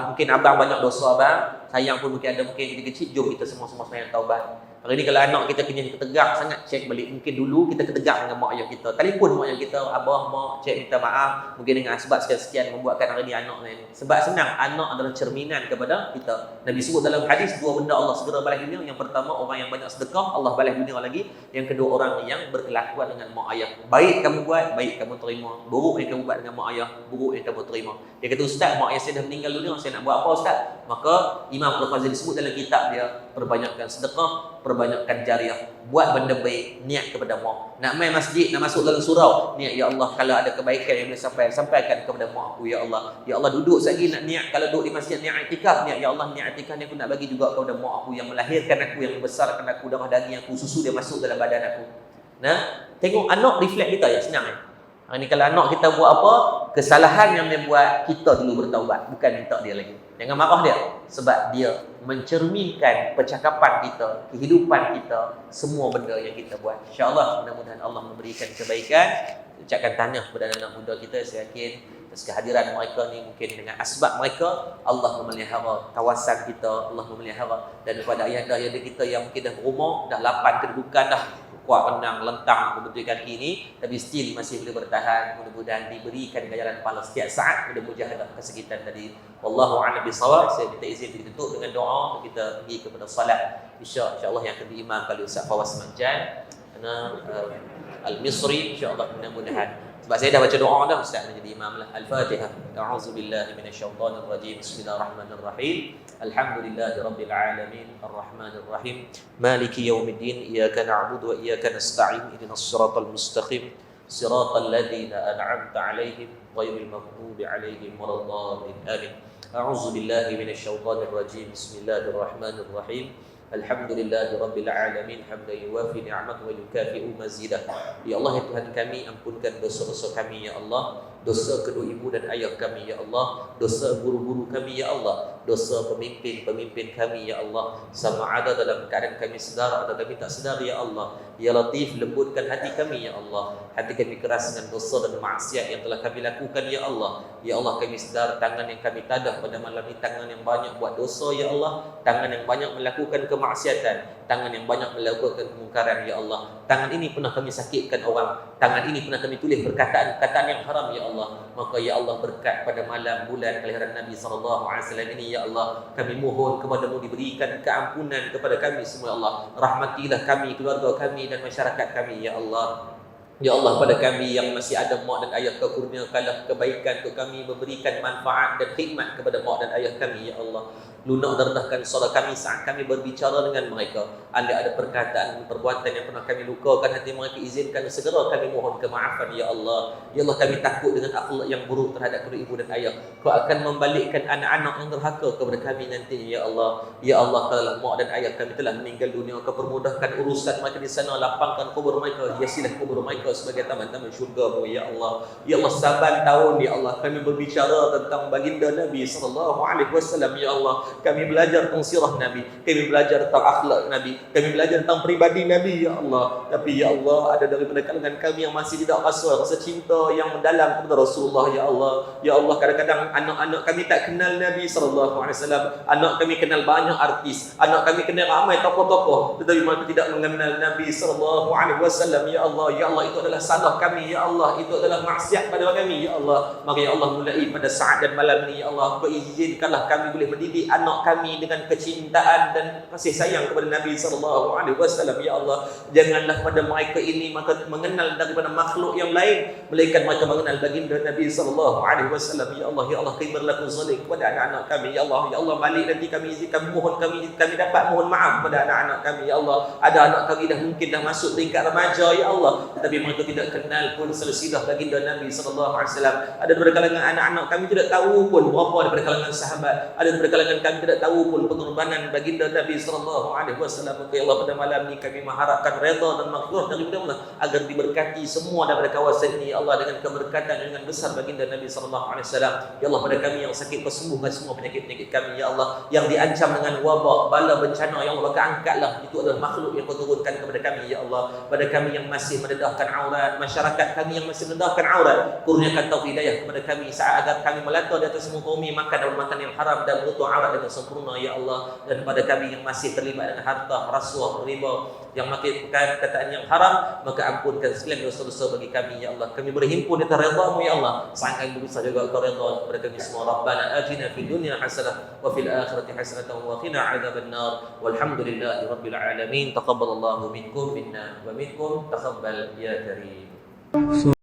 mungkin abang banyak dosa abang, sayang pun mungkin ada mungkin kecil-kecil, jom kita semua-semua sembahyang taubat. Hari ni kalau anak kita kena ketegak sangat, cek balik. Mungkin dulu kita ketegak dengan mak ayah kita. Telefon mak ayah kita, abah, mak, cek minta maaf. Mungkin dengan sebab sekian-sekian membuatkan hari ni anak ni. Sebab senang, anak adalah cerminan kepada kita. Nabi sebut dalam hadis, 2 benda Allah segera balas dunia. Yang pertama, orang yang banyak sedekah, Allah balas dunia lagi. Yang kedua, orang yang berkelakuan dengan mak ayah. Baik kamu buat, baik kamu terima. Buruk yang kamu buat dengan mak ayah, buruk yang kamu terima. Dia kata, Ustaz, mak ayah saya dah meninggal dunia, saya nak buat apa Ustaz? Maka Imam Al-Fazil sebut dalam kitab dia, perbanyakkan sedekah, perbanyakkan jariah, buat benda baik, niat kepada mak. Nak main masjid, nak masuk dalam surau, niat ya Allah kalau ada kebaikan yang boleh sampaikan kepada mak aku ya Allah. Ya Allah duduk lagi nak niat, kalau duduk di masjid niat iktikaf, niat ya Allah niat iktikaf ni aku nak bagi juga kepada mak aku yang melahirkan aku, yang membesarkan aku, darah daging aku, susu dia masuk dalam badan aku. Nah, tengok anak reflect kita ya, senang ya. Hari ni kalau anak kita buat apa, kesalahan yang dia buat, kita dulu bertaubat, bukan minta dia lagi. Jangan marah dia sebab dia mencerminkan percakapan kita, kehidupan kita, semua benda yang kita buat. InsyaAllah mudah-mudahan Allah memberikan kebaikan. Ucapkan tahniah kepada anak muda kita. Saya yakin atas kehadiran mereka ni mungkin dengan asbab mereka Allah memelihara kawasan kita, Allah memelihara. Dan kepada ayah-ayah kita yang mungkin dah berumur, dah 8 kedudukan dah, kuat renang, lentang berbentuk kaki ni, tapi still masih boleh bertahan. Mudah-mudahan diberikan ganjaran pahala setiap saat pada mujahadah kesekitan tadi. Wallahu a'lam bishawab. Saya minta izin ditutup dengan doa untuk kita pergi kepada salat Isya. InsyaAllah yang akan diimamkan oleh Ustaz Fawaz Manjan Al-Misri. InsyaAllah mudah-mudahan. Sebab saya dah baca doa dah, Ustaz nak jadi imam lah. Al-Fatihah. A'udzubillahi minasyaitonirrajim. Bismillahirrahmanirrahim. Alhamdulillahi rabbil alamin. Arrahmanirrahim. Maliki yaumiddin. Iyyaka na'budu wa iyyaka nasta'in. Ihdinas siratal mustaqim. Siratal ladzina an'amta 'alaihim ghairil maghdubi 'alaihim waladdallin. Amin. A'udzubillahi minasyaitonirrajim. Bismillahirrahmanirrahim. Alhamdulillahi rabbil alamin hamdan yuwafi ni'matahu wa yukafi'u mazidah. Ya Allah ya Tuhan kami, ampunkan dosa-dosa kami ya Allah, dosa kedua ibu dan ayah kami ya Allah, dosa guru-guru kami ya Allah, dosa pemimpin-pemimpin kami ya Allah, sama ada dalam keadaan kami sedar atau kami tak sedar ya Allah. Ya Latif, lembutkan hati kami ya Allah. Hati kami keras dengan dosa dan maksiat yang telah kami lakukan ya Allah. Ya Allah kami sedar tangan yang kami tadah pada malam ini, tangan yang banyak buat dosa ya Allah, tangan yang banyak melakukan kemaksiatan, tangan yang banyak melakukan kemungkaran ya Allah. Tangan ini pernah kami sakitkan orang, tangan ini pernah kami tulis perkataan-perkataan yang haram ya Allah. Maka ya Allah, berkat pada malam bulan kelahiran Nabi SAW ini ya Allah, kami mohon kepada-Mu diberikan keampunan kepada kami semua ya Allah. Rahmatilah kami, keluarga kami dan masyarakat kami ya Allah. Ya Allah, pada kami yang masih ada mak dan ayah, Kau kurniakanlah kebaikan untuk kami, memberikan manfaat dan khidmat kepada mak dan ayah kami ya Allah. Lunak dan rendahkan suara kami saat kami berbicara dengan mereka. Anda ada perkataan, perbuatan yang pernah kami lukakan hati mereka, izinkan segera kami mohon kemaafan ya Allah. Ya Allah, kami takut dengan akhlak yang buruk terhadap kedua ibu dan ayah. Kau akan membalikkan anak-anak yang derhaka kepada kami nanti ya Allah. Ya Allah, kalau mak dan ayah kami telah meninggal dunia, Kau permudahkan urusan mereka di sana, lapangkan kubur mereka, hiasilah kubur mereka sebagai taman-taman syurga-Mu ya Allah. Ya Allah, saban tahun ya Allah kami berbicara tentang baginda Nabi SAW ya Allah. Kami belajar tentang sirah Nabi, kami belajar tentang akhlak Nabi, kami belajar tentang pribadi Nabi ya Allah. Tapi ya Allah, ada daripada kalangan kami yang masih tidak rasa cinta yang mendalam kepada Rasulullah ya Allah. Ya Allah, kadang-kadang anak-anak kami tak kenal Nabi SAW. Anak kami kenal banyak artis, anak kami kenal ramai tokoh-tokoh, tetapi mereka tidak mengenal Nabi SAW ya Allah. Ya Allah, itu adalah salah kami ya Allah, itu adalah maksiat pada kami ya Allah. Maka ya Allah, mulai pada saat dan malam ini ya Allah, Kau izinkanlah kami boleh mendidik anak kami dengan kecintaan dan kasih sayang kepada Nabi SAW ya Allah. Janganlah pada mereka ini maka mengenal daripada makhluk yang lain, melainkan mereka mengenal baginda Nabi SAW ya Allah. Ya Allah, kami berlaku zalim kepada anak-anak kami ya Allah. Ya Allah, balik nanti kami izinkan mohon kami dapat mohon maaf kepada anak-anak kami ya Allah. Ada anak kami mungkin dah masuk tingkat remaja ya Allah, tetapi mereka tidak kenal pun silsilah baginda Nabi SAW. Ada daripada kalangan anak-anak kami tidak tahu pun berapa daripada kalangan sahabat, ada daripada kalangan kami tidak tahu pun pengorbanan baginda Nabi SAW. Maka ya Allah, pada malam ini kami mengharapkan redha dan maghfirah daripada Allah agar diberkati semua daripada kawasan ini ya Allah dengan keberkatan dengan besar baginda Nabi SAW. Ya Allah, pada kami yang sakit, kesembuhkan semua penyakit-penyakit kami ya Allah, yang diancam dengan wabak, bala, bencana ya Allah, maka angkatlah, itu adalah makhluk yang Kau turunkan kepada kami ya Allah. Pada kami yang masih mendedahkan aurat, masyarakat kami yang masih mendedahkan aurat, kurniakan taufik hidayah kepada kami saat agar kami melata di atas muka bumi makan dan makan yang haram dan menutup aurat dengan sempurna ya Allah. Dan pada kami yang masih terlibat dengan harta, rasuah, riba, yang makin perkataan yang haram, maka ampunkan sekalian dosa-dosa bagi kami ya Allah. Kami berhimpun di atas redha-Mu ya Allah, sangat kami berusaha juga Kau redha kepada kami semua. Rabbana atina fid dunya hasanah wa fil akhirati hasanah wa qina adzabannar. Walhamdulillahi rabbil alamin. Taqabbalallahu minkum minna wa minkum, taqabbal ya karim.